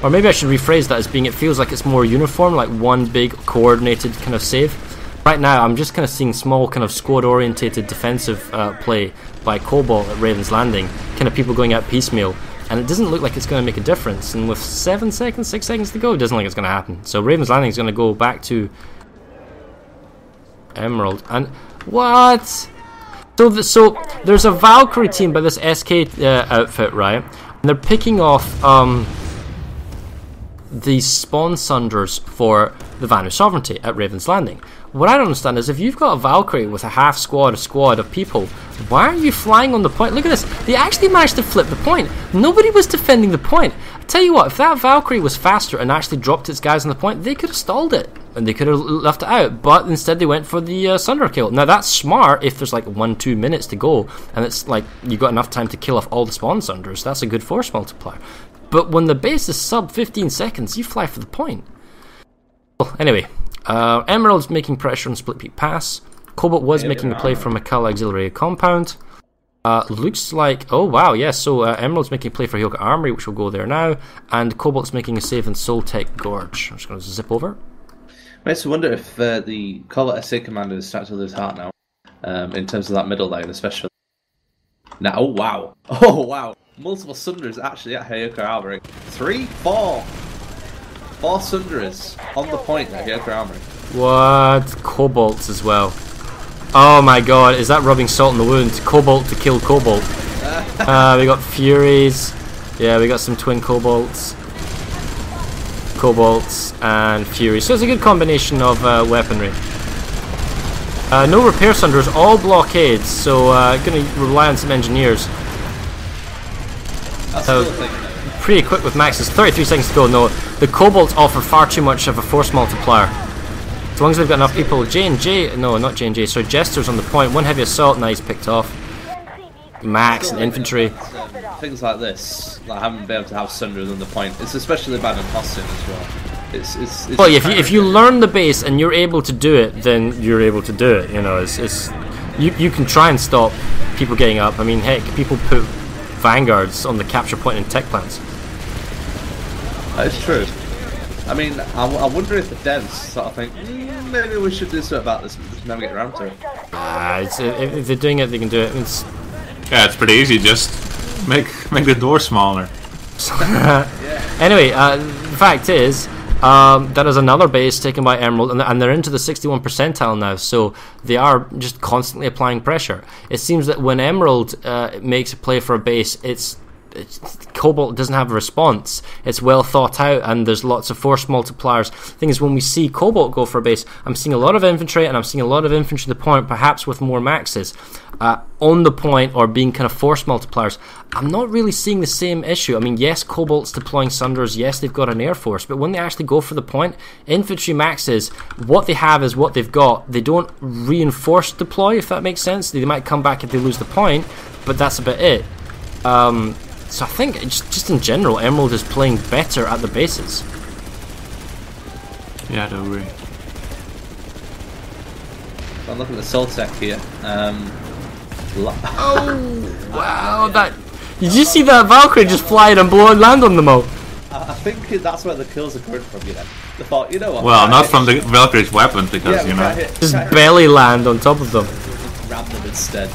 Or maybe I should rephrase that as being, it feels like it's more uniform, like one big coordinated kind of save. Right now, I'm just kind of seeing small kind of squad-orientated defensive play by Cobalt at Raven's Landing, kind of people going out piecemeal, and it doesn't look like it's going to make a difference. And with 6 seconds to go, it doesn't look like it's going to happen. So Raven's Landing is going to go back to Emerald. And what? So there's a Valkyrie team by this SK outfit, right? And they're picking off the spawn sunders for the Vanished Sovereignty at Raven's Landing. What I don't understand is, if you've got a Valkyrie with a half squad, a squad of people, why are you flying on the point? Look at this. They actually managed to flip the point. Nobody was defending the point. I tell you what, if that Valkyrie was faster and actually dropped its guys on the point, they could have stalled it and they could have left it out. But instead they went for the Sunder kill. Now that's smart if there's like 1-2 minutes to go and it's like you got enough time to kill off all the spawn Sunders. That's a good force multiplier. But when the base is sub 15 seconds, you fly for the point. Well, anyway, Emerald's making pressure on Split Peak Pass. Cobalt was making a play from Makala Auxiliary Compound. Looks like, oh wow, yes, so Emerald's making a play for Hyoka Armory, which will go there now, and Cobalt's making a save in Soltech Gorge. I'm just going to zip over. Makes me wonder if the Cobalt SA commanders start to lose heart now, in terms of that middle lane, especially. Now, oh wow, multiple Sunders actually at Hyoka Armory. 4 Sunders on the point at Hyoka Armory. What? Cobalts as well. Oh my god, is that rubbing salt in the wound? Cobalt to kill Cobalt. We got Furies. Yeah, we got some twin Cobalts. Cobalts and Furies. So it's a good combination of weaponry. No repair Sunders, all blockades, so going to rely on some engineers. Pretty quick with maxes. 33 seconds to go. No, the Cobalts offer far too much of a force multiplier. As long as they've got enough people. J&J, no, not J&J, sorry, Jester's on the point. One heavy assault, nice, picked off. Max and infantry. Things like this, like having been able to have Sunders on the point, it's especially bad in Austin as well. It's well, if you learn the base and you're able to do it, then you're able to do it. You know, you can try and stop people getting up. I mean, heck, people put vanguards on the capture point in tech plants. That is true. I mean, I wonder if the devs sort of think, maybe we should do something about this, never get around to it. If they're doing it, they can do it. Yeah, it's pretty easy. Just make the door smaller. Anyway, the fact is, that is another base taken by Emerald, and they're into the 61 percentile now, so they are just constantly applying pressure. It seems that when Emerald makes a play for a base, Cobalt doesn't have a response. It's well thought out and there's lots of force multipliers. The thing is, when we see Cobalt go for a base, I'm seeing a lot of infantry, and I'm seeing a lot of infantry to the point, perhaps with more maxes on the point or being kind of force multipliers. I'm not really seeing the same issue. I mean, yes, Cobalt's deploying Sunders, yes, they've got an air force, but when they actually go for the point, infantry maxes, what they have is what they've got. They don't reinforce deploy, if that makes sense. They might come back if they lose the point, but that's about it. So I think, just in general, Emerald is playing better at the bases. Yeah, I do agree. I'm looking at the Soltech here. Oh, wow, that... Did you see that Valkyrie just fly and land on them all? I think that's where the kills are coming from, you know. They thought, you know what? Well, not from the Valkyrie's weapons, because, you know. Just belly land on top of them. Ram them instead.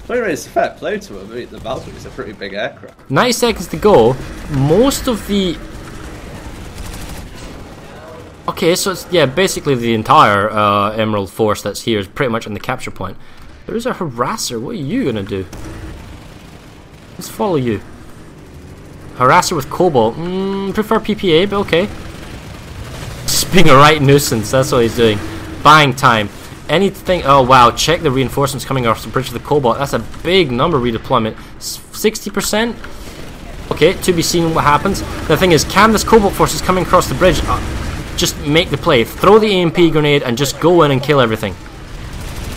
But anyway, it's a fair play to him. I mean, the Valkyrie is a pretty big aircraft. 90 seconds to go. Most of the... Okay, so it's, yeah, basically the entire Emerald force that's here is pretty much on the capture point. There's a harasser. What are you going to do? Let's follow you. Harasser with Cobalt. Prefer PPA, but okay. Just being a right nuisance, that's what he's doing. Buying time. Anything. Oh wow, check the reinforcements coming off the bridge of the Cobalt. That's a big number redeployment. 60%? Okay, to be seen what happens. The thing is, can this Cobalt force is coming across the bridge? Just make the play. Throw the AMP grenade and just go in and kill everything.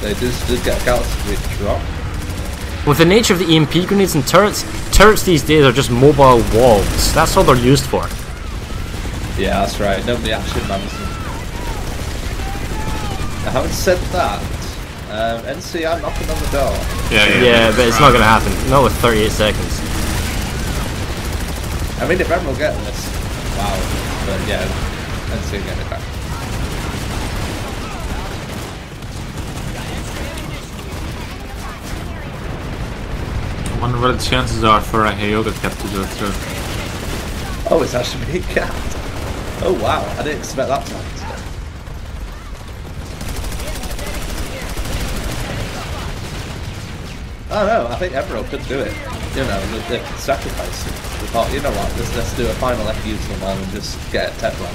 They just did get a galaxy drop. With the nature of the EMP grenades and turrets these days are just mobile walls. That's all they're used for. Yeah, that's right. Nobody actually mans them. Now, having said that, NCR knocking on the door. Yeah, but it's not going to happen. Not with 38 seconds. I mean, if Emerald get this, wow. But yeah, NCR getting it back. I wonder what the chances are for a Hyoga cap to go through. Oh, it's actually being capped. Oh wow, I didn't expect that to happen. Oh no, I think Emerald could do it. You know, the sacrifice. We thought, you know what, let's do a final FU somewhere and just get a Teflon.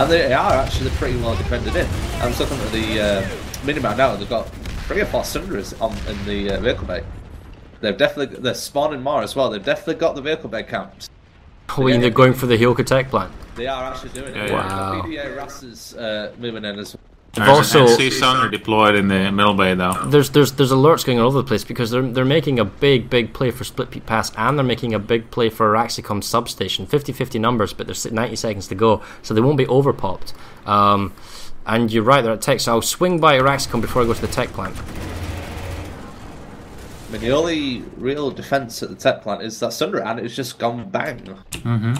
And they are actually pretty well defended in. I'm just looking at the minimap now, they've got 3 or 4 cylinders in the vehicle bay. They're spawning more as well. They've definitely got the vehicle bay camped. Oh, they're going for the Hyoka tech plant. They are actually doing it. Wow. PDA RAS is moving in as well. There's an NC Sunder deployed in the middle bay though. There's alerts going all over the place because they're making a big play for Split Peak Pass, and they're making a big play for Araxicom substation. 50-50 numbers, but there's 90 seconds to go, so they won't be overpopped. And you're right, they're at tech, so I'll swing by Araxicom before I go to the tech plant. I mean, the only real defense at the tech plant is that Sunder, and it's just gone bang. Mm-hmm.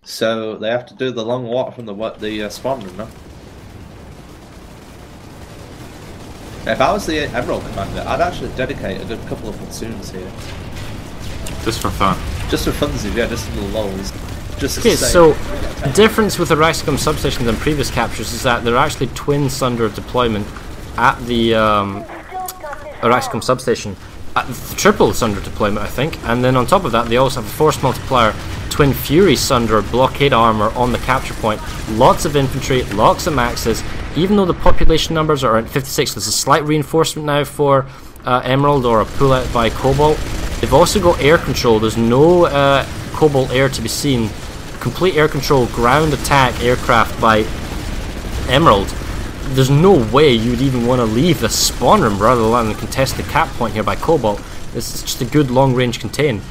So they have to do the long walk from the spawn room now. If I was the Emerald commander, I'd actually dedicate a good couple of platoons here. Just for fun. Just for funsies, yeah, just little lulls. Okay, so the difference with the Araxicom substation than previous captures is that they're actually twin Sunder deployment at the Araxicom substation. Triple Sunder deployment, I think, and then on top of that they also have a force multiplier Twin Fury Sunder blockade armor on the capture point. Lots of infantry, lots of maxes. Even though the population numbers are at 56, there's a slight reinforcement now for Emerald, or a pull out by Cobalt. They've also got air control. There's no Cobalt air to be seen. Complete air control ground attack aircraft by Emerald. There's no way you'd even want to leave the spawn room rather than contest the cap point here by Cobalt. This is just a good long range contain.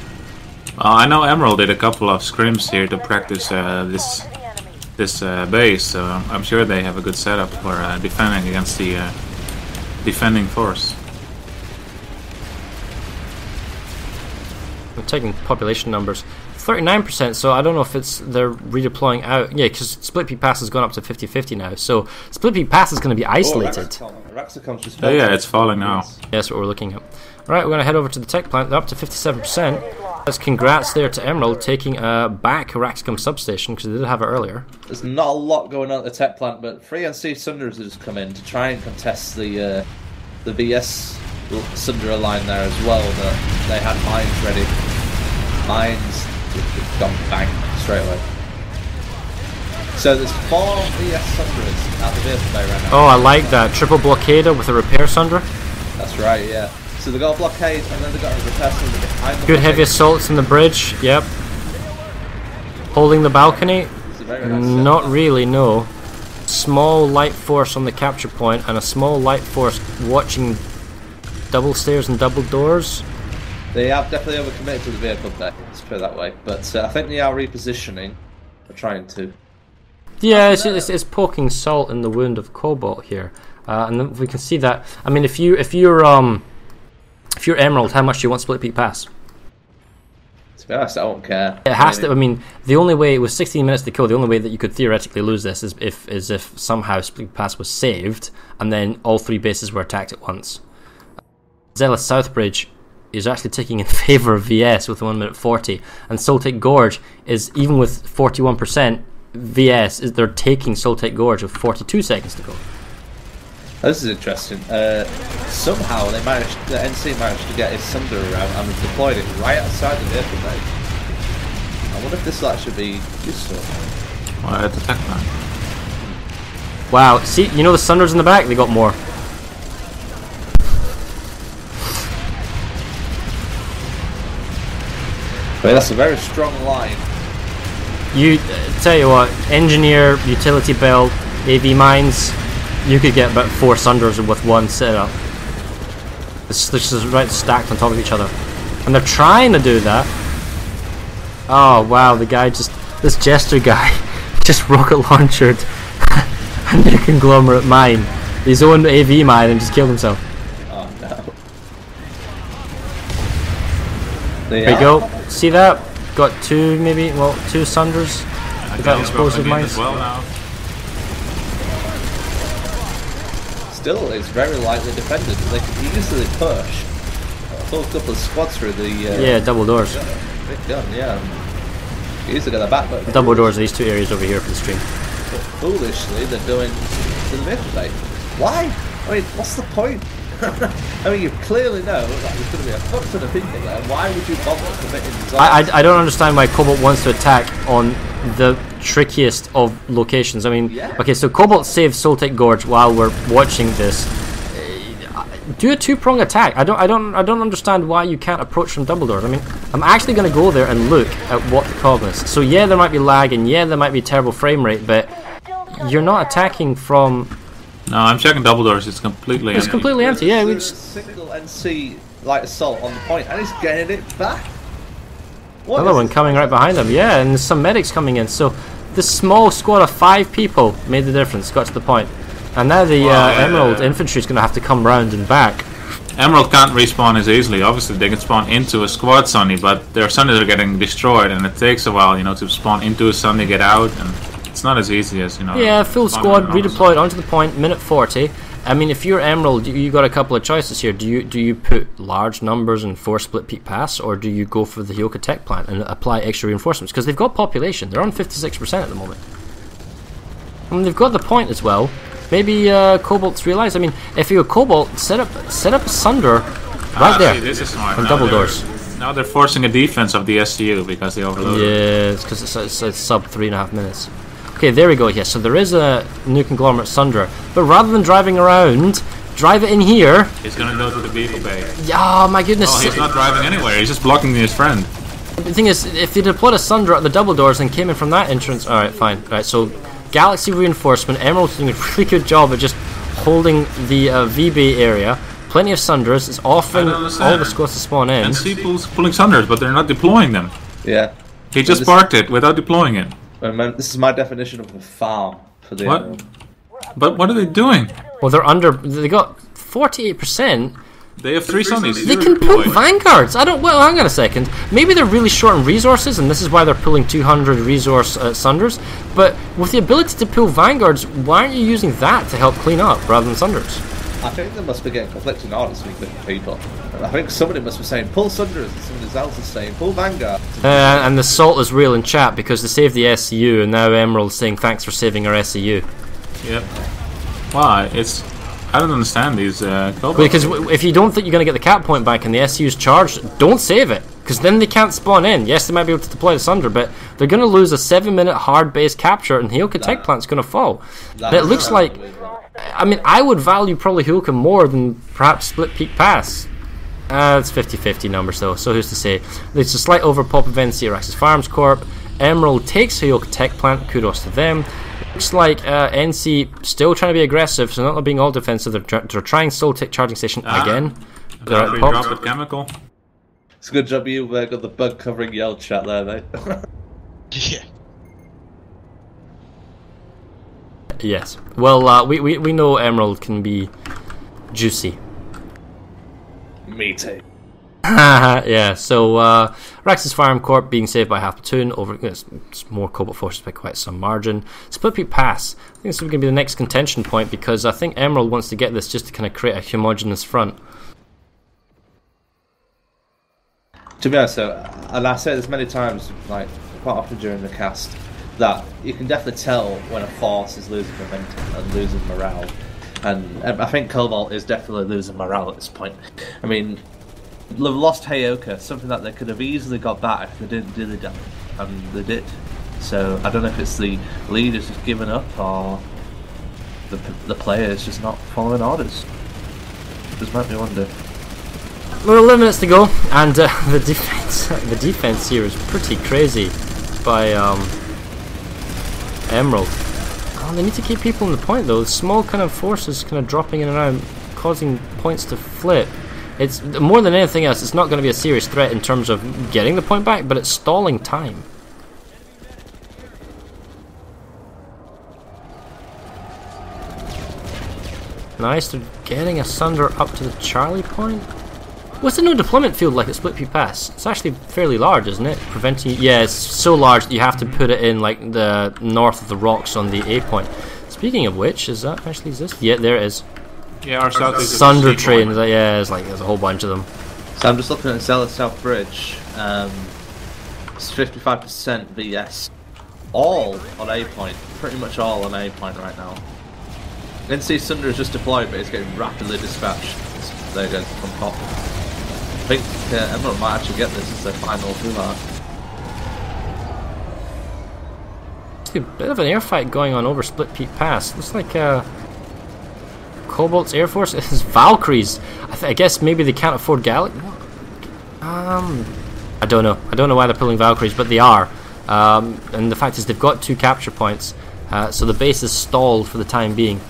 I know Emerald did a couple of scrims here to practice this base, so I'm sure they have a good setup for defending against the defending force. I'm taking population numbers. 39%, so I don't know if they're redeploying out. Yeah, because Split Peak Pass has gone up to 50-50 now, so Split Peak Pass is going to be isolated. Araxicom's just oh yeah, it's falling now. Yeah, that's what we're looking at. Alright, we're going to head over to the tech plant. They're up to 57%. That's congrats there to Emerald taking back Araxicom substation, because they did have it earlier. There's not a lot going on at the tech plant, but 3 NC Sunders have just come in to try and contest the BS Sunder line there as well, that they had mines ready. Mines have gone bang straight away. So there's 4 BS Sunders at the vehicle bay right now. Oh, I like that. Triple blockader with a repair Sunder. That's right, yeah. So they got a blockade and then they got a repair Sunder behind the good heavy assaults in the bridge, yep. Holding the balcony? Not really, no. Small light force on the capture point and a small light force watching double stairs and double doors. They have definitely overcommitted to the vehicle there, let's put it that way. But I think they are repositioning. They're trying to. Yeah, it's poking salt in the wound of Cobalt here, and we can see that. I mean, if you're Emerald, how much do you want Split Peak Pass? To be honest, I don't care. It has to. I mean, the only way, with 16 minutes to kill, the only way that you could theoretically lose this is if somehow Split Peak Pass was saved and then all 3 bases were attacked at once. Zealous Southbridge is actually taking in favour of VS with 1 minute 40, and Soltec Gorge is, even with 41%, VS they're taking Soltec Gorge with 42 seconds to go. This is interesting. Somehow the NC managed to get his Sunder around and deployed it right outside the vehicle bay. I wonder if this will actually be useful. Well, it's a tech plant. Wow, see, you know the Sunders in the back? They got more. But that's a very strong line. You tell you what, engineer, utility belt, AV mines, you could get about 4 Sunders with one setup. It's just right stacked on top of each other. And they're trying to do that. Oh wow, the guy just... This Jester guy just rocket launched a new conglomerate mine. His own AV mine and just killed himself. Oh no. There you go. See that? Got two, maybe, well, two Sunders with that explosive mines. Well now. Still, it's very lightly defended. They can easily push. I saw a couple of squads through the... yeah, double doors. Big gun, yeah. Easily get the back, but... Double doors in these two areas over here for the stream. But foolishly, they're going to the midway. Why? I mean, what's the point? I mean, you clearly know that there's going to be a fuck ton of people there. Why would you bother committing design? I don't understand why Cobalt wants to attack on the trickiest of locations. I mean, okay, so Cobalt saved Soltec Gorge while we're watching this. Do a two-prong attack. I don't understand why you can't approach from double doors. I mean, I'm actually going to go there and look at what the problem is. So yeah, there might be lag and yeah, there might be terrible frame rate, but you're not attacking from... No, I'm checking double doors. It's completely empty. It's completely empty, yeah. We There's just... a single NC light assault on the point, and he's getting it back. What Another one coming right behind him, yeah, and there's some medics coming in. So this small squad of 5 people made the difference, got to the point. And now the Emerald infantry is going to have to come round and back. Emerald can't respawn as easily. Obviously, they can spawn into a squad Sunny, but their Sunnies are getting destroyed, and it takes a while, you know, to spawn into a Sunny, get out, and it's not as easy as, you know. Yeah, full squad redeployed onto the point, minute 40. I mean, if you're Emerald, you got a couple of choices here. Do you put large numbers and force split peak pass, or do you go for the Hyoka tech plant and apply extra reinforcements? Because they've got population. They're on 56% at the moment. And they've got the point as well. Maybe Cobalt's realised. I mean, if you're Cobalt, set up a Sunder right there. See, this is smart. From Now double doors. Now they're forcing a defense of the SCU because they overloaded. Yeah, it's because it's sub 3.5 minutes. Okay, there we go. Yes, so there is a new conglomerate Sunder, but rather than driving around, drive it in here. He's gonna go to the vehicle bay. Oh my goodness! Oh, he's not driving anywhere. He's just blocking his friend. The thing is, if you deployed a Sunder at the double doors and came in from that entrance, all right, fine. All right, so Galaxy reinforcement. Emerald's doing a really good job of just holding the VB area. Plenty of Sunders. It's offering all the squads to spawn in. And Seapool's pulling Sunders, but they're not deploying them. Yeah. He just parked it without deploying it. This is my definition of a farm for the... What? But what are they doing? Well, they're under. They got 48%. They have 3 Sunnies. They can pull Vanguards. I don't. Well, hang on a second. Maybe they're really short on resources, and this is why they're pulling 200 resource Sunders. But with the ability to pull Vanguards, why aren't you using that to help clean up rather than Sunders? I think they must be getting conflicting orders from different people. I think somebody must be saying pull Sunders, and somebody else is saying pull Vanguard. And the salt is real in chat because they saved the SCU, and now Emerald's saying thanks for saving our SCU. Yep. Why? It's... I don't understand these Cobalt. Because if you don't think you're going to get the cap point back and the SCU's charged, don't save it. Because then they can't spawn in. Yes, they might be able to deploy the Sunder, but they're going to lose a 7-minute hard base capture, and Hyoka tech plant's going to fall. And it looks like... I mean, I would value probably Hyoka more than perhaps Split Peak Pass. It's 50-50 numbers though, so who's to say. There's a slight overpop of NC Araxis Farms Corp. Emerald takes Hyoka tech plant, kudos to them. Looks like NC still trying to be aggressive, so not being all defensive. They're trying Soltec charging station again. Drop with chemical. It's a good job you got the bug covering yell chat there, mate. Yeah. Yes. Well, we know Emerald can be juicy. Me too. Yeah, so Rax's Farm Corp being saved by half platoon over it's more Cobalt forces by quite some margin. Split Peak Pass. I think this is going to be the next contention point because I think Emerald wants to get this just to kind of create a homogeneous front. To be honest, and I say this many times, like quite often during the cast, that you can definitely tell when a force is losing momentum and losing morale, and I think Cobalt is definitely losing morale at this point. I mean, they've lost Hyoka, something that they could have easily got back if they didn't do the damage, and they did. So I don't know if it's the leaders just giving up or the players just not following orders. Just might me wonder. We're 11 minutes to go, and the defense here is pretty crazy by Emerald. Oh, they need to keep people in the point though. Small kind of forces kind of dropping in and around, causing points to flip. It's more than anything else. It's not going to be a serious threat in terms of getting the point back, but it's stalling time. Nice, they're getting asunder up to the Charlie point. What's the no deployment field like at Split Pea Pass? It's actually fairly large, isn't it? Preventing, yeah, it's so large that you have to put it in like the north of the rocks on the A point. Speaking of which, is that actually exist? Yeah, there it is. Yeah, our south is Sunder trains. Yeah, it's like there's a whole bunch of them. So I'm just looking at Zealous South Bridge. It's 55% VS. All on A point. Pretty much all on A point right now. NC Sunder is just deployed, but it's getting rapidly dispatched. There it goes from top. I think Emerald might actually get this as their final hula. A bit of an air fight going on over Split Pea Pass. Looks like Cobalt's Air Force is Valkyries. I guess maybe they can't afford I don't know. I don't know why they're pulling Valkyries, but they are. And the fact is they've got 2 capture points, so the base is stalled for the time being.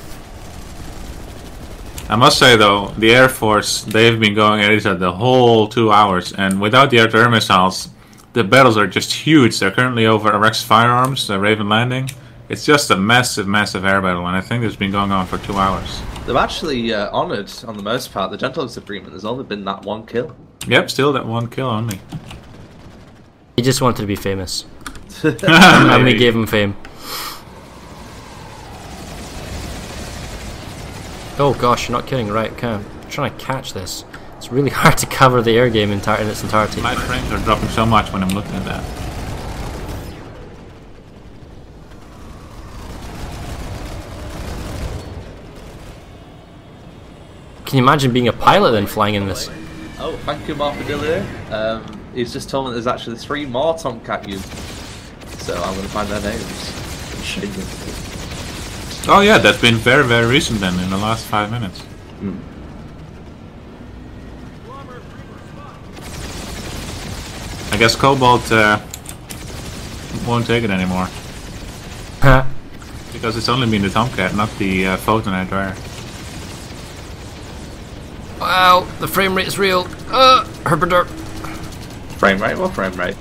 I must say though, the Air Force, they've been going at each other the whole 2 hours, and without the air-to-air missiles, the battles are just huge. They're currently over Rex Firearms, Raven Landing. It's just a massive, massive air battle, and I think it's been going on for 2 hours. They've actually honoured, on the most part, the Gentleman's Agreement. There's only been that 1 kill. Yep, still that 1 kill only. He just wanted to be famous. And we gave him fame. Oh gosh, you're not kidding, right? Okay, I'm trying to catch this. It's really hard to cover the air game in its entirety. My frames are dropping so much when I'm looking at that. Can you imagine being a pilot then flying in this? Oh, thank you, Marfadillo. He's just told me there's actually 3 more Tomcat users. So I'm going to find their names and shame them. Oh yeah, that's been very, very recent then, in the last 5 minutes. I guess Cobalt won't take it anymore. Because it's only been the Tomcat, not the Photon Dryer. Wow, the frame rate is real. Herberder. Frame rate? What frame rate?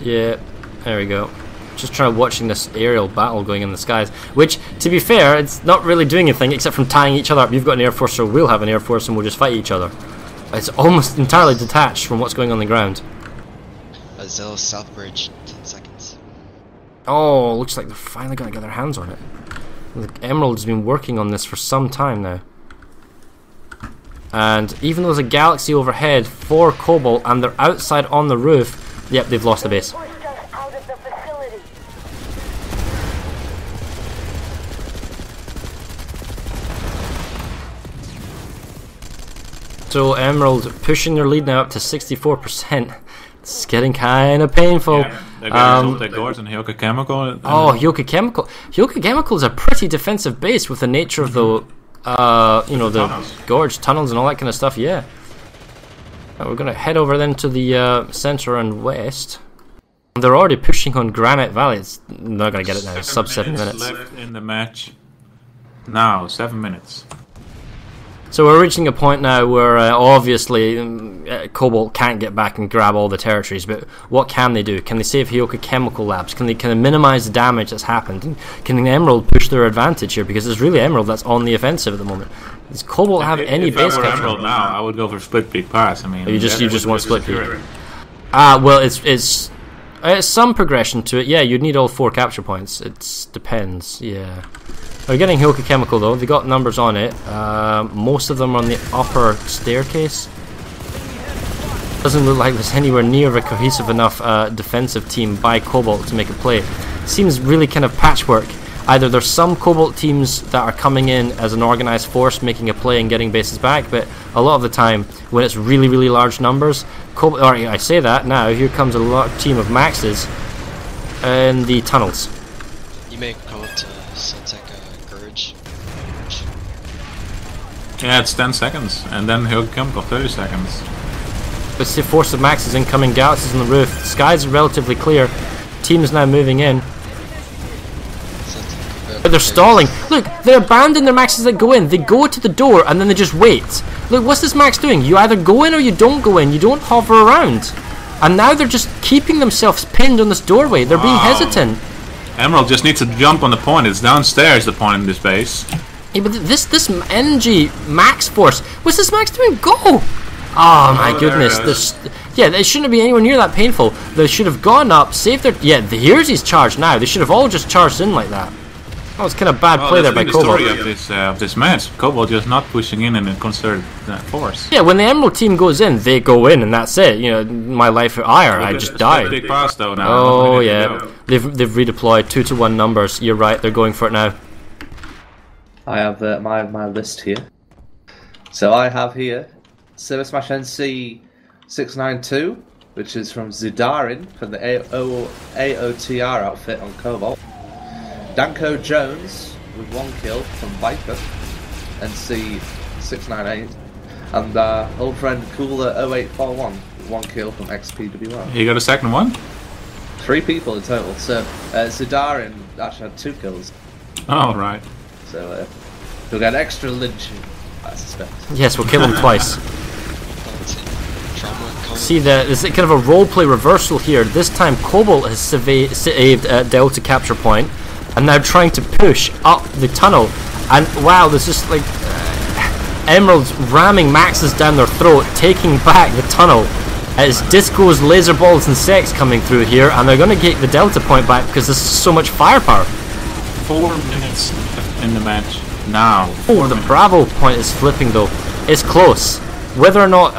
Yeah, there we go. Just watching this aerial battle going in the skies, which, to be fair, it's not really doing anything except from tying each other up. You've got an Air Force, so we'll have an Air Force and we'll just fight each other. It's almost entirely detached from what's going on the ground. Zealous South Bridge, 10 seconds. Oh, looks like they're finally going to get their hands on it. The Emerald has been working on this for some time now. And even though there's a galaxy overhead for Cobalt and they're outside on the roof, yep, they've lost the base. So Emerald pushing their lead now up to 64%. It's getting kind of painful. Yeah, they're getting the Gorge and Hyoka Chemical. Oh, Hyoka Chemical. Hyoka Chemical is a pretty defensive base with the nature of the, you know, the tunnels. gorge tunnels and all that kind of stuff. Yeah. We're gonna head over then to the center and west. They're already pushing on Granite Valley. It's not gonna get it now. It's sub 7 minutes. Left in the match. Now 7 minutes. So we're reaching a point now where obviously Cobalt can't get back and grab all the territories, but what can they do? Can they save Hyoka Chemical Labs? Can they minimize the damage that's happened? And can the Emerald push their advantage here? Because it's really Emerald that's on the offensive at the moment. Does Cobalt have any base capture? If I were capture? Emerald now, I would go for Split Peak Pass. I mean, You just want Split Peak. Well, it's some progression to it. Yeah, you'd need all 4 capture points. It depends. Yeah. We're getting Hyoka Chemical though. They got numbers on it. Most of them are on the upper staircase. Doesn't look like there's anywhere near a cohesive enough defensive team by Cobalt to make a play. Seems really kind of patchwork. Either there's some Cobalt teams that are coming in as an organized force, making a play and getting bases back, but a lot of the time, when it's really, really large numbers, Cobalt, or I say that now, here comes a team of Maxes in the tunnels. You may come up to Celtec Gorge. Yeah, it's 10 seconds, and then he'll come for 30 seconds. It's the force of Maxes incoming, galaxies on the roof. The skies are relatively clear. Team is now moving in. But they're stalling. Look, they abandon their maxes that go in. They go to the door and then they just wait. Look, what's this max doing? You either go in or you don't go in. You don't hover around. And now they're just keeping themselves pinned on this doorway. They're being hesitant. Emerald just needs to jump on the point. It's downstairs, the point in this base. Yeah, but this energy max force. What's this max doing? Go! Oh my goodness. Yeah, they shouldn't be anywhere near that painful. They should have gone up, saved their... Yeah, here's his charge now. They should have all just charged in like that. That was kind of bad play there by Cobalt. The story of this match. Cobalt just not pushing in a concerted force. Yeah, when the Emerald team goes in, they go in and that's it. You know, my life at ire, I just died. Big pass though now. Oh yeah, they've redeployed 2-to-1 numbers. You're right, they're going for it now. I have my list here. So I have here ServerSmash NC 692, which is from Zidarin from the AOTR outfit on Cobalt. Danko Jones with 1 kill from Viper, NC 698, and old friend Cooler 0841 with 1 kill from XPWR. You got a second one? 3 people in total. So Zidarin actually had 2 kills. Oh right. So we'll get extra lynching, I suspect. Yes, we'll kill him twice. See, there's kind of a roleplay reversal here. This time Cobalt has saved Delta capture point and now trying to push up the tunnel. And wow, there's just like Emeralds ramming maxes down their throat, taking back the tunnel. It's discos, laser balls and sex coming through here, and they're going to get the Delta point back because there's so much firepower. 4 minutes in the match now. Oh, the Bravo point is flipping though. It's close. Whether or not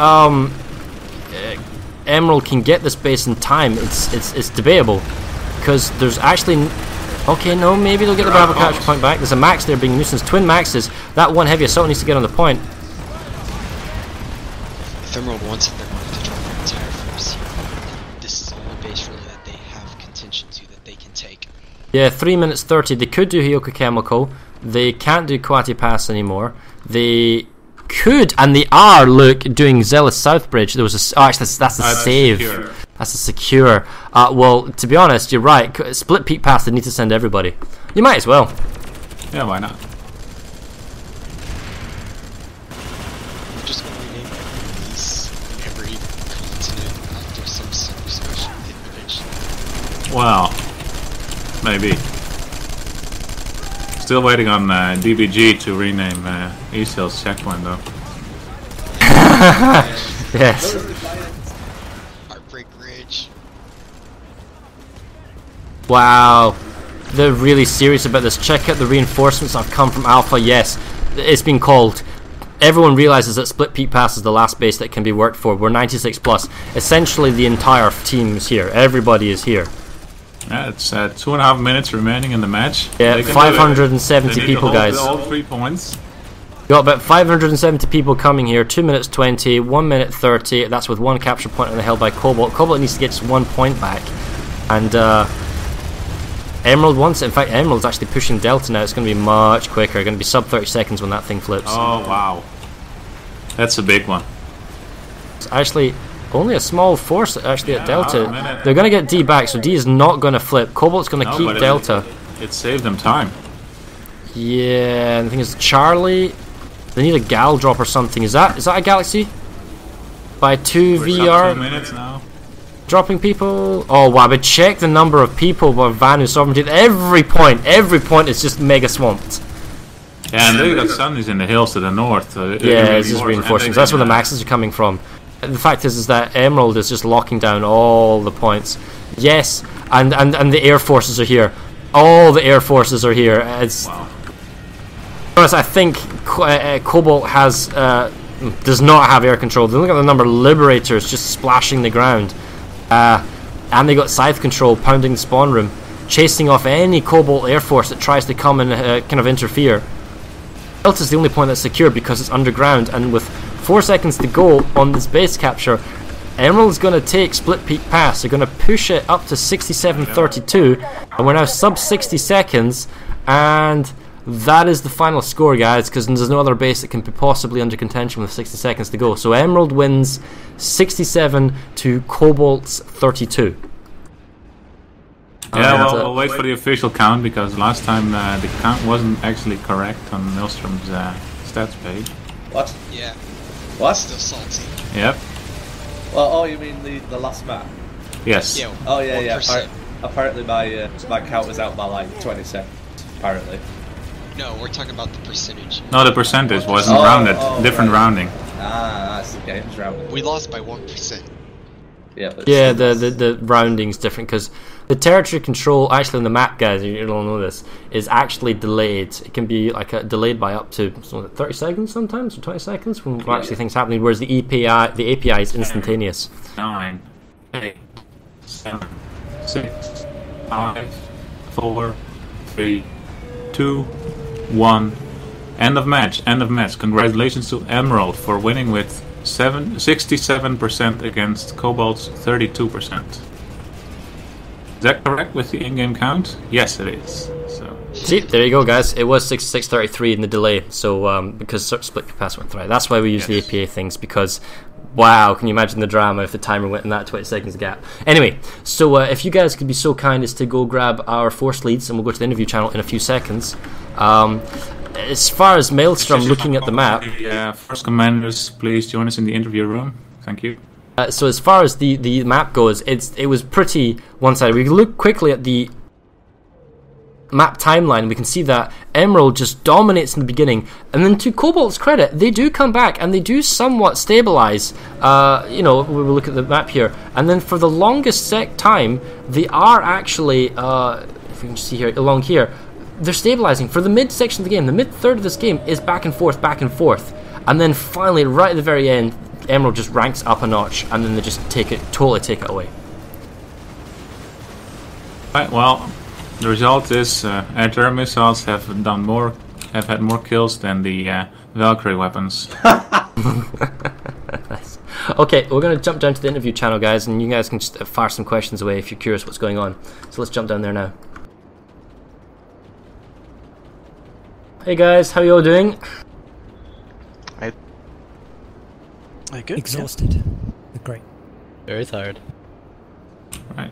Emerald can get this base in time, it's debatable, because there's actually... Okay, no, maybe they'll get the Bravo capture point back. There's a max there being nuisance. Twin maxes. That one heavy assault needs to get on the point. If Emerald wants it, they're going to drop their entire force here. This is the only base really that they have contention to that they can take. Yeah, 3 minutes 30. They could do Hyoka Chemical. They can't do Kwati Pass anymore. They could, and they are, look, doing Zealous South Bridge. There was a... Oh, actually, that's a save. Secure. That's a secure. Well, to be honest, you're right. Split Peak Pass, they need to send everybody. You might as well. Yeah, why not? We're just going to rename these every continent after some ServerSmash invention. Well, maybe. Still waiting on DBG to rename East Hills Checkpoint though. Yes. Heartbreak Ridge. Wow. They're really serious about this. Check out the reinforcements that have come from Alpha. Yes, it's been called. Everyone realizes that Split Peak Pass is the last base that can be worked for. We're 96 plus. Essentially the entire team is here. Everybody is here. Yeah, it's 2.5 minutes remaining in the match. Yeah, 570 people, guys. All 3 points. Got about 570 people coming here. 2 minutes 20, 1 minute 30. That's with 1 capture point on the hill by Cobalt. Cobalt needs to get just 1 point back. And Emerald wants it. In fact, Emerald's actually pushing Delta now. It's going to be much quicker. Going to be sub 30 seconds when that thing flips. Oh, wow. That's a big one. It's actually only a small force actually at Delta. They're going to get D back, so D is not going to flip. Cobalt's going to keep Delta. It saved them time. Yeah, and the thing is, Charlie, they need a gal drop or something. Is that a Galaxy? By 2 VR? 2 minutes now. Dropping people. Oh wow, but check the number of people by Vanu Sovereignty. Every point is just mega swamped. Yeah, and they got Sundays in the hills to the north. Yeah, it's just reinforcements. That's where the maxes are coming from. The fact is that Emerald is just locking down all the points. Yes, and the air forces are here. All the air forces are here. It's wow. Honest, I think Cobalt has does not have air control. Look at the number of liberators just splashing the ground, and they got scythe control pounding the spawn room, chasing off any Cobalt air force that tries to come and kind of interfere. Delta's the only point that's secure because it's underground, and with 4 seconds to go on this base capture, Emerald's going to take Split Peak Pass. They're going to push it up to 67.32, and we're now sub 60 seconds, and that is the final score, guys, because there's no other base that can be possibly under contention with 60 seconds to go. So Emerald wins 67 to Cobalt's 32. Yeah, And, well, we'll wait for the official count, because last time the count wasn't actually correct on Maelstrom's stats page. What? Yeah. What? Still salty. Yep. Well, oh, you mean the last map? Yes. Yeah. Oh yeah, yeah. 1%. Apparently my count was out by like 20 seconds. Apparently. No, we're talking about the percentage. No, the percentage wasn't rounded. Different right. rounding. Ah, that's the game's rounded. We lost by 1%. Yeah, but yeah, the rounding's different because the territory control actually on the map, guys, you don't know this, is actually delayed. It can be like delayed by up to 30 seconds sometimes, or 20 seconds when actually things happening. Whereas the API is instantaneous. 9, 8, 7, 6, 5, 4, 3, 2, 1. End of match. End of match. Congratulations to Emerald for winning with 67% against Cobalt's 32%. Is that correct with the in-game count? Yes, it is. So See, there you go, guys. It was 66:33 in the delay, so because split pass went through. That's why we use the APA things, because wow, can you imagine the drama if the timer went in that 20 seconds gap? Anyway, so if you guys could be so kind as to go grab our force leads, and we'll go to the interview channel in a few seconds. As far as Maelstrom looking at the map, First commanders, please join us in the interview room. Thank you. so as far as the map goes, it was pretty one-sided. We can look quickly at the map timeline. We can see that Emerald just dominates in the beginning, and then to Cobalt's credit, they do come back and they do somewhat stabilize. We will look at the map here, and then for the longest time, they are actually, if we can see here along here, they're stabilizing for the mid section of the game. The mid third of this game is back and forth, and then finally, right at the very end, Emerald just ranks up a notch, and then they just totally take it away. Right. Well, the result is anti-air missiles have had more kills than the Valkyrie weapons. Nice. Okay, we're going to jump down to the interview channel, guys, and you guys can just fire some questions away if you're curious what's going on. So let's jump down there now. Hey guys, how are you all doing? Good. Exhausted. Great. Very tired. Right.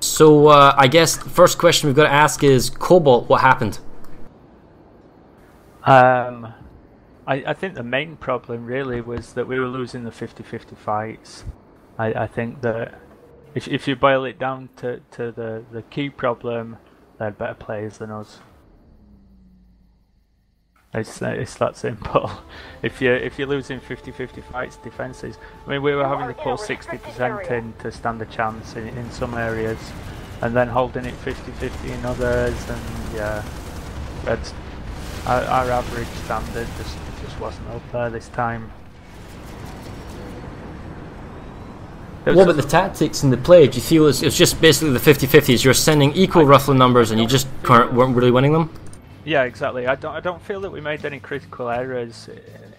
So I guess the first question we've got to ask is, Cobalt, what happened? I think the main problem really was that we were losing the 50-50 fights. I think that if you boil it down to the key problem, they had better players than us. It's that simple. If you're losing 50-50 fights, defenses. I mean, we were having to pull 60% in to stand a chance in some areas, and then holding it 50-50 in others, and yeah, that's our average standard just wasn't up there this time. What about the tactics and the play? Do you feel it's just basically the 50-50s? You're sending equal roughly numbers, and you just weren't really winning them? Yeah, exactly. I don't feel that we made any critical errors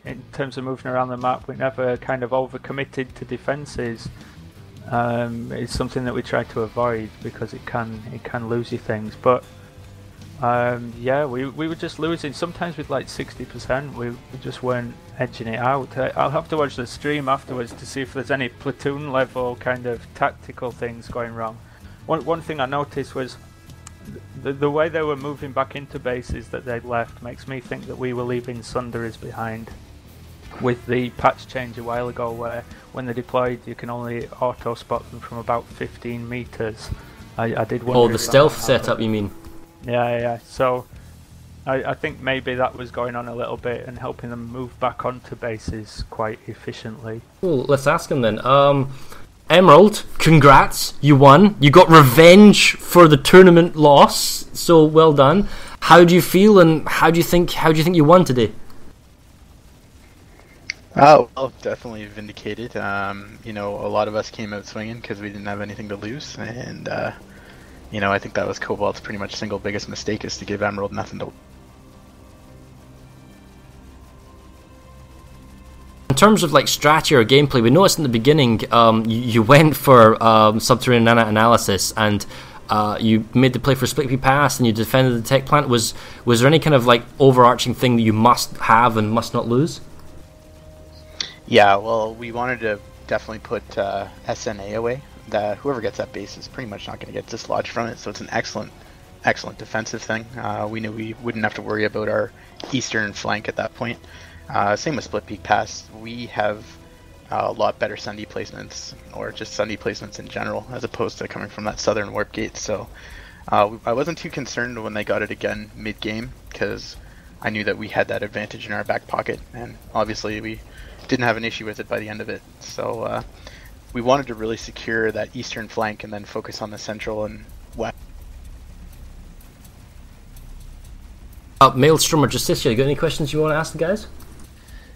in terms of moving around the map. We never kind of overcommitted to defences. It's something that we try to avoid because it can lose you things. But yeah, we were just losing. Sometimes with like 60%, we just weren't edging it out. I'll have to watch the stream afterwards to see if there's any platoon level kind of tactical things going wrong. One thing I noticed was the way they were moving back into bases that they'd left makes me think that we were leaving Sunderers behind. With the patch change a while ago, where when they're deployed you can only auto spot them from about 15 meters. I did wonder. Oh, the stealth setup, you mean? Yeah. So I think maybe that was going on a little bit and helping them move back onto bases quite efficiently. Cool. Let's ask him then. Emerald, congrats, you won. You got revenge for the tournament loss, so well done. How do you feel, and how do you think you won today? Oh, well, definitely vindicated. A lot of us came out swinging because we didn't have anything to lose, and I think that was Cobalt's pretty much single biggest mistake, is to give Emerald nothing to. In terms of like strategy or gameplay, we noticed in the beginning you went for subterranean analysis, and you made the play for split pass, and you defended the tech plant. Was there any kind of like overarching thing that you must have and must not lose? Yeah, well, we wanted to definitely put SNA away. whoever gets that base is pretty much not going to get dislodged from it. So it's an excellent defensive thing. We knew we wouldn't have to worry about our eastern flank at that point. Same with Split Peak Pass. We have a lot better Sunday placements, or just Sunday placements in general, as opposed to coming from that southern warp gate. So I wasn't too concerned when they got it again mid-game, because I knew that we had that advantage in our back pocket, and obviously we didn't have an issue with it by the end of it. So we wanted to really secure that eastern flank and then focus on the central and west. Maelstrom or Justicia, you got any questions you want to ask the guys?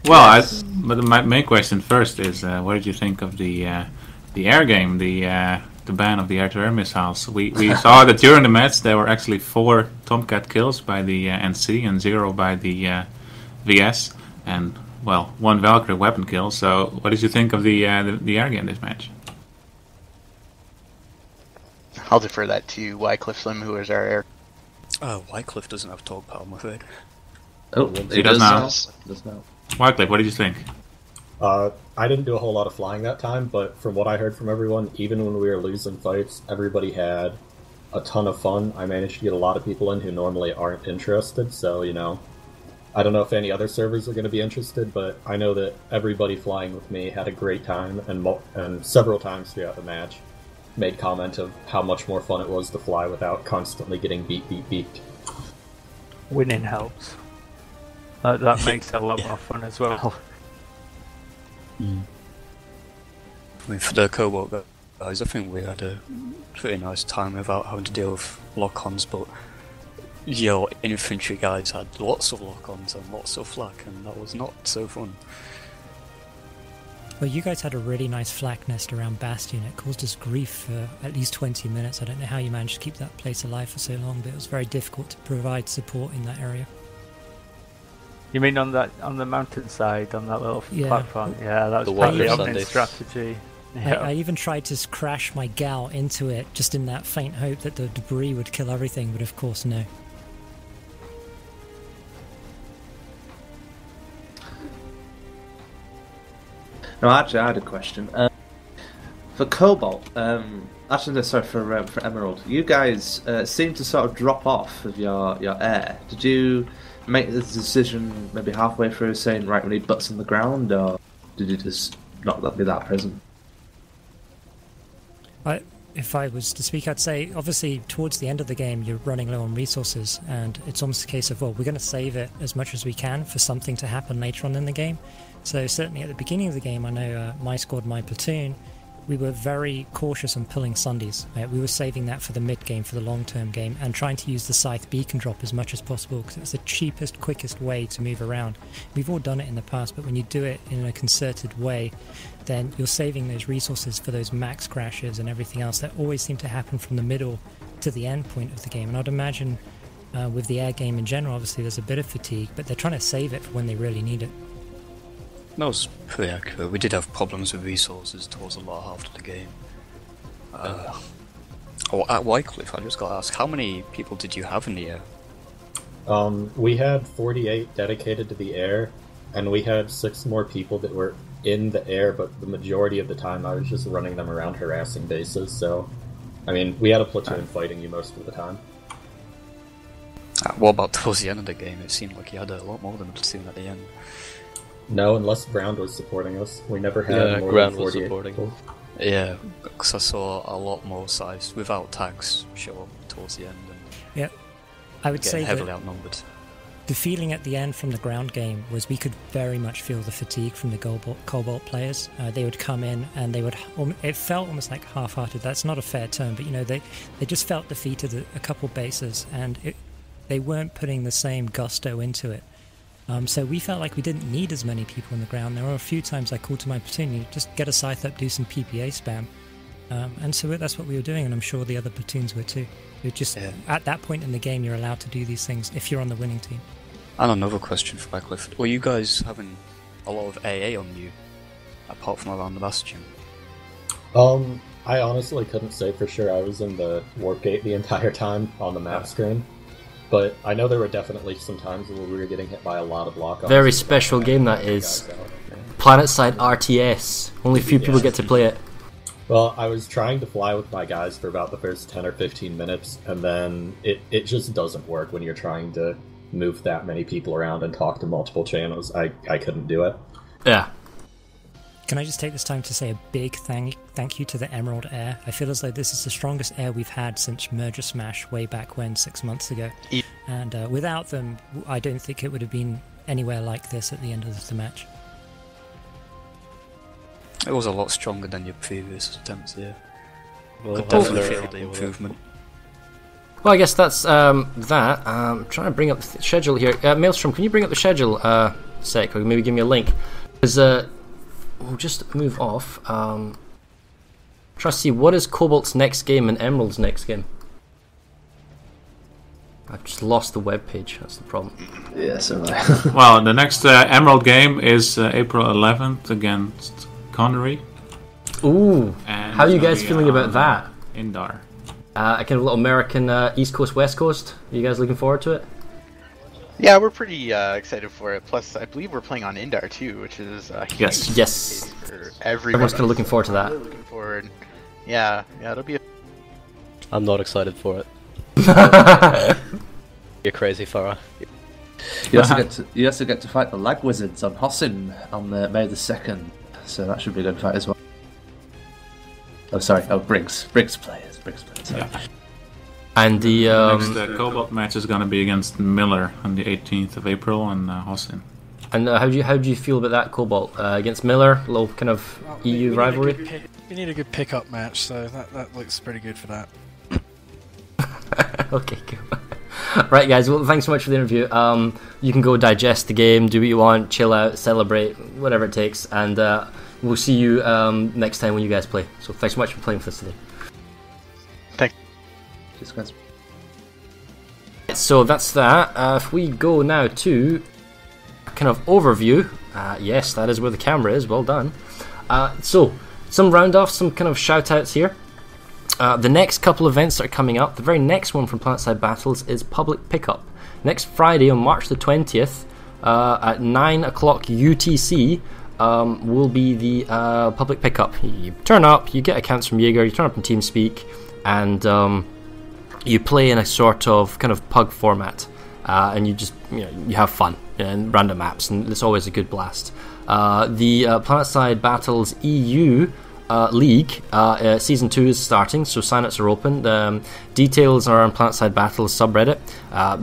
Well, but my main question first is, what did you think of the air game, the ban of the air-to-air missiles? We saw that during the match there were actually 4 Tomcat kills by the NC and 0 by the VS, and well, 1 Valkyrie weapon kill. So, what did you think of the air game this match? I'll defer that to Wycliffe Slim, who is our air. Wycliffe doesn't have talk power, I'm afraid. Oh, he does now. Does now. Wycliffe, what did you think? I didn't do a whole lot of flying that time, but from what I heard from everyone, even when we were losing fights, everybody had a ton of fun. I managed to get a lot of people in who normally aren't interested, so, you know, I don't know if any other servers are going to be interested, but I know that everybody flying with me had a great time, and several times throughout the match made comment of how much more fun it was to fly without constantly getting beeped. Winning helps. That makes it a lot more fun as well. I mean, for the Cobalt guys, I think we had a pretty nice time without having to deal with lock-ons, but your infantry guys had lots of lock-ons and lots of flak, and that was not so fun. Well, you guys had a really nice flak nest around Bastion. It caused us grief for at least 20 minutes. I don't know how you managed to keep that place alive for so long, but it was very difficult to provide support in that area. You mean on the mountainside, on that little platform? Yeah, that was part of the opening strategy. Yeah. I even tried to crash my Gal into it, just in that faint hope that the debris would kill everything, but of course no. No, actually, I had a question. For Cobalt, actually, no, sorry, for Emerald, you guys seem to sort of drop off of your air. Did you make the decision maybe halfway through saying, right, we need butts on the ground, or did you just not be that present? If I was to speak, I'd say, obviously, towards the end of the game, you're running low on resources, and it's almost a case of, well, we're going to save it as much as we can for something to happen later on in the game. So certainly at the beginning of the game, I know my squad, my platoon, we were very cautious on pulling Sundays. We were saving that for the mid-game, for the long-term game, and trying to use the Scythe beacon drop as much as possible, because it's the cheapest, quickest way to move around. We've all done it in the past, but when you do it in a concerted way, then you're saving those resources for those max crashes and everything else that always seem to happen from the middle to the end point of the game. And I'd imagine with the air game in general, obviously there's a bit of fatigue, but they're trying to save it for when they really need it. That was pretty accurate. We did have problems with resources towards the latter half of the game. At Wycliffe, I just got to ask, how many people did you have in the air? We had 48 dedicated to the air, and we had 6 more people that were in the air, but the majority of the time I was just running them around harassing bases, so... I mean, we had a platoon fighting you most of the time. What about towards the end of the game? It seemed like you had a lot more than a platoon at the end. No, unless Ground was supporting us. We never had more Ground than 48 was supporting. people. Yeah, because I saw a lot more size without tags show up towards the end. And yeah, I would say heavily that outnumbered. the feeling at the end from the ground game was we could very much feel the fatigue from the Cobalt players. They would come in and they would... It felt almost like half-hearted. That's not a fair term, but you know, they just felt defeated a couple bases, and they weren't putting the same gusto into it. So we felt like we didn't need as many people on the ground. There were a few times I called to my platoon, you just get a scythe up, do some PPA spam. And so that's what we were doing, and I'm sure the other platoons were too. At that point in the game, you're allowed to do these things if you're on the winning team. And another question for Wycliffe. Were you guys having a lot of AA on you, apart from around the Bastion? I honestly couldn't say for sure. I was in the warp gate the entire time on the map screen. But I know there were definitely some times where we were getting hit by a lot of lock-ons. Very special game that is. Planetside RTS. Only few people get to play it. Well, I was trying to fly with my guys for about the first 10 or 15 minutes, and then it just doesn't work when you're trying to move that many people around and talk to multiple channels. I couldn't do it. Yeah. Can I just take this time to say a big thank you to the Emerald Air? I feel as though this is the strongest air we've had since ServerSmash way back when, 6 months ago. And without them, I don't think it would have been anywhere like this at the end of the match. It was a lot stronger than your previous attempts, yeah. Well, Could definitely feel the improvement. Well, I guess that's that. I'm trying to bring up the schedule here. Maelstrom, can you bring up the schedule sec, or maybe give me a link? Because we'll just move off. Try to see what is Cobalt's next game and Emerald's next game. I've just lost the web page. That's the problem. Yeah, so Well, the next Emerald game is April 11th against Connery. Ooh, And how are you it's gonna guys be feeling about on that? Indar. A kind of little American East Coast, West Coast. Are you guys looking forward to it? Yeah, we're pretty excited for it. Plus, I believe we're playing on Indar too, which is Yes. huge Yes. for everyone. Everyone's kind of looking forward to that. Really looking forward. Yeah, it'll be. I'm not excited for it. You're crazy, Farah. You also get to fight the Lag Wizards on Hossin on May the 2nd, so that should be a good fight as well. Oh, sorry. Oh, Briggs players. Sorry. Yeah. And the Next Cobalt match is going to be against Miller on the 18th of April on Hossin. and how do you feel about that, Cobalt, against Miller? A little kind of EU rivalry. We need a good pick-up match, so that looks pretty good for that. Okay, cool. Right, guys. Well, thanks so much for the interview. You can go digest the game, do what you want, chill out, celebrate, whatever it takes, and we'll see you next time when you guys play. So thanks so much for playing with us today. Thanks. Cheers, guys. So that's that. If we go now to a kind of overview, yes, that is where the camera is. Well done. So some round-offs, some kind of shout-outs here. The next couple events that are coming up, the very next one from Planetside Battles is Public Pickup. Next Friday on March the 20th at 9 o'clock UTC will be the Public Pickup. You turn up, you get accounts from Jaeger, you turn up in TeamSpeak, and you play in a sort of kind of pug format. And you just, you have fun and random maps, and it's always a good blast. The Planetside Battles EU League Season 2 is starting, so sign-ups are open. Details are on Planetside Battles subreddit.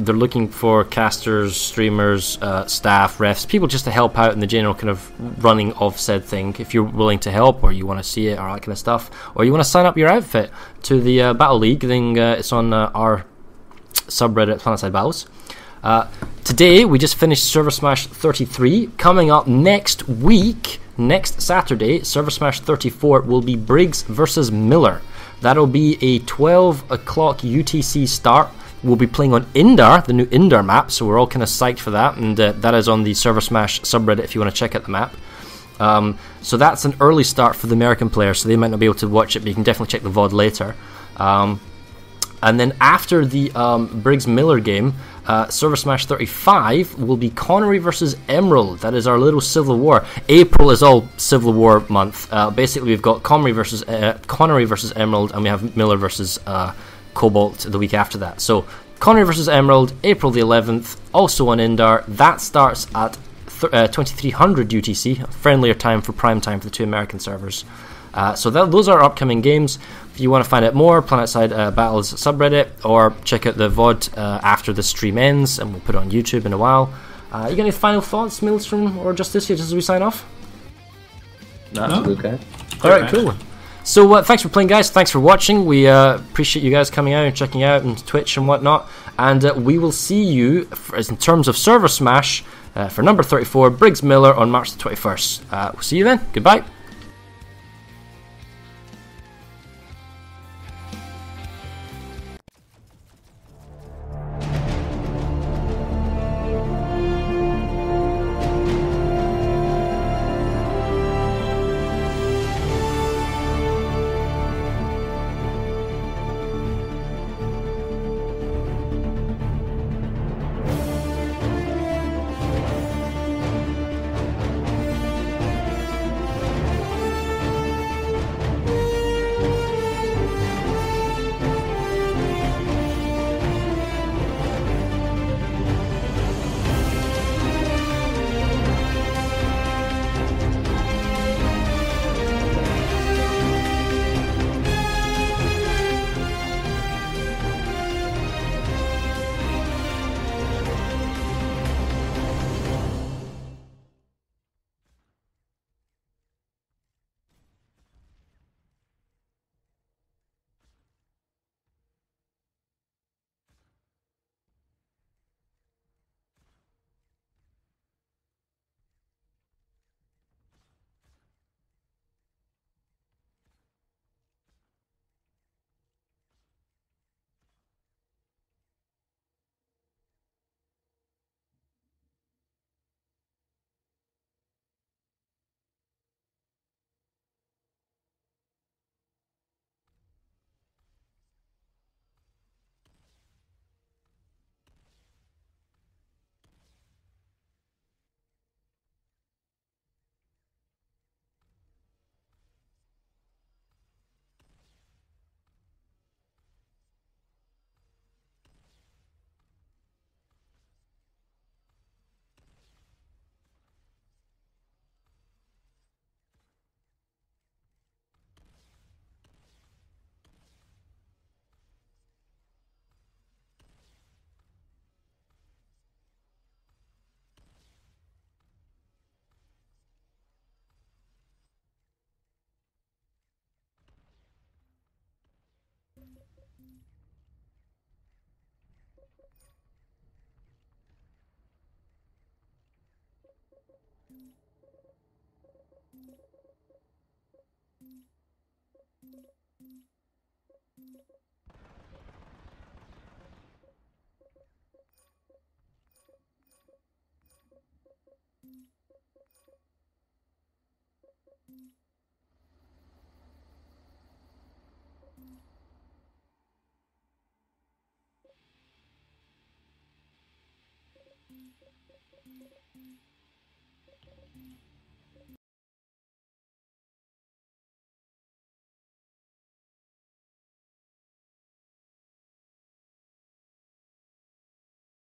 They're looking for casters, streamers, staff, refs, people just to help out in the general kind of running of said thing. If you're willing to help, or you want to see it, or that kind of stuff, or you want to sign up your outfit to the Battle League, then it's on our subreddit, Planetside Battles. Today we just finished ServerSmash 33. Coming up next week, next Saturday, ServerSmash 34 will be Briggs versus Miller. That'll be a 12 o'clock UTC start. We'll be playing on Indar, the new Indar map, so we're all kind of psyched for that, and that is on the ServerSmash subreddit if you want to check out the map. So that's an early start for the American players, so they might not be able to watch it, but you can definitely check the VOD later. And then after the Briggs-Miller game, ServerSmash 35 will be Connery versus Emerald. That is our little Civil War. April is all Civil War month. Basically, we've got Connery versus Emerald, and we have Miller versus Cobalt the week after that. So Connery versus Emerald, April the 11th, also on Indar. That starts at 2300 UTC, a friendlier time for prime time for the two American servers. So those are upcoming games. If you want to find out more, Planetside Battles subreddit, or check out the VOD after the stream ends, and we'll put it on YouTube in a while. You got any final thoughts, Maelstrom, or just this here, just as we sign off? No, okay. Alright, cool. So thanks for playing, guys. Thanks for watching. We appreciate you guys coming out and checking out and Twitch and whatnot. And we will see you, in terms of ServerSmash, for number 34, Briggs Miller, on March the 21st. We'll see you then. Goodbye. Thank you.